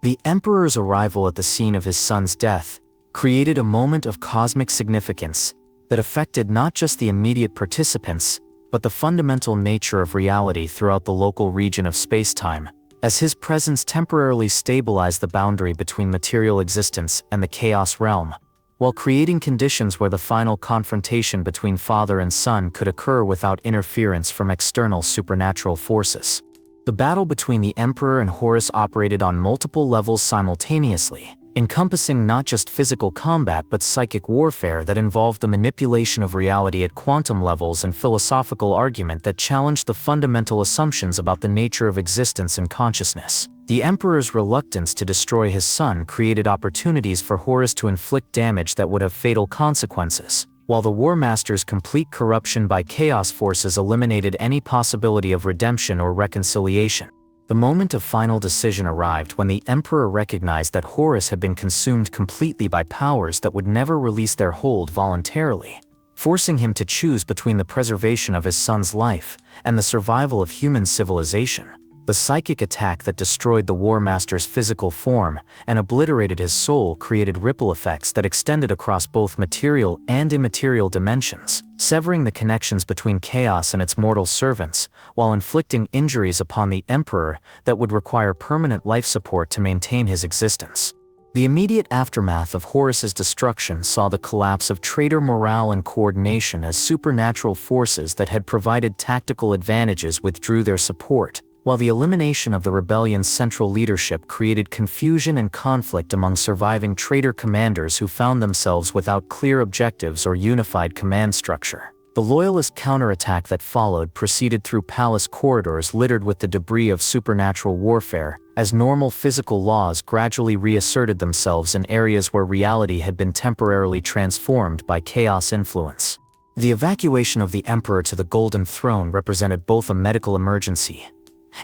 The Emperor's arrival at the scene of his son's death created a moment of cosmic significance that affected not just the immediate participants, but the fundamental nature of reality throughout the local region of space-time, as his presence temporarily stabilized the boundary between material existence and the Chaos realm, while creating conditions where the final confrontation between father and son could occur without interference from external supernatural forces. The battle between the Emperor and Horus operated on multiple levels simultaneously, encompassing not just physical combat but psychic warfare that involved the manipulation of reality at quantum levels and philosophical argument that challenged the fundamental assumptions about the nature of existence and consciousness. The Emperor's reluctance to destroy his son created opportunities for Horus to inflict damage that would have fatal consequences, while the War Master's complete corruption by chaos forces eliminated any possibility of redemption or reconciliation. The moment of final decision arrived when the Emperor recognized that Horus had been consumed completely by powers that would never release their hold voluntarily, forcing him to choose between the preservation of his son's life and the survival of human civilization. The psychic attack that destroyed the War Master's physical form and obliterated his soul created ripple effects that extended across both material and immaterial dimensions, severing the connections between chaos and its mortal servants, while inflicting injuries upon the Emperor that would require permanent life support to maintain his existence. The immediate aftermath of Horus's destruction saw the collapse of traitor morale and coordination as supernatural forces that had provided tactical advantages withdrew their support, while the elimination of the rebellion's central leadership created confusion and conflict among surviving traitor commanders who found themselves without clear objectives or unified command structure. The Loyalist counterattack that followed proceeded through palace corridors littered with the debris of supernatural warfare, as normal physical laws gradually reasserted themselves in areas where reality had been temporarily transformed by chaos influence. The evacuation of the Emperor to the Golden Throne represented both a medical emergency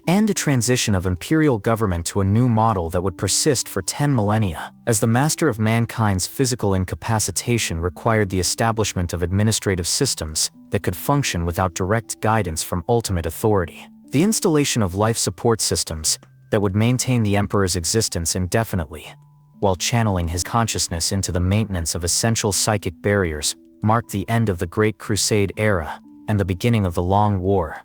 and a transition of imperial government to a new model that would persist for 10 millennia, as the master of mankind's physical incapacitation required the establishment of administrative systems that could function without direct guidance from ultimate authority. The installation of life support systems that would maintain the Emperor's existence indefinitely, while channeling his consciousness into the maintenance of essential psychic barriers, marked the end of the Great Crusade era and the beginning of the Long War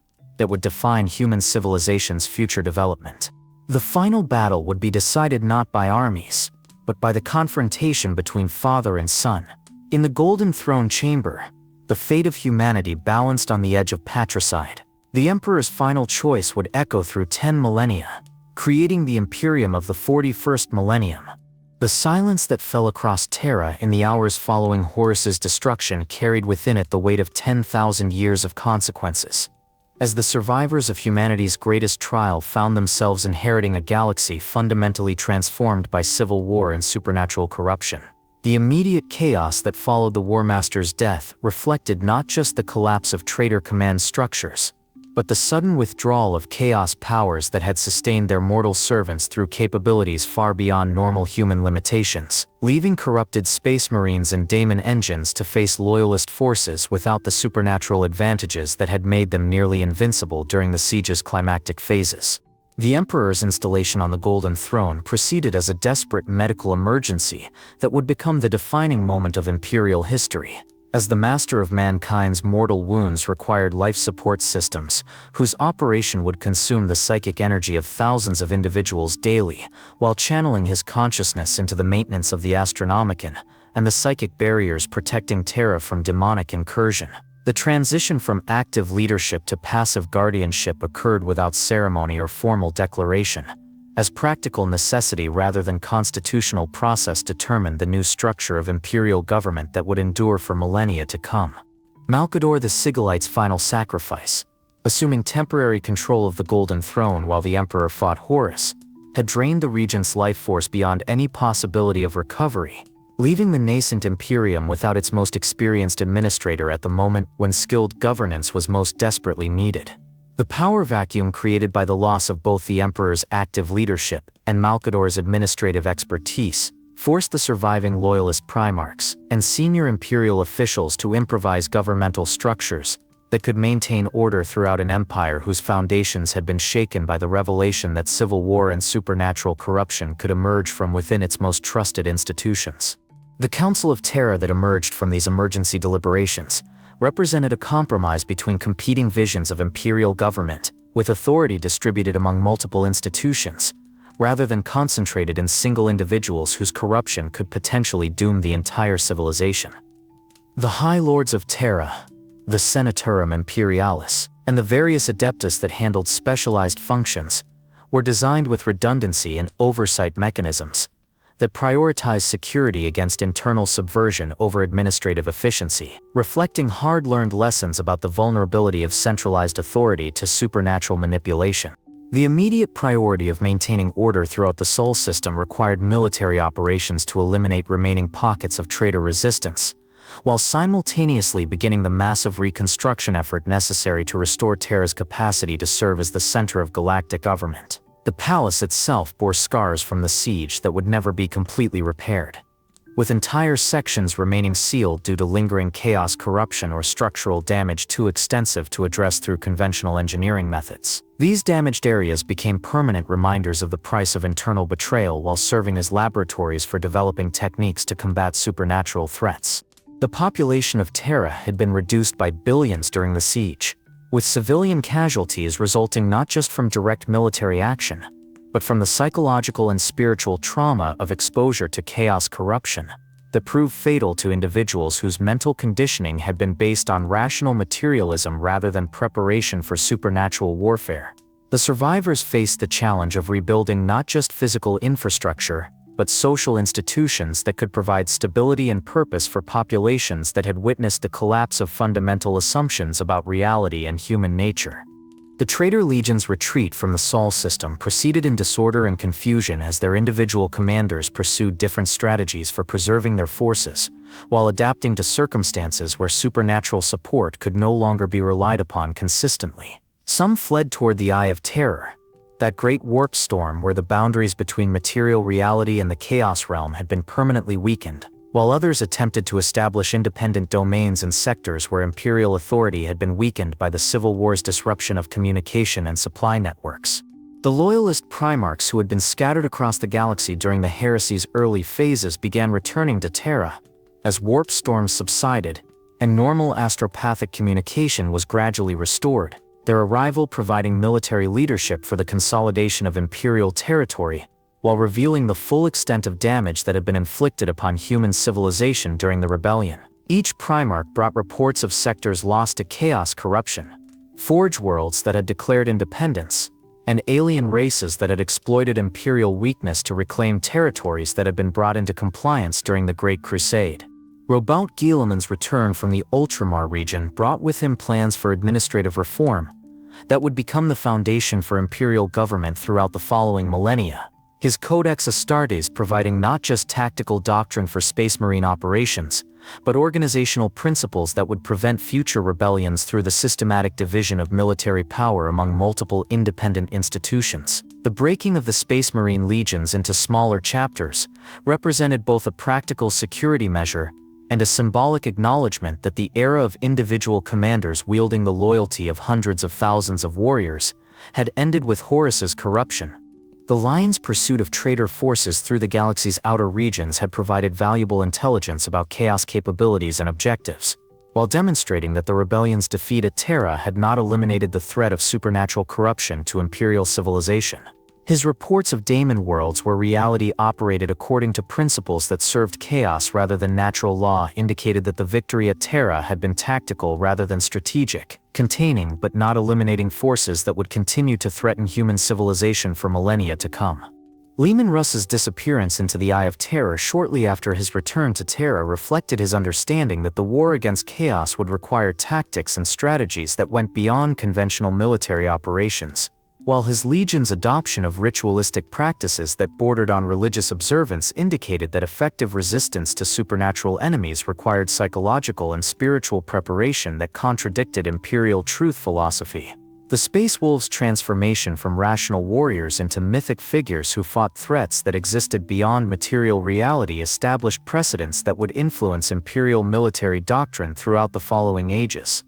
that would define human civilization's future development. The final battle would be decided not by armies, but by the confrontation between father and son. In the Golden Throne chamber, the fate of humanity balanced on the edge of patricide. The Emperor's final choice would echo through 10 millennia, creating the Imperium of the 41st millennium. The silence that fell across Terra in the hours following Horus's destruction carried within it the weight of 10,000 years of consequences, as the survivors of humanity's greatest trial found themselves inheriting a galaxy fundamentally transformed by civil war and supernatural corruption. The immediate chaos that followed the War Master's death reflected not just the collapse of traitor command structures, but the sudden withdrawal of chaos powers that had sustained their mortal servants through capabilities far beyond normal human limitations, leaving corrupted space marines and daemon engines to face loyalist forces without the supernatural advantages that had made them nearly invincible during the siege's climactic phases. The Emperor's installation on the Golden Throne proceeded as a desperate medical emergency that would become the defining moment of imperial history, as the master of mankind's mortal wounds required life support systems, whose operation would consume the psychic energy of thousands of individuals daily, while channeling his consciousness into the maintenance of the Astronomicon and the psychic barriers protecting Terra from demonic incursion. The transition from active leadership to passive guardianship occurred without ceremony or formal declaration, as practical necessity rather than constitutional process determined the new structure of imperial government that would endure for millennia to come. Malkador the Sigillite's final sacrifice, assuming temporary control of the Golden Throne while the Emperor fought Horus, had drained the regent's life force beyond any possibility of recovery, leaving the nascent Imperium without its most experienced administrator at the moment when skilled governance was most desperately needed. The power vacuum created by the loss of both the Emperor's active leadership and Malkador's administrative expertise forced the surviving loyalist primarchs and senior imperial officials to improvise governmental structures that could maintain order throughout an empire whose foundations had been shaken by the revelation that civil war and supernatural corruption could emerge from within its most trusted institutions. The Council of Terra that emerged from these emergency deliberations represented a compromise between competing visions of imperial government, with authority distributed among multiple institutions, rather than concentrated in single individuals whose corruption could potentially doom the entire civilization. The High Lords of Terra, the Senatorum Imperialis, and the various adeptus that handled specialized functions were designed with redundancy and oversight mechanisms that prioritize security against internal subversion over administrative efficiency, reflecting hard-learned lessons about the vulnerability of centralized authority to supernatural manipulation. The immediate priority of maintaining order throughout the Sol system required military operations to eliminate remaining pockets of traitor resistance, while simultaneously beginning the massive reconstruction effort necessary to restore Terra's capacity to serve as the center of galactic government. The palace itself bore scars from the siege that would never be completely repaired, with entire sections remaining sealed due to lingering chaos, corruption, or structural damage too extensive to address through conventional engineering methods. These damaged areas became permanent reminders of the price of internal betrayal while serving as laboratories for developing techniques to combat supernatural threats. The population of Terra had been reduced by billions during the siege, with civilian casualties resulting not just from direct military action, but from the psychological and spiritual trauma of exposure to chaos corruption that proved fatal to individuals whose mental conditioning had been based on rational materialism rather than preparation for supernatural warfare. The survivors faced the challenge of rebuilding not just physical infrastructure, but social institutions that could provide stability and purpose for populations that had witnessed the collapse of fundamental assumptions about reality and human nature. The traitor legions' retreat from the Sol system proceeded in disorder and confusion as their individual commanders pursued different strategies for preserving their forces, while adapting to circumstances where supernatural support could no longer be relied upon consistently. Some fled toward the Eye of Terror, that great warp storm where the boundaries between material reality and the chaos realm had been permanently weakened, while others attempted to establish independent domains and sectors where imperial authority had been weakened by the Civil War's disruption of communication and supply networks. The loyalist primarchs who had been scattered across the galaxy during the heresy's early phases began returning to Terra as warp storms subsided and normal astropathic communication was gradually restored, their arrival providing military leadership for the consolidation of imperial territory, while revealing the full extent of damage that had been inflicted upon human civilization during the rebellion. Each Primarch brought reports of sectors lost to chaos corruption, forge worlds that had declared independence, and alien races that had exploited imperial weakness to reclaim territories that had been brought into compliance during the Great Crusade. Robout Guilliman's return from the Ultramar region brought with him plans for administrative reform that would become the foundation for imperial government throughout the following millennia. His Codex Astartes providing not just tactical doctrine for space marine operations, but organizational principles that would prevent future rebellions through the systematic division of military power among multiple independent institutions. The breaking of the Space Marine legions into smaller chapters represented both a practical security measure and a symbolic acknowledgement that the era of individual commanders wielding the loyalty of hundreds of thousands of warriors had ended with Horus's corruption. The Lion's pursuit of traitor forces through the galaxy's outer regions had provided valuable intelligence about chaos capabilities and objectives, while demonstrating that the rebellion's defeat at Terra had not eliminated the threat of supernatural corruption to imperial civilization. His reports of daemon worlds where reality operated according to principles that served chaos rather than natural law indicated that the victory at Terra had been tactical rather than strategic, containing but not eliminating forces that would continue to threaten human civilization for millennia to come. Leman Russ's disappearance into the Eye of Terror shortly after his return to Terra reflected his understanding that the war against chaos would require tactics and strategies that went beyond conventional military operations, while his legion's adoption of ritualistic practices that bordered on religious observance indicated that effective resistance to supernatural enemies required psychological and spiritual preparation that contradicted Imperial truth philosophy. The Space Wolves' transformation from rational warriors into mythic figures who fought threats that existed beyond material reality established precedents that would influence Imperial military doctrine throughout the following ages.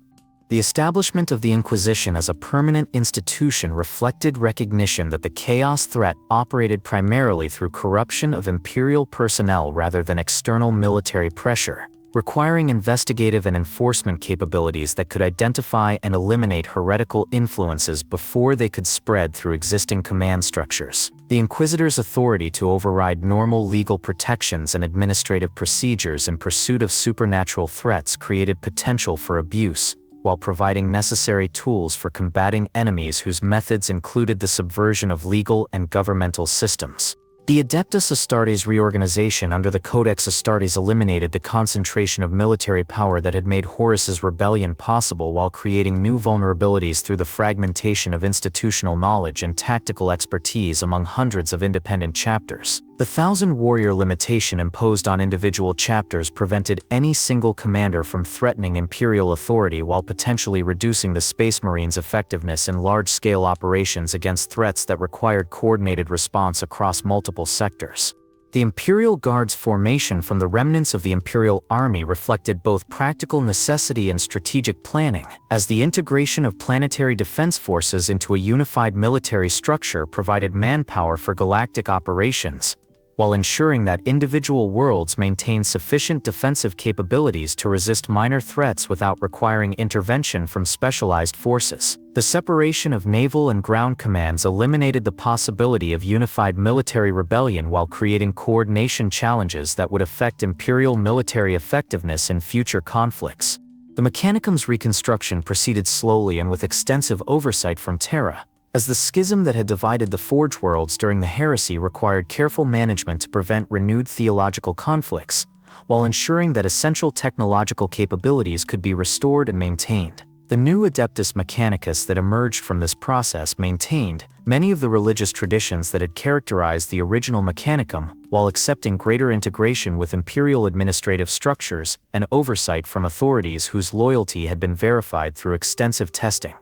The establishment of the Inquisition as a permanent institution reflected recognition that the chaos threat operated primarily through corruption of Imperial personnel rather than external military pressure, requiring investigative and enforcement capabilities that could identify and eliminate heretical influences before they could spread through existing command structures. The Inquisitor's authority to override normal legal protections and administrative procedures in pursuit of supernatural threats created potential for abuse, while providing necessary tools for combating enemies whose methods included the subversion of legal and governmental systems. The Adeptus Astartes reorganization under the Codex Astartes eliminated the concentration of military power that had made Horus's rebellion possible while creating new vulnerabilities through the fragmentation of institutional knowledge and tactical expertise among hundreds of independent chapters. The 1,000-warrior limitation imposed on individual chapters prevented any single commander from threatening Imperial authority while potentially reducing the Space Marines' effectiveness in large-scale operations against threats that required coordinated response across multiple sectors. The Imperial Guard's formation from the remnants of the Imperial Army reflected both practical necessity and strategic planning, as the integration of planetary defense forces into a unified military structure provided manpower for galactic operations, while ensuring that individual worlds maintained sufficient defensive capabilities to resist minor threats without requiring intervention from specialized forces. The separation of naval and ground commands eliminated the possibility of unified military rebellion while creating coordination challenges that would affect Imperial military effectiveness in future conflicts. The Mechanicum's reconstruction proceeded slowly and with extensive oversight from Terra, as the schism that had divided the Forge worlds during the heresy required careful management to prevent renewed theological conflicts, while ensuring that essential technological capabilities could be restored and maintained. The new Adeptus Mechanicus that emerged from this process maintained many of the religious traditions that had characterized the original Mechanicum, while accepting greater integration with Imperial administrative structures and oversight from authorities whose loyalty had been verified through extensive testing.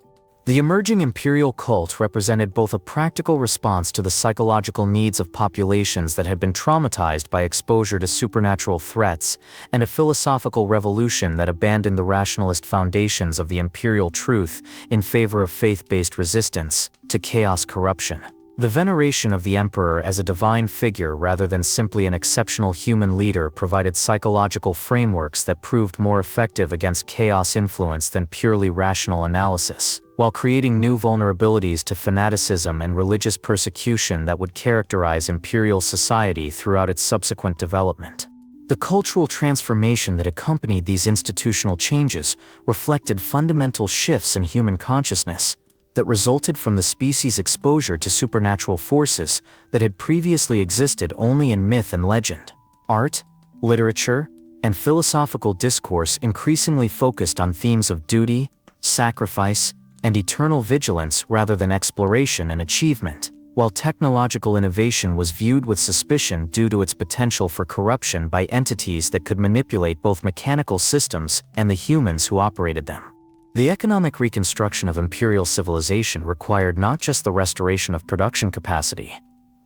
The emerging Imperial cult represented both a practical response to the psychological needs of populations that had been traumatized by exposure to supernatural threats, and a philosophical revolution that abandoned the rationalist foundations of the Imperial truth in favor of faith-based resistance to chaos corruption. The veneration of the Emperor as a divine figure rather than simply an exceptional human leader provided psychological frameworks that proved more effective against chaos influence than purely rational analysis, while creating new vulnerabilities to fanaticism and religious persecution that would characterize Imperial society throughout its subsequent development. The cultural transformation that accompanied these institutional changes reflected fundamental shifts in human consciousness that resulted from the species' exposure to supernatural forces that had previously existed only in myth and legend. Art, literature, and philosophical discourse increasingly focused on themes of duty, sacrifice, and eternal vigilance rather than exploration and achievement, while technological innovation was viewed with suspicion due to its potential for corruption by entities that could manipulate both mechanical systems and the humans who operated them. The economic reconstruction of Imperial civilization required not just the restoration of production capacity,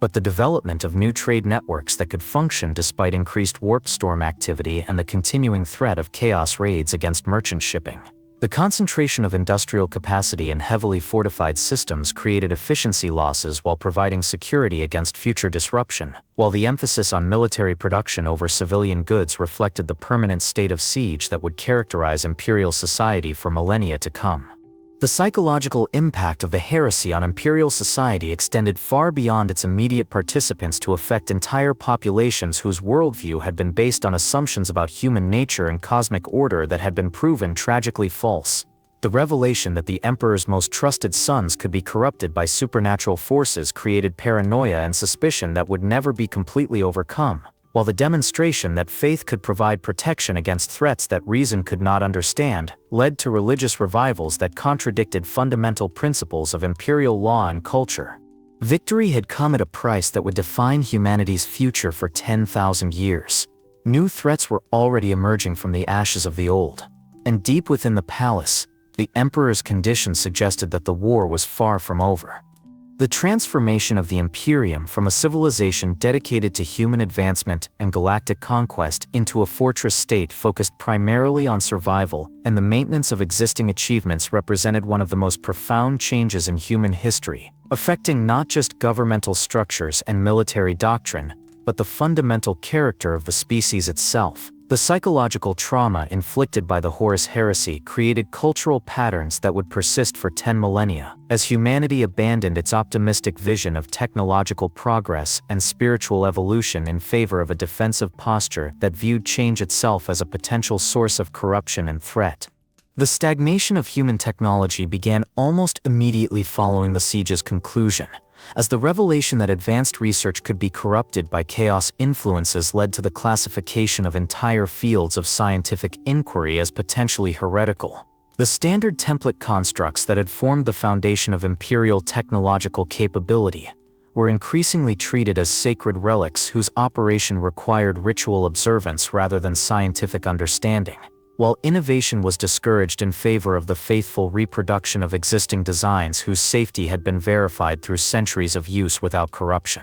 but the development of new trade networks that could function despite increased warp storm activity and the continuing threat of chaos raids against merchant shipping. The concentration of industrial capacity in heavily fortified systems created efficiency losses while providing security against future disruption, while the emphasis on military production over civilian goods reflected the permanent state of siege that would characterize Imperial society for millennia to come. The psychological impact of the heresy on Imperial society extended far beyond its immediate participants to affect entire populations whose worldview had been based on assumptions about human nature and cosmic order that had been proven tragically false. The revelation that the emperor's most trusted sons could be corrupted by supernatural forces created paranoia and suspicion that would never be completely overcome, while the demonstration that faith could provide protection against threats that reason could not understand led to religious revivals that contradicted fundamental principles of imperial law and culture. Victory had come at a price that would define humanity's future for 10,000 years. New threats were already emerging from the ashes of the old, and deep within the palace, the emperor's condition suggested that the war was far from over. The transformation of the Imperium from a civilization dedicated to human advancement and galactic conquest into a fortress state focused primarily on survival and the maintenance of existing achievements represented one of the most profound changes in human history, affecting not just governmental structures and military doctrine, but the fundamental character of the species itself. The psychological trauma inflicted by the Horus heresy created cultural patterns that would persist for 10 millennia, as humanity abandoned its optimistic vision of technological progress and spiritual evolution in favor of a defensive posture that viewed change itself as a potential source of corruption and threat. The stagnation of human technology began almost immediately following the siege's conclusion, as the revelation that advanced research could be corrupted by chaos influences led to the classification of entire fields of scientific inquiry as potentially heretical. The standard template constructs that had formed the foundation of imperial technological capability were increasingly treated as sacred relics whose operation required ritual observance rather than scientific understanding, while innovation was discouraged in favor of the faithful reproduction of existing designs whose safety had been verified through centuries of use without corruption.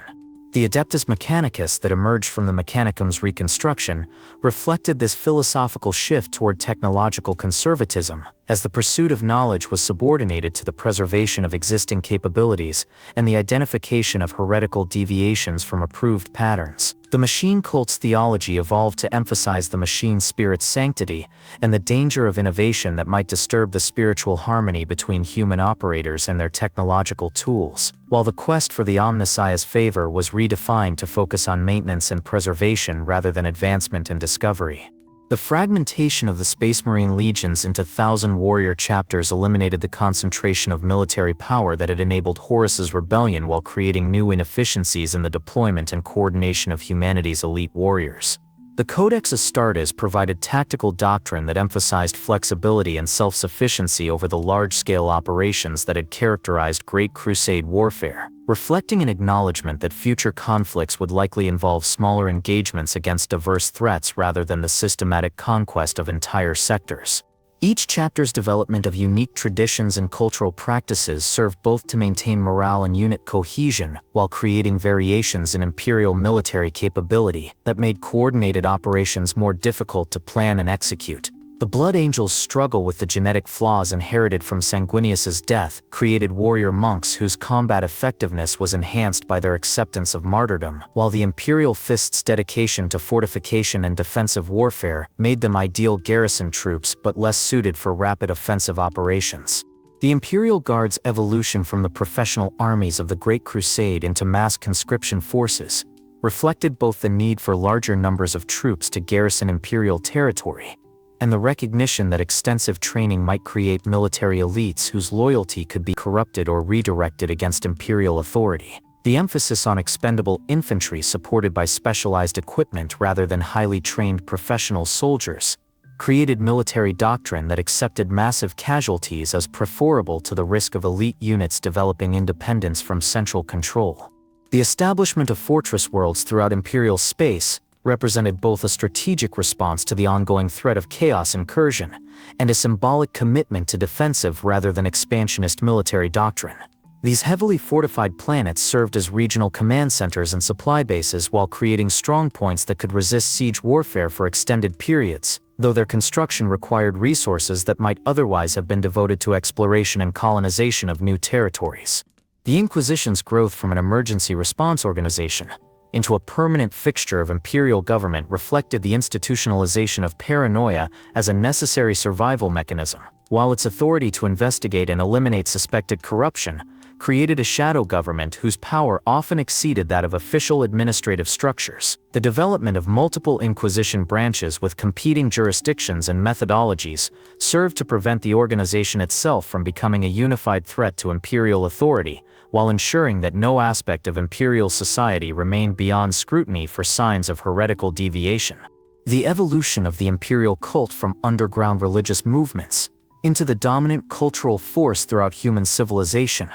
The Adeptus Mechanicus that emerged from the Mechanicum's reconstruction reflected this philosophical shift toward technological conservatism, as the pursuit of knowledge was subordinated to the preservation of existing capabilities and the identification of heretical deviations from approved patterns. The machine cult's theology evolved to emphasize the machine spirit's sanctity and the danger of innovation that might disturb the spiritual harmony between human operators and their technological tools, while the quest for the Omnissiah's favor was redefined to focus on maintenance and preservation rather than advancement and discovery. The fragmentation of the Space Marine legions into 1,000 warrior chapters eliminated the concentration of military power that had enabled Horus's rebellion while creating new inefficiencies in the deployment and coordination of humanity's elite warriors. The Codex Astartes provided tactical doctrine that emphasized flexibility and self-sufficiency over the large-scale operations that had characterized Great Crusade warfare, reflecting an acknowledgement that future conflicts would likely involve smaller engagements against diverse threats rather than the systematic conquest of entire sectors. Each chapter's development of unique traditions and cultural practices served both to maintain morale and unit cohesion while creating variations in imperial military capability that made coordinated operations more difficult to plan and execute. The Blood Angels' struggle with the genetic flaws inherited from Sanguinius's death created warrior monks whose combat effectiveness was enhanced by their acceptance of martyrdom, while the Imperial Fist's dedication to fortification and defensive warfare made them ideal garrison troops but less suited for rapid offensive operations. The Imperial Guard's evolution from the professional armies of the Great Crusade into mass conscription forces reflected both the need for larger numbers of troops to garrison Imperial territory and the recognition that extensive training might create military elites whose loyalty could be corrupted or redirected against imperial authority. The emphasis on expendable infantry supported by specialized equipment rather than highly trained professional soldiers created military doctrine that accepted massive casualties as preferable to the risk of elite units developing independence from central control. The establishment of fortress worlds throughout imperial space represented both a strategic response to the ongoing threat of chaos incursion and a symbolic commitment to defensive rather than expansionist military doctrine. These heavily fortified planets served as regional command centers and supply bases while creating strong points that could resist siege warfare for extended periods, though their construction required resources that might otherwise have been devoted to exploration and colonization of new territories. The Inquisition's growth from an emergency response organization into a permanent fixture of imperial government reflected the institutionalization of paranoia as a necessary survival mechanism, while its authority to investigate and eliminate suspected corruption created a shadow government whose power often exceeded that of official administrative structures. The development of multiple Inquisition branches with competing jurisdictions and methodologies served to prevent the organization itself from becoming a unified threat to imperial authority, while ensuring that no aspect of imperial society remained beyond scrutiny for signs of heretical deviation. The evolution of the imperial cult from underground religious movements into the dominant cultural force throughout human civilization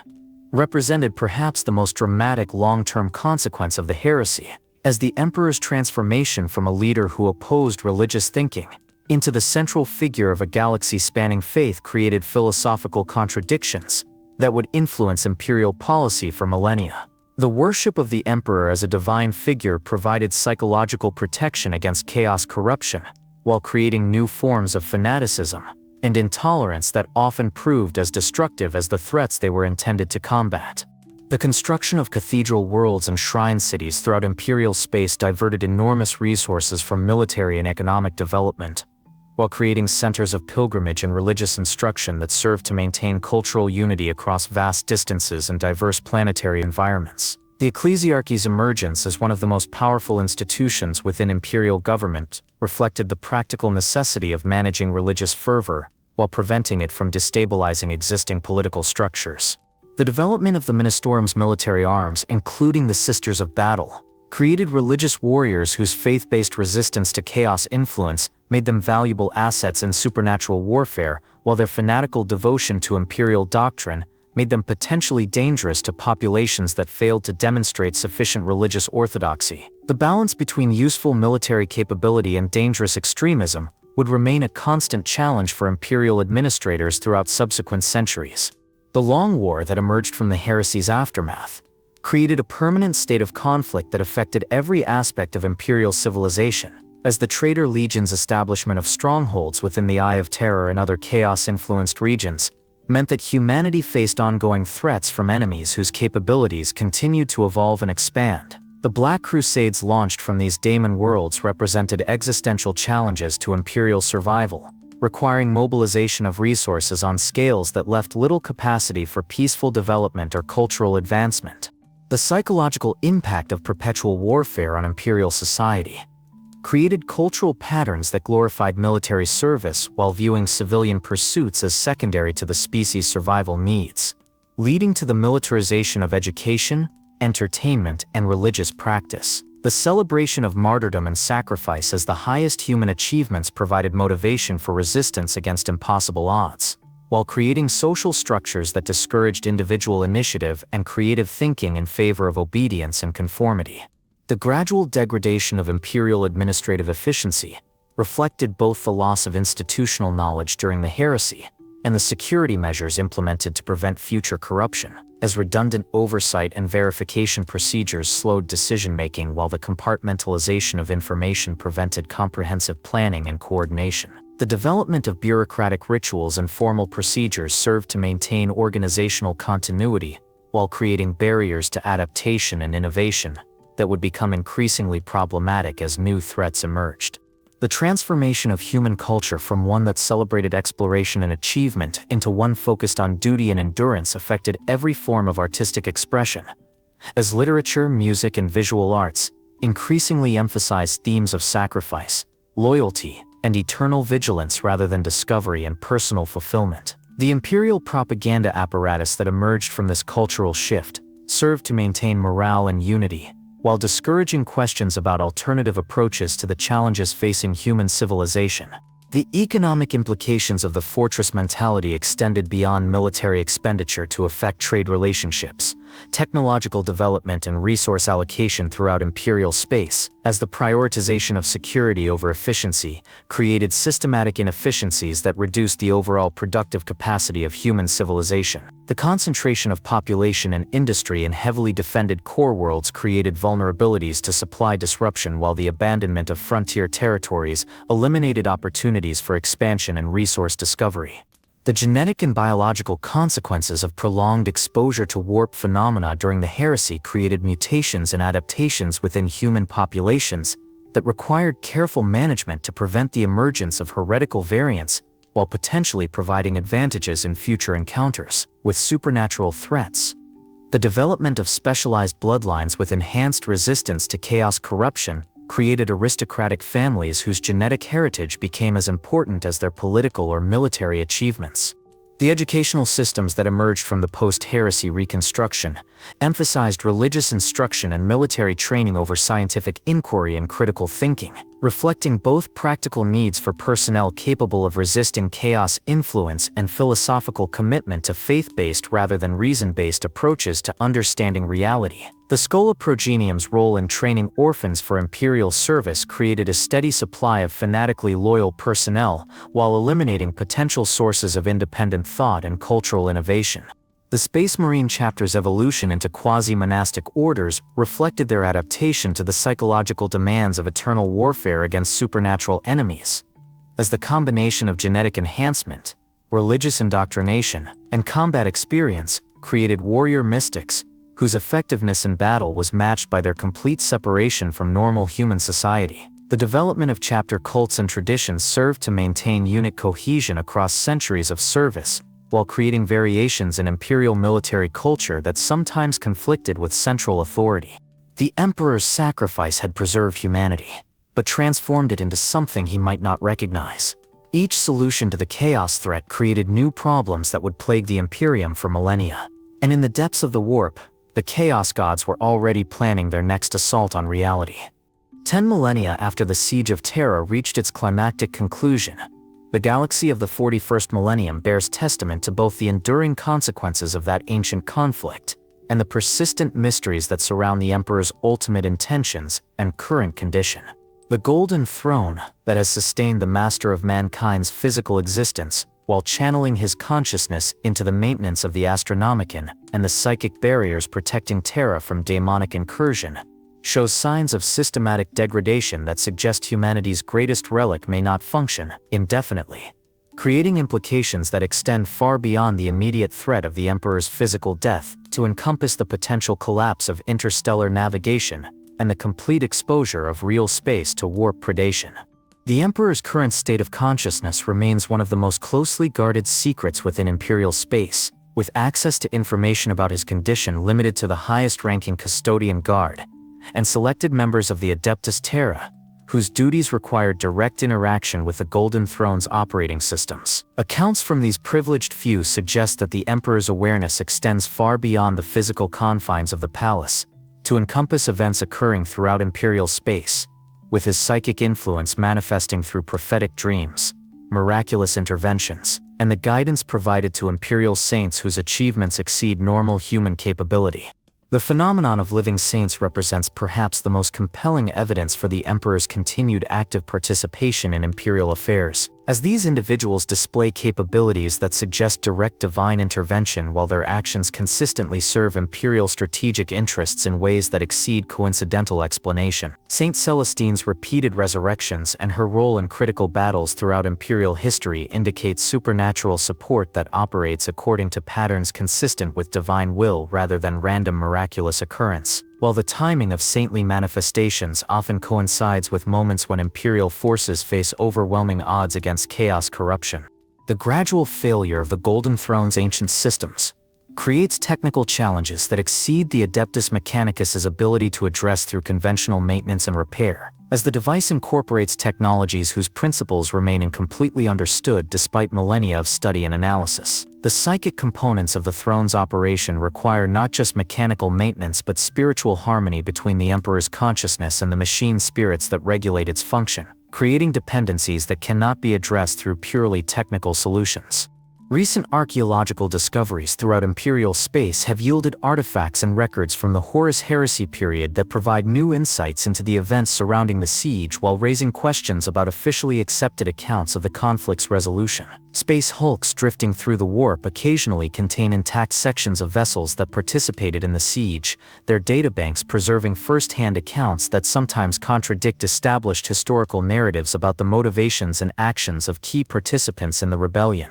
represented perhaps the most dramatic long-term consequence of the heresy, as the emperor's transformation from a leader who opposed religious thinking into the central figure of a galaxy-spanning faith created philosophical contradictions that would influence imperial policy for millennia. The worship of the emperor as a divine figure provided psychological protection against chaos corruption, while creating new forms of fanaticism and intolerance that often proved as destructive as the threats they were intended to combat. The construction of cathedral worlds and shrine cities throughout imperial space diverted enormous resources from military and economic development, while creating centers of pilgrimage and religious instruction that served to maintain cultural unity across vast distances and diverse planetary environments. The ecclesiarchy's emergence as one of the most powerful institutions within imperial government reflected the practical necessity of managing religious fervor while preventing it from destabilizing existing political structures. The development of the Ministorum's military arms, including the Sisters of Battle, created religious warriors whose faith-based resistance to chaos influence made them valuable assets in supernatural warfare, while their fanatical devotion to imperial doctrine made them potentially dangerous to populations that failed to demonstrate sufficient religious orthodoxy. The balance between useful military capability and dangerous extremism would remain a constant challenge for imperial administrators throughout subsequent centuries. The Long War that emerged from the heresy's aftermath created a permanent state of conflict that affected every aspect of imperial civilization, as the Traitor Legion's establishment of strongholds within the Eye of Terror and other chaos-influenced regions meant that humanity faced ongoing threats from enemies whose capabilities continued to evolve and expand. The Black Crusades launched from these daemon worlds represented existential challenges to imperial survival, requiring mobilization of resources on scales that left little capacity for peaceful development or cultural advancement. The psychological impact of perpetual warfare on imperial society created cultural patterns that glorified military service while viewing civilian pursuits as secondary to the species' survival needs, leading to the militarization of education, entertainment, and religious practice. The celebration of martyrdom and sacrifice as the highest human achievements provided motivation for resistance against impossible odds, while creating social structures that discouraged individual initiative and creative thinking in favor of obedience and conformity. The gradual degradation of imperial administrative efficiency reflected both the loss of institutional knowledge during the heresy and the security measures implemented to prevent future corruption, as redundant oversight and verification procedures slowed decision-making while the compartmentalization of information prevented comprehensive planning and coordination. The development of bureaucratic rituals and formal procedures served to maintain organizational continuity while creating barriers to adaptation and innovation that would become increasingly problematic as new threats emerged. The transformation of human culture from one that celebrated exploration and achievement into one focused on duty and endurance affected every form of artistic expression, as literature, music, and visual arts increasingly emphasized themes of sacrifice, loyalty, and eternal vigilance rather than discovery and personal fulfillment. The imperial propaganda apparatus that emerged from this cultural shift served to maintain morale and unity, while discouraging questions about alternative approaches to the challenges facing human civilization. The economic implications of the fortress mentality extended beyond military expenditure to affect trade relationships, technological development, and resource allocation throughout imperial space, as the prioritization of security over efficiency created systematic inefficiencies that reduced the overall productive capacity of human civilization. The concentration of population and industry in heavily defended core worlds created vulnerabilities to supply disruption, while the abandonment of frontier territories eliminated opportunities for expansion and resource discovery. The genetic and biological consequences of prolonged exposure to warp phenomena during the heresy created mutations and adaptations within human populations that required careful management to prevent the emergence of heretical variants, while potentially providing advantages in future encounters with supernatural threats. The development of specialized bloodlines with enhanced resistance to chaos corruption created aristocratic families whose genetic heritage became as important as their political or military achievements. The educational systems that emerged from the post-heresy reconstruction emphasized religious instruction and military training over scientific inquiry and critical thinking, reflecting both practical needs for personnel capable of resisting chaos influence and philosophical commitment to faith-based rather than reason-based approaches to understanding reality. The Schola Progenium's role in training orphans for imperial service created a steady supply of fanatically loyal personnel while eliminating potential sources of independent thought and cultural innovation. The Space Marine chapter's evolution into quasi-monastic orders reflected their adaptation to the psychological demands of eternal warfare against supernatural enemies. As the combination of genetic enhancement, religious indoctrination, and combat experience created warrior mystics, whose effectiveness in battle was matched by their complete separation from normal human society. The development of chapter cults and traditions served to maintain unit cohesion across centuries of service, while creating variations in imperial military culture that sometimes conflicted with central authority. The emperor's sacrifice had preserved humanity, but transformed it into something he might not recognize. Each solution to the chaos threat created new problems that would plague the Imperium for millennia. And in the depths of the warp, the Chaos Gods were already planning their next assault on reality. 10 millennia after the Siege of Terra reached its climactic conclusion, the galaxy of the 41st millennium bears testament to both the enduring consequences of that ancient conflict and the persistent mysteries that surround the Emperor's ultimate intentions and current condition. The Golden Throne that has sustained the master of mankind's physical existence while channeling his consciousness into the maintenance of the Astronomicon and the psychic barriers protecting Terra from demonic incursion, shows signs of systematic degradation that suggest humanity's greatest relic may not function indefinitely, creating implications that extend far beyond the immediate threat of the Emperor's physical death to encompass the potential collapse of interstellar navigation and the complete exposure of real space to warp predation. The Emperor's current state of consciousness remains one of the most closely guarded secrets within Imperial space, with access to information about his condition limited to the highest-ranking custodian guard and selected members of the Adeptus Terra, whose duties require direct interaction with the Golden Throne's operating systems. Accounts from these privileged few suggest that the Emperor's awareness extends far beyond the physical confines of the palace, to encompass events occurring throughout Imperial space, with his psychic influence manifesting through prophetic dreams, miraculous interventions, and the guidance provided to Imperial saints whose achievements exceed normal human capability. The phenomenon of living saints represents perhaps the most compelling evidence for the Emperor's continued active participation in Imperial affairs, as these individuals display capabilities that suggest direct divine intervention while their actions consistently serve Imperial strategic interests in ways that exceed coincidental explanation. Saint Celestine's repeated resurrections and her role in critical battles throughout Imperial history indicate supernatural support that operates according to patterns consistent with divine will rather than random miraculous occurrence. While the timing of saintly manifestations often coincides with moments when Imperial forces face overwhelming odds against chaos corruption, the gradual failure of the Golden Throne's ancient systems creates technical challenges that exceed the Adeptus Mechanicus's ability to address through conventional maintenance and repair, as the device incorporates technologies whose principles remain incompletely understood despite millennia of study and analysis. The psychic components of the throne's operation require not just mechanical maintenance but spiritual harmony between the Emperor's consciousness and the machine spirits that regulate its function, creating dependencies that cannot be addressed through purely technical solutions. Recent archaeological discoveries throughout Imperial space have yielded artifacts and records from the Horus Heresy period that provide new insights into the events surrounding the siege while raising questions about officially accepted accounts of the conflict's resolution. Space hulks drifting through the warp occasionally contain intact sections of vessels that participated in the siege, their databanks preserving first-hand accounts that sometimes contradict established historical narratives about the motivations and actions of key participants in the rebellion.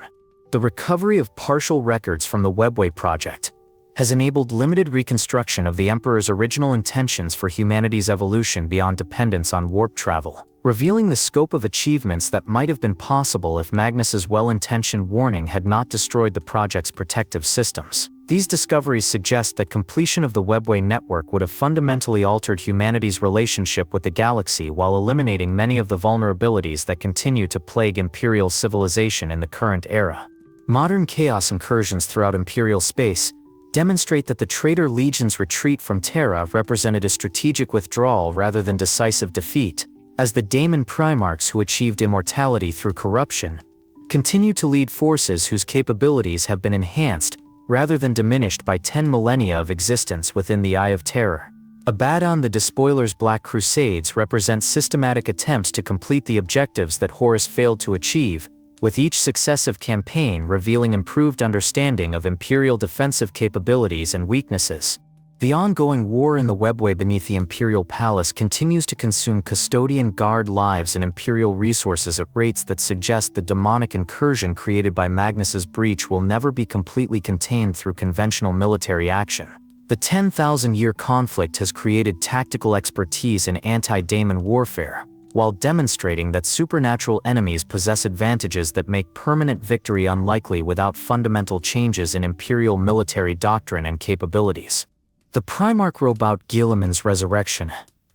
The recovery of partial records from the Webway project has enabled limited reconstruction of the Emperor's original intentions for humanity's evolution beyond dependence on warp travel, revealing the scope of achievements that might have been possible if Magnus's well-intentioned warning had not destroyed the project's protective systems. These discoveries suggest that completion of the webway network would have fundamentally altered humanity's relationship with the galaxy while eliminating many of the vulnerabilities that continue to plague Imperial civilization in the current era. Modern chaos incursions throughout Imperial space demonstrate that the Traitor Legion's retreat from Terra represented a strategic withdrawal rather than decisive defeat, as the Daemon Primarchs who achieved immortality through corruption continue to lead forces whose capabilities have been enhanced rather than diminished by 10 millennia of existence within the Eye of Terror. Abaddon the Despoiler's Black Crusades represent systematic attempts to complete the objectives that Horus failed to achieve, with each successive campaign revealing improved understanding of Imperial defensive capabilities and weaknesses. The ongoing war in the webway beneath the Imperial Palace continues to consume custodian guard lives and Imperial resources at rates that suggest the demonic incursion created by Magnus's breach will never be completely contained through conventional military action. The 10,000-year conflict has created tactical expertise in anti-daemon warfare, while demonstrating that supernatural enemies possess advantages that make permanent victory unlikely without fundamental changes in Imperial military doctrine and capabilities. The Primarch Robout Guilliman's resurrection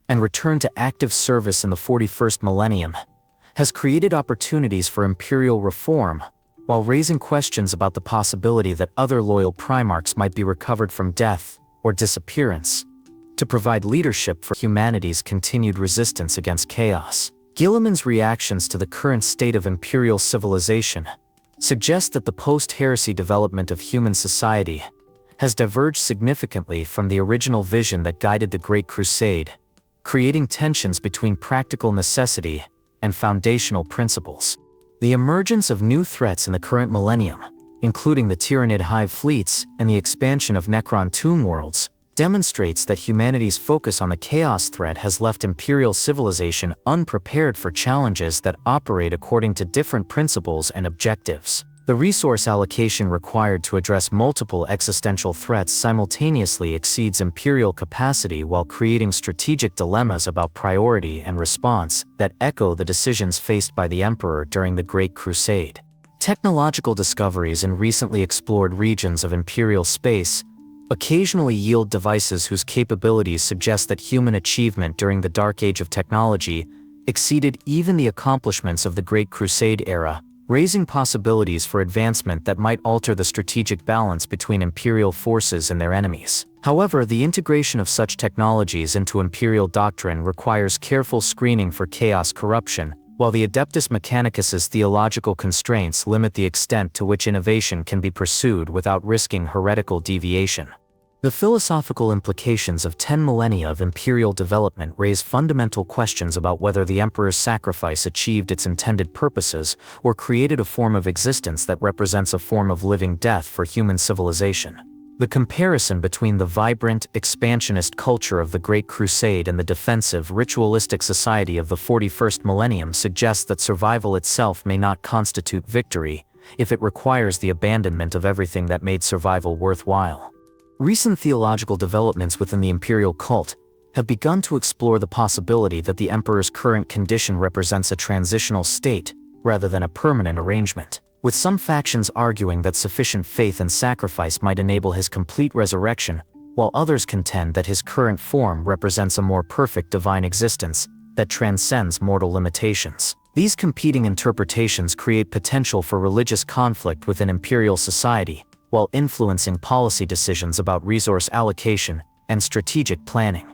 and return to active service in the 41st millennium has created opportunities for Imperial reform, while raising questions about the possibility that other loyal Primarchs might be recovered from death or disappearance to provide leadership for humanity's continued resistance against chaos. Guilliman's reactions to the current state of Imperial civilization suggest that the post-heresy development of human society has diverged significantly from the original vision that guided the Great Crusade, creating tensions between practical necessity and foundational principles. The emergence of new threats in the current millennium, including the Tyranid hive fleets and the expansion of Necron tomb worlds, demonstrates that humanity's focus on the chaos threat has left Imperial civilization unprepared for challenges that operate according to different principles and objectives. The resource allocation required to address multiple existential threats simultaneously exceeds Imperial capacity while creating strategic dilemmas about priority and response that echo the decisions faced by the Emperor during the Great Crusade. Technological discoveries in recently explored regions of Imperial space occasionally yield devices whose capabilities suggest that human achievement during the Dark Age of technology exceeded even the accomplishments of the Great Crusade era, raising possibilities for advancement that might alter the strategic balance between Imperial forces and their enemies. However, the integration of such technologies into Imperial doctrine requires careful screening for chaos corruption, while the Adeptus Mechanicus's theological constraints limit the extent to which innovation can be pursued without risking heretical deviation. The philosophical implications of 10 millennia of Imperial development raise fundamental questions about whether the Emperor's sacrifice achieved its intended purposes or created a form of existence that represents a form of living death for human civilization. The comparison between the vibrant, expansionist culture of the Great Crusade and the defensive, ritualistic society of the 41st millennium suggests that survival itself may not constitute victory if it requires the abandonment of everything that made survival worthwhile. Recent theological developments within the Imperial cult have begun to explore the possibility that the Emperor's current condition represents a transitional state rather than a permanent arrangement, with some factions arguing that sufficient faith and sacrifice might enable his complete resurrection, while others contend that his current form represents a more perfect divine existence that transcends mortal limitations. These competing interpretations create potential for religious conflict within Imperial society, while influencing policy decisions about resource allocation and strategic planning.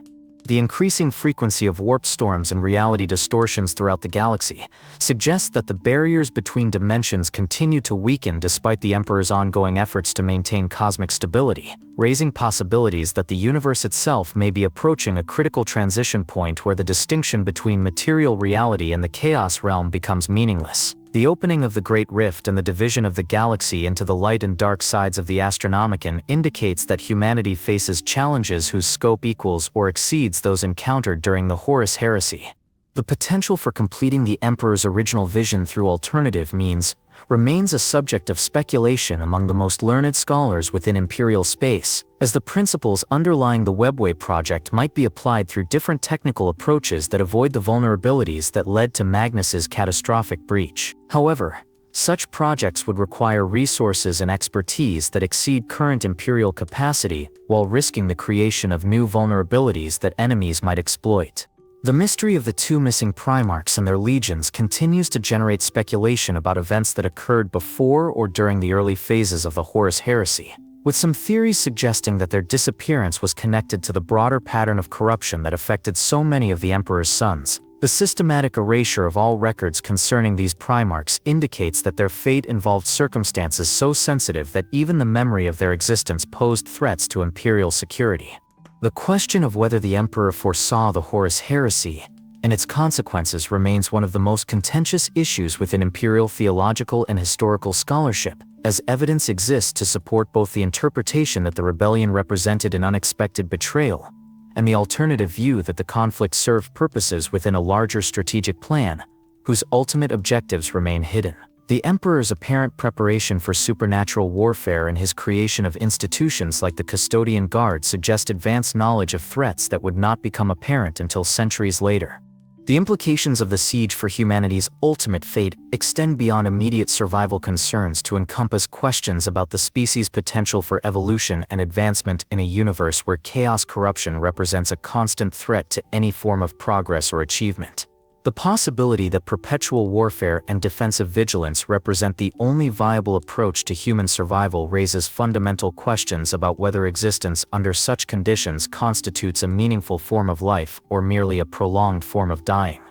The increasing frequency of warp storms and reality distortions throughout the galaxy suggests that the barriers between dimensions continue to weaken despite the Emperor's ongoing efforts to maintain cosmic stability, raising possibilities that the universe itself may be approaching a critical transition point where the distinction between material reality and the chaos realm becomes meaningless. The opening of the Great Rift and the division of the galaxy into the light and dark sides of the Astronomicon indicates that humanity faces challenges whose scope equals or exceeds those encountered during the Horus Heresy. The potential for completing the Emperor's original vision through alternative means remains a subject of speculation among the most learned scholars within Imperial space, as the principles underlying the Webway project might be applied through different technical approaches that avoid the vulnerabilities that led to Magnus's catastrophic breach. However, such projects would require resources and expertise that exceed current Imperial capacity, while risking the creation of new vulnerabilities that enemies might exploit. The mystery of the two missing Primarchs and their legions continues to generate speculation about events that occurred before or during the early phases of the Horus Heresy, with some theories suggesting that their disappearance was connected to the broader pattern of corruption that affected so many of the Emperor's sons. The systematic erasure of all records concerning these Primarchs indicates that their fate involved circumstances so sensitive that even the memory of their existence posed threats to Imperial security. The question of whether the Emperor foresaw the Horus Heresy and its consequences remains one of the most contentious issues within Imperial theological and historical scholarship, as evidence exists to support both the interpretation that the rebellion represented an unexpected betrayal and the alternative view that the conflict served purposes within a larger strategic plan, whose ultimate objectives remain hidden. The Emperor's apparent preparation for supernatural warfare and his creation of institutions like the Custodian Guard suggest advanced knowledge of threats that would not become apparent until centuries later. The implications of the siege for humanity's ultimate fate extend beyond immediate survival concerns to encompass questions about the species' potential for evolution and advancement in a universe where chaos corruption represents a constant threat to any form of progress or achievement. The possibility that perpetual warfare and defensive vigilance represent the only viable approach to human survival raises fundamental questions about whether existence under such conditions constitutes a meaningful form of life or merely a prolonged form of dying.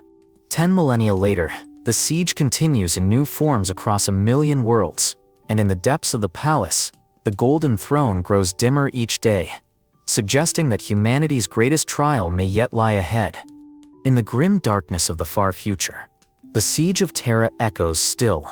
10 millennia later, the siege continues in new forms across a million worlds, and in the depths of the palace, the Golden Throne grows dimmer each day, suggesting that humanity's greatest trial may yet lie ahead. In the grim darkness of the far future, the siege of Terra echoes still.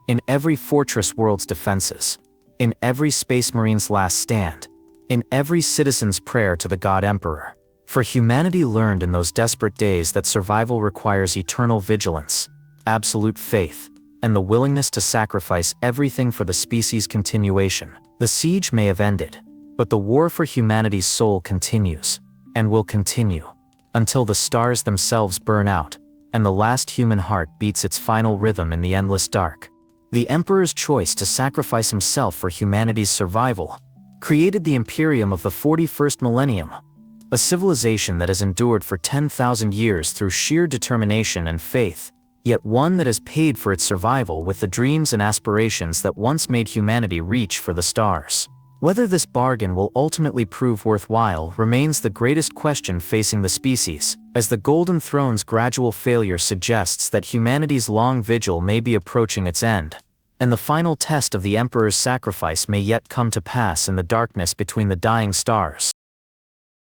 In every fortress world's defenses, in every Space Marine's last stand, in every citizen's prayer to the God Emperor. For humanity learned in those desperate days that survival requires eternal vigilance, absolute faith, and the willingness to sacrifice everything for the species' continuation. The siege may have ended, but the war for humanity's soul continues, and will continue, until the stars themselves burn out, and the last human heart beats its final rhythm in the endless dark. The Emperor's choice to sacrifice himself for humanity's survival created the Imperium of the 41st millennium, a civilization that has endured for 10,000 years through sheer determination and faith, yet one that has paid for its survival with the dreams and aspirations that once made humanity reach for the stars. Whether this bargain will ultimately prove worthwhile remains the greatest question facing the species, as the Golden Throne's gradual failure suggests that humanity's long vigil may be approaching its end, and the final test of the Emperor's sacrifice may yet come to pass in the darkness between the dying stars.